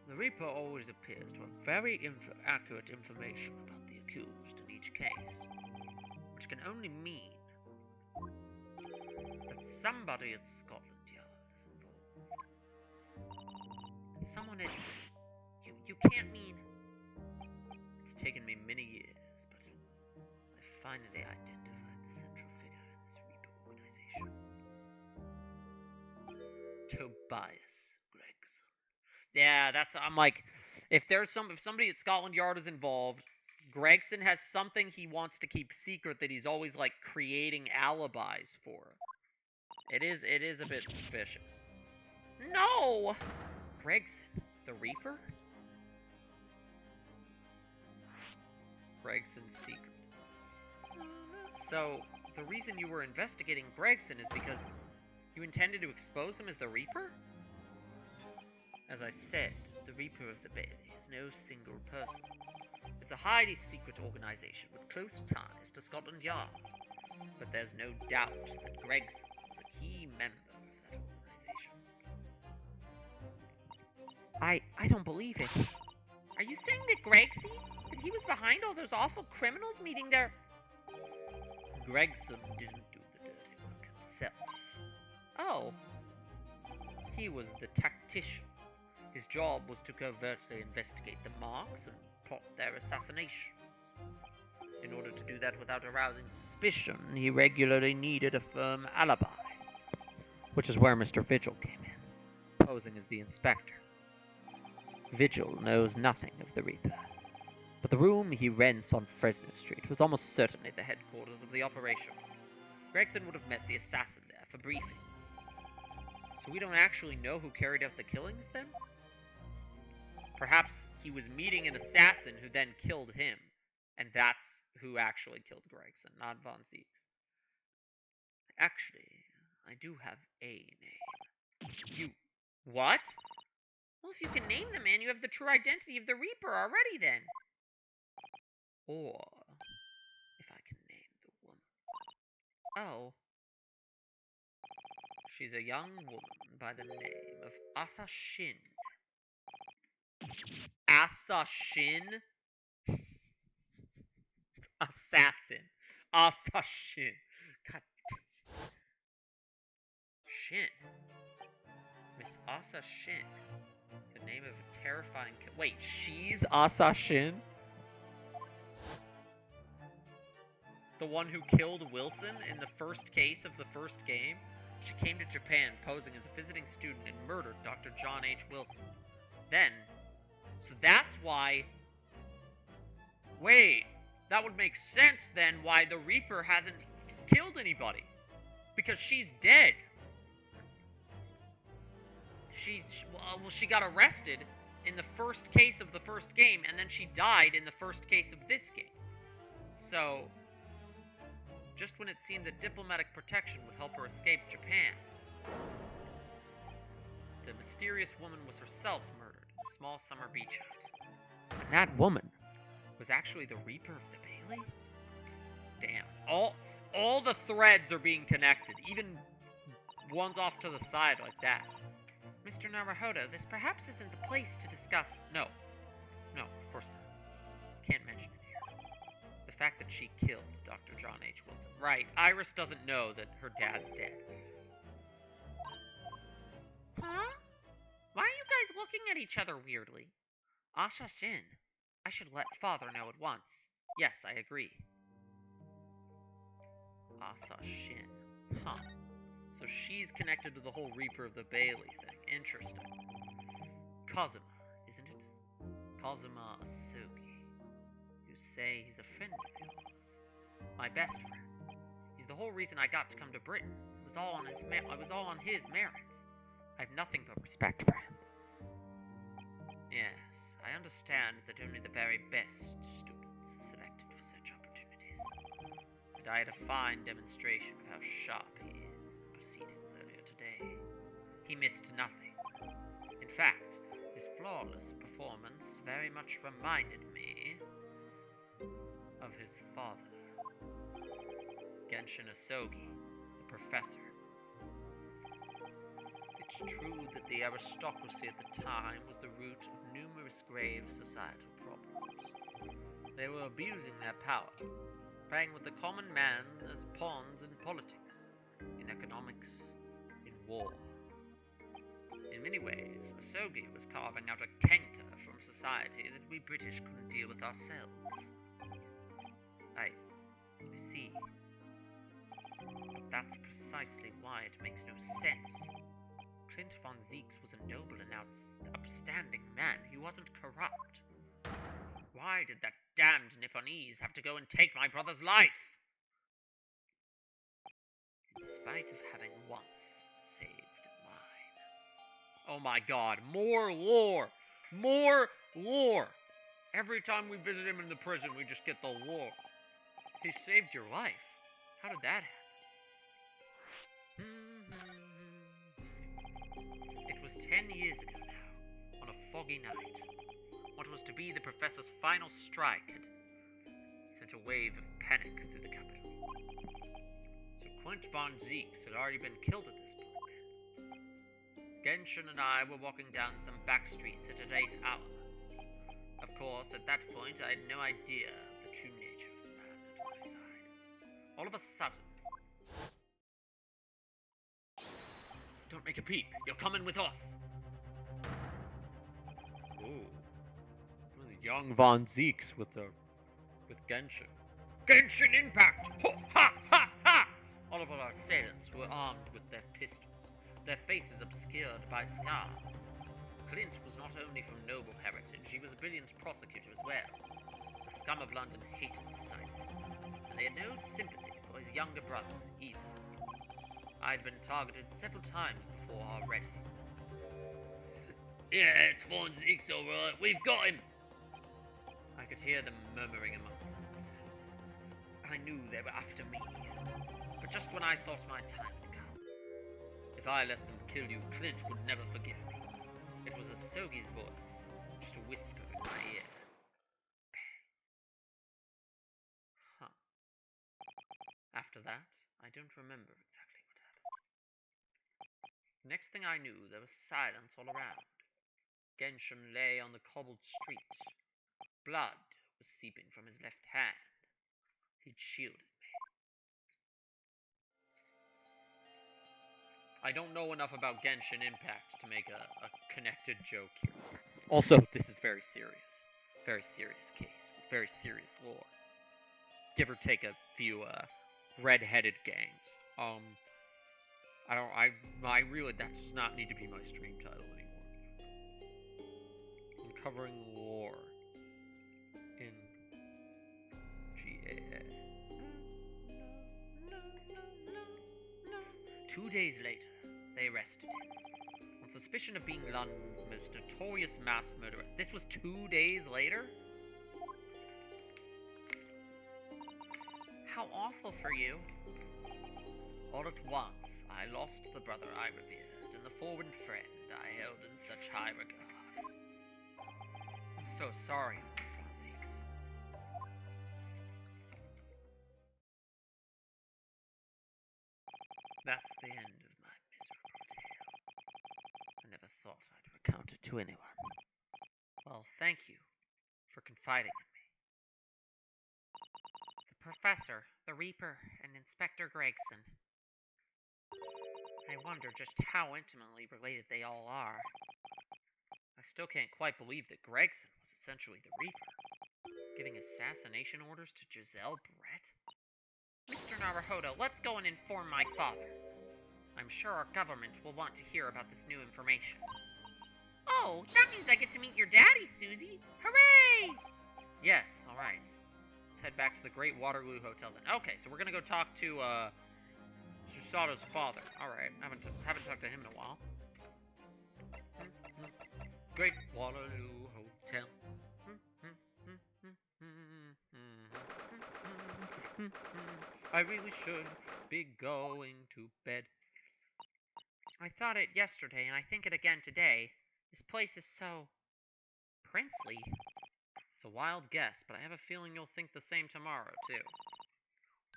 the Reaper always appears to have very accurate information about the accused in each case, which can only mean that somebody at Scotland Yard is involved. Someone at... You can't mean... It's taken me many years, but I finally identified the central figure in this Reaper organization. Tobias Gregson. Yeah, I'm like, if somebody at Scotland Yard is involved, Gregson has something he wants to keep secret that he's always like creating alibis for. It is a bit suspicious. No! Gregson, the Reaper? Gregson's secret. So, the reason you were investigating Gregson is because you intended to expose him as the Reaper? As I said, the Reaper of the Bailey is no single person. It's a highly secret organization with close ties to Scotland Yard. But there's no doubt that Gregson was a key member of that organization. I don't believe it. Are you saying that that he was behind all those awful criminals meeting their... Gregson didn't do the dirty work himself. Oh. He was the tactician. His job was to covertly investigate the marks and plot their assassinations. In order to do that without arousing suspicion, he regularly needed a firm alibi. Which is where Mr. Vigil came in, posing as the inspector. Vigil knows nothing of the Reaper, but the room he rents on Fresno Street was almost certainly the headquarters of the operation. Gregson would have met the assassin there for briefings. So we don't actually know who carried out the killings, then? Perhaps he was meeting an assassin who then killed him, and that's who actually killed Gregson, not Von Zieks. Actually, I do have a name. You... What? Well, if you can name the man, you have the true identity of the Reaper already, then. Or, if I can name the woman. Oh. She's a young woman by the name of Asa Shin. Asa Shin? Assassin. Asa Shin. God. Shin. Miss Asa Shin. The name of a terrifying... Wait, she's Asa Shin? The one who killed Wilson in the first case of the first game? She came to Japan posing as a visiting student and murdered Dr. John H. Wilson. Then... So that's why... Wait, that would make sense then why the Reaper hasn't killed anybody. Because she's dead. She got arrested in the first case of the first game, and then she died in the first case of this game. So, just when it seemed that diplomatic protection would help her escape Japan, the mysterious woman was herself murdered in a small summer beach hut. And that woman was actually the Reaper of the Bailey? Damn. All the threads are being connected, even ones off to the side like that. Mr. Naruhodo, this perhaps isn't the place to discuss... No, of course not. Can't mention it here. The fact that she killed Dr. John H. Wilson. Right, Iris doesn't know that her dad's dead. Huh? Why are you guys looking at each other weirdly? Asha Shin. I should let Father know at once. Yes, I agree. Asa Shin. Huh. So she's connected to the whole Reaper of the Bailey thing. Interesting. Kazuma, isn't it? Kazuma Asogi. You say he's a friend of yours. My best friend. He's the whole reason I got to come to Britain. It was all on his merits. I have nothing but respect for him. Yes, I understand that only the very best students are selected for such opportunities. and I had a fine demonstration of how sharp he is in the proceedings earlier today. He missed nothing. In fact, his flawless performance very much reminded me of his father, Genshin Asogi, the professor. It's true that the aristocracy at the time was the root of numerous grave societal problems. They were abusing their power, playing with the common man as pawns in politics, in economics, in war. In many ways, Asogi was carving out a canker from society that we British couldn't deal with ourselves. I see. But that's precisely why it makes no sense. Clint von Zieks was a noble and upstanding man. He wasn't corrupt. Why did that damned Nipponese have to go and take my brother's life? In spite of having once saved mine. Oh my god, more lore! More lore! Every time we visit him in the prison, we just get the lore. He saved your life. How did that happen? It was 10 years ago now, on a foggy night. What was to be the professor's final strike had sent a wave of panic through the capital. So Quint von Zieks had already been killed at this point. Genshin and I were walking down some back streets at a late hour. Of course, at that point, I had no idea of the true nature of the man at my side. All of a sudden... Don't make a peep. You're coming with us. Ooh. Young Von Zieks with Genshin. Genshin Impact! Ho, ha, ha, ha! All of our assailants were armed with their pistols, their faces obscured by scars. Clint was not only from noble heritage, he was a brilliant prosecutor as well. The scum of London hated the sight of him, and they had no sympathy for his younger brother either. I'd been targeted several times before already. Yeah, it's Von Zieks alright, we've got him! I could hear them murmuring amongst themselves. I knew they were after me, but just when I thought my time had come. If I let them kill you, Clint would never forgive me. It was Asogi's voice, just a whisper in my ear. Huh. After that, I don't remember exactly what happened. Next thing I knew, there was silence all around. Genshin lay on the cobbled street. Blood was seeping from his left hand. He'd shielded me. I don't know enough about Genshin Impact to make a connected joke here. Also, this is very serious. Very serious case. With very serious lore. Give or take a few red-headed gangs. I really, that does not need to be my stream title anymore. Uncovering lore in GAA. 2 days later, they arrested him on suspicion of being London's most notorious mass murderer. This was 2 days later? How awful for you. All at once, I lost the brother I revered, and the forward friend I held in such high regard. I'm so sorry, Von Zieks. That's the end of my miserable tale. I never thought I'd recount it to anyone. Well, thank you for confiding in me. The Professor, the Reaper, and Inspector Gregson. I wonder just how intimately related they all are. I still can't quite believe that Gregson was essentially the Reaper, giving assassination orders to Giselle Brett. Mr. Naruhodo, let's go and inform my father. I'm sure our government will want to hear about this new information. Oh, that means I get to meet your daddy, Susie! Hooray! Yes, alright. Let's head back to the Great Waterloo Hotel then. Okay, so we're gonna go talk to, Susato's father. Alright, haven't talked to him in a while. Great Waterloo Hotel. I really should be going to bed. I thought it yesterday, and I think it again today. This place is so princely. It's a wild guess, but I have a feeling you'll think the same tomorrow, too.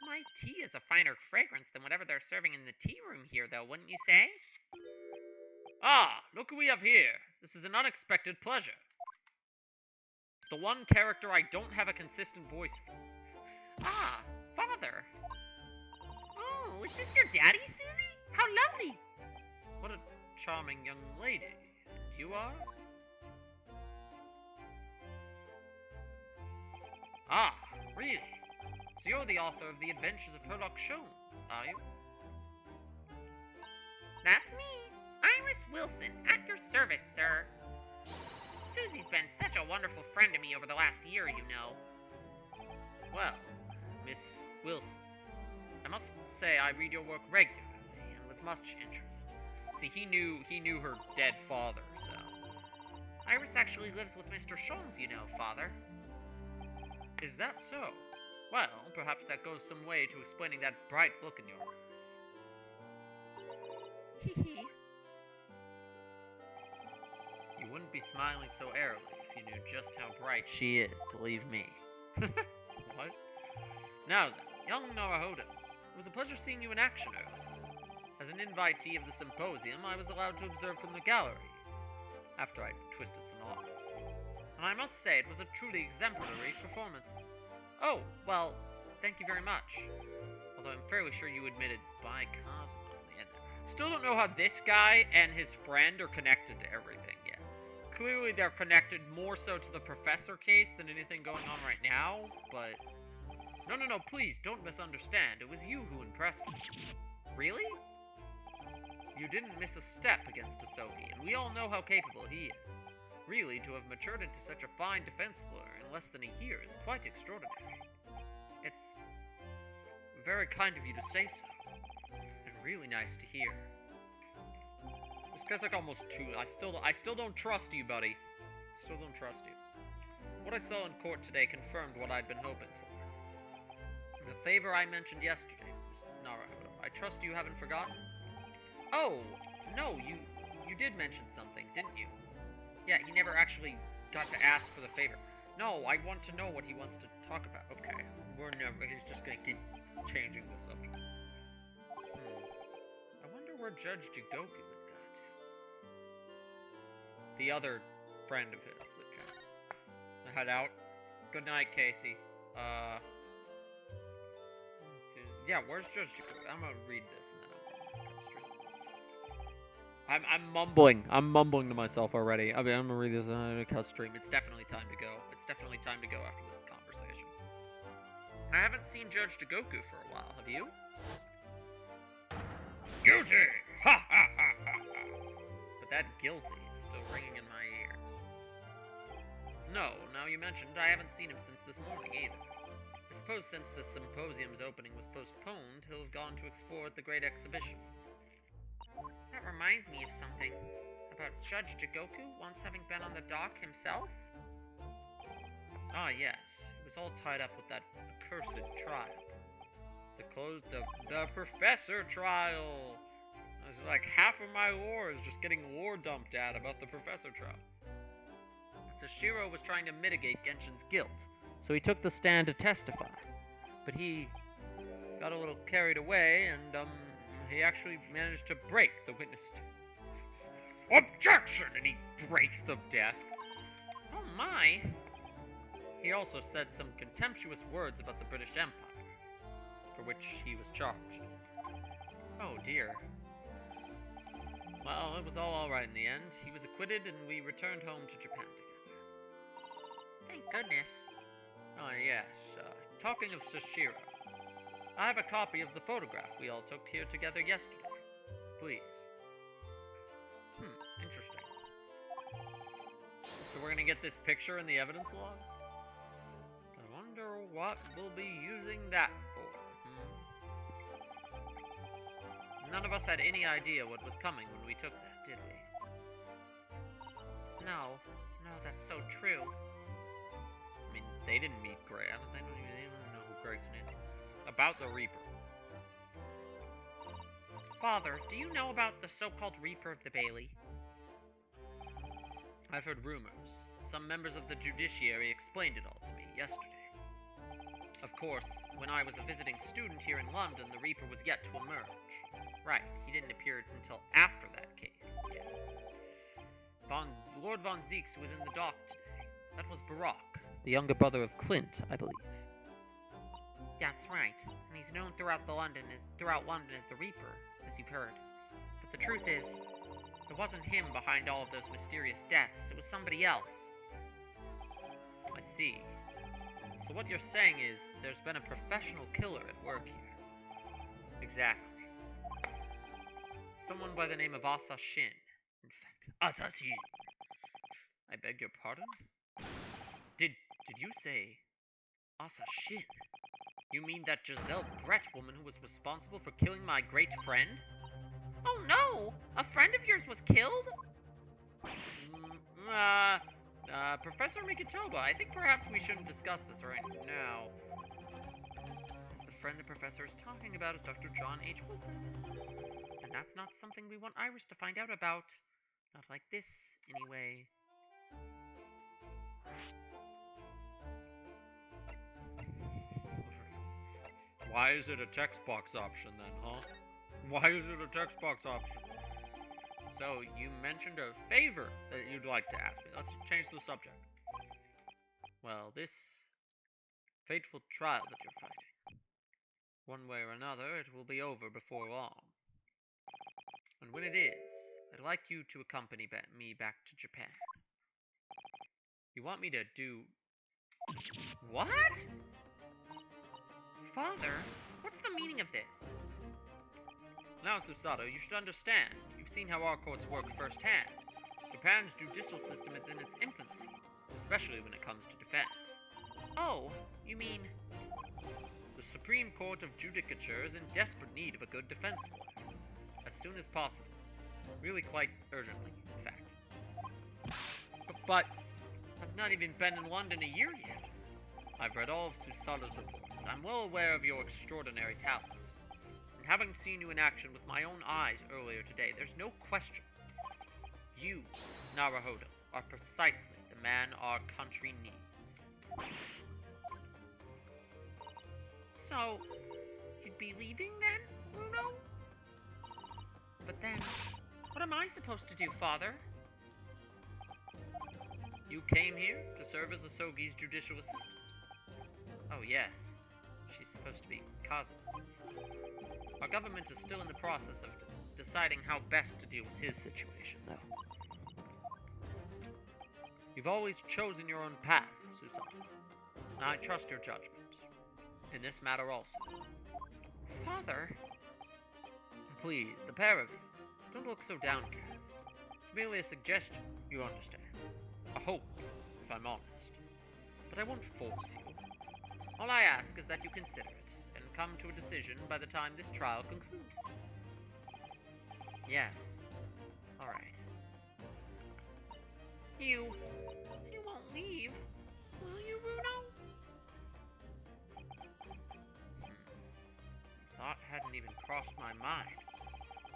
My tea is a finer fragrance than whatever they're serving in the tea room here, though, wouldn't you say? Ah, look who we have here. This is an unexpected pleasure. It's the one character I don't have a consistent voice for. Ah, Father. Oh, is this your daddy, Susie? How lovely. What a charming young lady. And you are? Ah, really? So you're the author of The Adventures of Sherlock Holmes, are you? That's me, Iris Wilson, at your service, sir. Susie's been such a wonderful friend to me over the last year, you know. Well, Miss Wilson, I must say I read your work regularly and with much interest. See, he knew her dead father, so. Iris actually lives with Mr. Sholmes, you know, Father. Is that so? Well, perhaps that goes some way to explaining that bright look in your eyes. Hee hee. You wouldn't be smiling so airily if you knew just how bright she is, believe me. What? Now then, young Naruhodo, it was a pleasure seeing you in action earlier. As an invitee of the symposium, I was allowed to observe from the gallery, after I'd twisted some arms. And I must say it was a truly exemplary performance. Oh, well, thank you very much. Although I'm fairly sure you admitted by Cosmo on the end there. Still don't know how this guy and his friend are connected to everything yet. Clearly they're connected more so to the professor case than anything going on right now, but... No, please, don't misunderstand. It was you who impressed me. Really? You didn't miss a step against Asogi, and we all know how capable he is. Really, to have matured into such a fine defense lawyer in less than a year is quite extraordinary. It's very kind of you to say so, and really nice to hear. This guy's like almost too... I still don't trust you, buddy. Still don't trust you. What I saw in court today confirmed what I'd been hoping for. The favor I mentioned yesterday, Miss Naruhodo, I trust you haven't forgotten? Oh, no, you did mention something, didn't you? Yeah, he never actually got to ask for the favor. No, I want to know what he wants to talk about. Okay, he's just gonna keep changing the subject. I wonder where Judge Jigoku has gone to. The other friend of his that came. Head out. Good night, Casey. Yeah, where's Judge Jigoku? I'm gonna read this and then I'm mumbling. I'm mumbling to myself already. I mean, I'm gonna read this on a cut stream. It's definitely time to go. It's definitely time to go after this conversation. I haven't seen Judge Jigoku for a while. Have you? Guilty! Ha ha ha ha ha! But that guilty is still ringing in my ear. No, now you mentioned, I haven't seen him since this morning either. I suppose since the symposium's opening was postponed, he'll have gone to explore at the Great Exhibition. That reminds me of something. About Judge Jigoku once having been on the dock himself? Ah, yes. It was all tied up with that accursed trial. The professor trial! It was like half of my lore is just getting lore dumped at about the professor trial. Sashiro was trying to mitigate Genshin's guilt, so he took the stand to testify. But he got a little carried away, and, he actually managed to break the witness objection, and he breaks the desk. Oh my! He also said some contemptuous words about the British Empire, for which he was charged. Oh dear. Well, it was all alright in the end. He was acquitted, and we returned home to Japan together. Thank goodness. Oh yes, talking of Sashiro, I have a copy of the photograph we all took here together yesterday. Please. Interesting. So we're gonna get this picture in the evidence logs? I wonder what we'll be using that for. None of us had any idea what was coming when we took that, did we? No, that's so true. I mean, they didn't meet Greg. They don't even know who Gregson is. About the Reaper. Father, do you know about the so-called Reaper of the Bailey? I've heard rumors. Some members of the judiciary explained it all to me yesterday. Of course, when I was a visiting student here in London, the Reaper was yet to emerge. Right, he didn't appear until after that case. Yeah. Lord Von Zeeks was in the dock today. That was Barak, the younger brother of Clint, I believe. That's right, and he's known throughout London as the Reaper, as you've heard. But the truth is, it wasn't him behind all of those mysterious deaths. It was somebody else. I see. So what you're saying is there's been a professional killer at work here. Exactly. Someone by the name of Asa Shin. In fact, Assassin. I beg your pardon? Did you say Asa Shin? You mean that Giselle Brett woman who was responsible for killing my great friend? Oh no! A friend of yours was killed? Professor Mikitoba, I think perhaps we shouldn't discuss this right now. As the friend the professor is talking about is Dr. John H. Wilson. And that's not something we want Iris to find out about. Not like this, anyway. Why is it a text box option then, huh? Why is it a text box option? So, you mentioned a favor that you'd like to ask me. Let's change the subject. Well, this fateful trial that you're fighting, one way or another, it will be over before long. And when it is, I'd like you to accompany me back to Japan. You want me to do... What? Father, what's the meaning of this? Now, Susato, you should understand. You've seen how our courts work firsthand. Japan's judicial system is in its infancy, especially when it comes to defense. Oh, you mean... The Supreme Court of Judicature is in desperate need of a good defense lawyer. As soon as possible. Really quite urgently, in fact. But I've not even been in London a year yet. I've read all of Susato's reports. I'm well aware of your extraordinary talents. And having seen you in action with my own eyes earlier today, there's no question. You, Naruhodo, are precisely the man our country needs. So, you'd be leaving then, Bruno? But then, what am I supposed to do, Father? You came here to serve as Asogi's judicial assistant. Oh yes, she's supposed to be Kazuma's assistant. Our government is still in the process of deciding how best to deal with his situation, though. You've always chosen your own path, Susato, and I trust your judgment. In this matter also. Father? Please, the pair of you, don't look so downcast. It's merely a suggestion, you understand. A hope, if I'm honest. But I won't force you. All I ask is that you consider it, and come to a decision by the time this trial concludes. Yes. Alright. You won't leave, will you, Bruno? Thought hadn't even crossed my mind.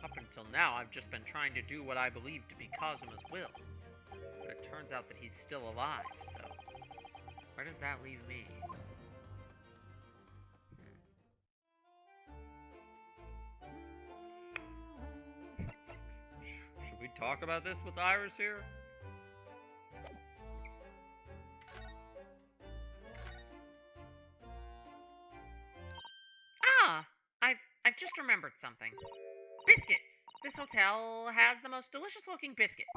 Up until now, I've just been trying to do what I believe to be Kazuma's will. But it turns out that he's still alive, so... Where does that leave me? Should we talk about this with Iris here? Ah! I've just remembered something. Biscuits! This hotel has the most delicious looking biscuits.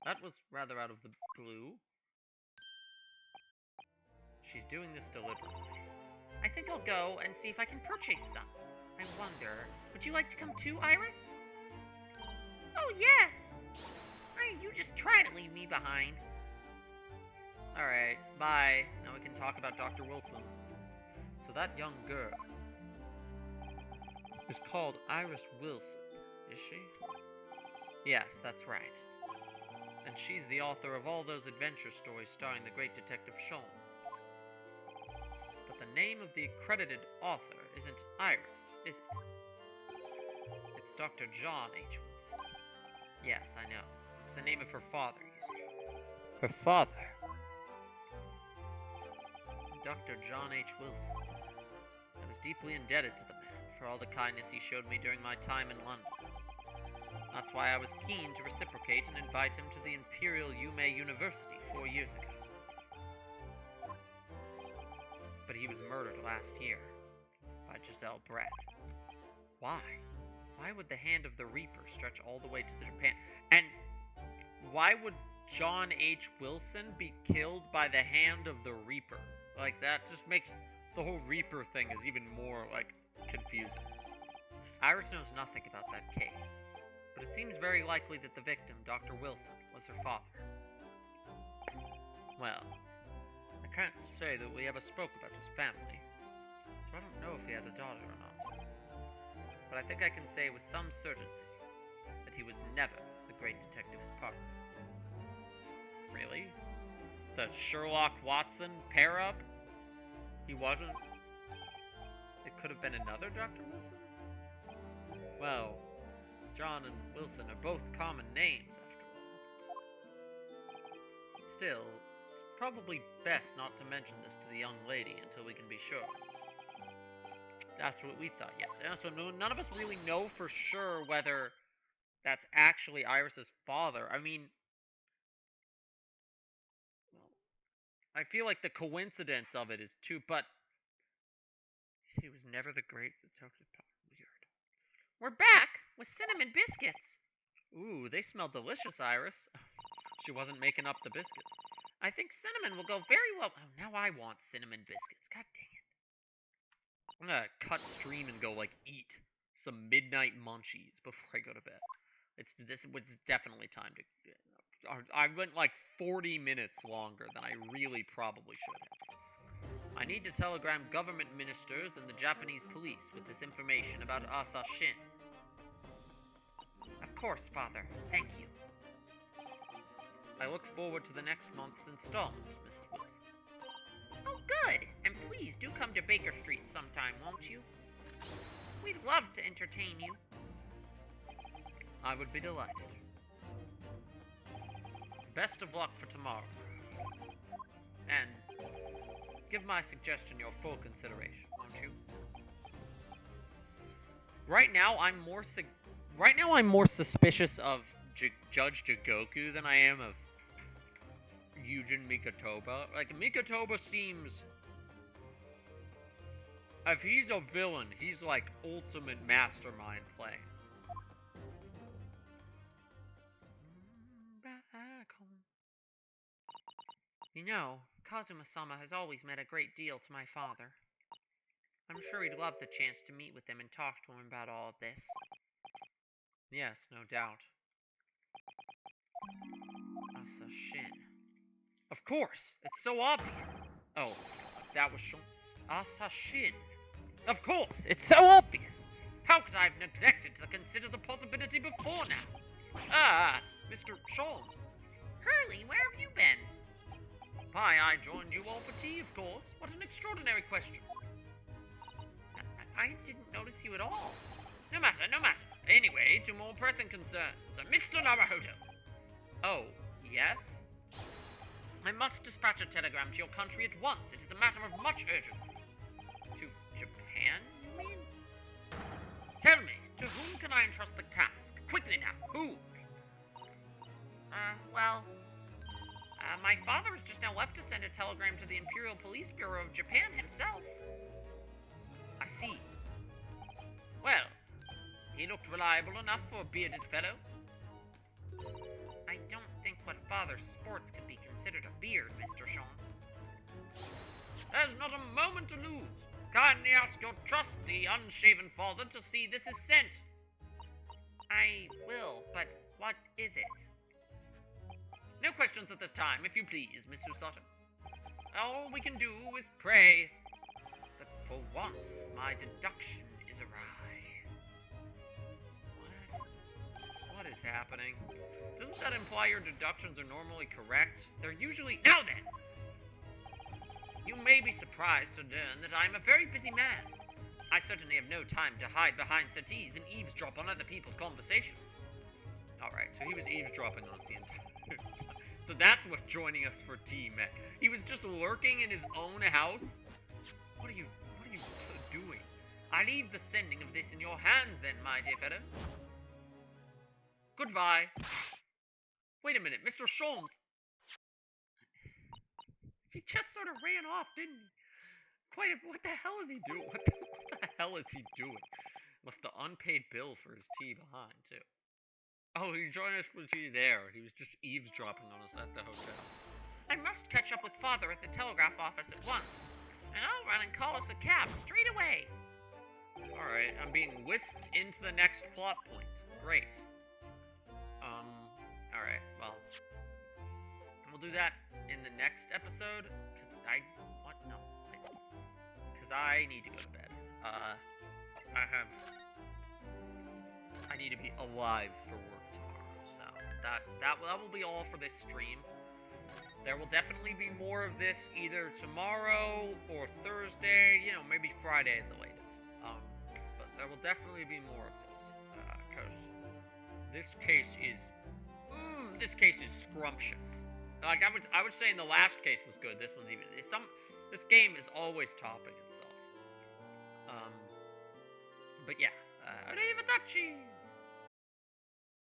That was rather out of the blue. She's doing this deliberately. I think I'll go and see if I can purchase some. I wonder, would you like to come too, Iris? Oh, yes! You just try to leave me behind. Alright, bye. Now we can talk about Dr. Wilson. So that young girl is called Iris Wilson, is she? Yes, that's right. And she's the author of all those adventure stories starring the great Detective Sholmes. But the name of the accredited author isn't Iris, is it? It's Dr. John H. Wilson. Yes, I know. It's the name of her father, you see. Her father? Dr. John H. Wilson. I was deeply indebted to the man for all the kindness he showed me during my time in London. That's why I was keen to reciprocate and invite him to the Imperial Yume University 4 years ago. But he was murdered last year by Giselle Brett. Why? Why would the hand of the Reaper stretch all the way to Japan? And why would John H. Wilson be killed by the hand of the Reaper? Like, that just makes the whole Reaper thing is even more, like, confusing. Iris knows nothing about that case, but it seems very likely that the victim, Dr. Wilson, was her father. Well, I can't say that we ever spoke about his family, so I don't know if he had a daughter or not. But I think I can say with some certainty that he was never the great detective's partner. Really? The Sherlock Watson pair-up? He wasn't? It could have been another Dr. Wilson? Well, John and Wilson are both common names, after all. Still, it's probably best not to mention this to the young lady until we can be sure. That's what we thought, yes. And so none of us really know for sure whether that's actually Iris's father. I mean, I feel like the coincidence of it is too, but he was never the great detective. Weird. We're back with cinnamon biscuits. Ooh, they smell delicious, Iris. She wasn't making up the biscuits. I think cinnamon will go very well. Oh, now I want cinnamon biscuits. God dang it. I'm gonna cut stream and go, like, eat some midnight munchies before I go to bed. It's definitely time to... I went, like, 40 minutes longer than I really probably should have. I need to telegram government ministers and the Japanese police with this information about Asa Shin. Of course, Father. Thank you. I look forward to the next month's installment, Mrs. Wilson. Oh, good! And please do come to Baker Street sometime, won't you? We'd love to entertain you. I would be delighted. Best of luck for tomorrow. And give my suggestion your full consideration, won't you? Right now, I'm more suspicious of Judge Jigoku than I am of Yujin Mikotoba. Like, Mikotoba seems... If he's a villain, he's like ultimate mastermind playing. Back home. You know, Kazuma-sama has always meant a great deal to my father. I'm sure he'd love the chance to meet with him and talk to him about all of this. Yes, no doubt. Asa Shin. Of course! It's so obvious! Oh, that was Asa Shin. Of course! It's so obvious! How could I have neglected to consider the possibility before now? Ah, Mr. Sholmes. Hurley, where have you been? Why, I joined you all for tea, of course. What an extraordinary question. I didn't notice you at all. No matter, no matter. Anyway, to more pressing concerns. Mr. Naruhodo. Oh, yes? I must dispatch a telegram to your country at once. It is a matter of much urgency. To Japan, you mean? Tell me, to whom can I entrust the task? Quickly now, who? My father has just now left to send a telegram to the Imperial Police Bureau of Japan himself. I see. Well, he looked reliable enough for a bearded fellow. I don't think what father's sports can be considered a beard, Mr. Sholmes. There's not a moment to lose. Kindly ask your trusty, unshaven father to see this is sent. I will, but what is it? No questions at this time, if you please, Miss Usotta. All we can do is pray that for once my deduction is awry. What is happening? Doesn't that imply your deductions are normally correct? They're usually... Now then! You may be surprised to learn that I am a very busy man. I certainly have no time to hide behind settees and eavesdrop on other people's conversation. Alright, so he was eavesdropping on us the entire time. So that's what joining us for tea meant. He was just lurking in his own house? What are you doing? I leave the sending of this in your hands then, my dear fellow. Goodbye. Wait a minute, Mr. Sholmes. He just sort of ran off, didn't he? What the hell is he doing? What the hell is he doing? Left the unpaid bill for his tea behind, too. Oh, he joined us for tea there. He was just eavesdropping on us at the hotel. I must catch up with Father at the telegraph office at once, and I'll run and call us a cab straight away. Alright, I'm being whisked into the next plot point. Great. Alright, well. We'll do that in the next episode, because because I need to go to bed. I need to be alive for work tomorrow, so that will be all for this stream. There will definitely be more of this either tomorrow or Thursday, maybe Friday at the latest. But there will definitely be more of this, because this case is scrumptious. Like I would say, in the last case was good. This one's this game is always topping itself. But yeah, arrivederci.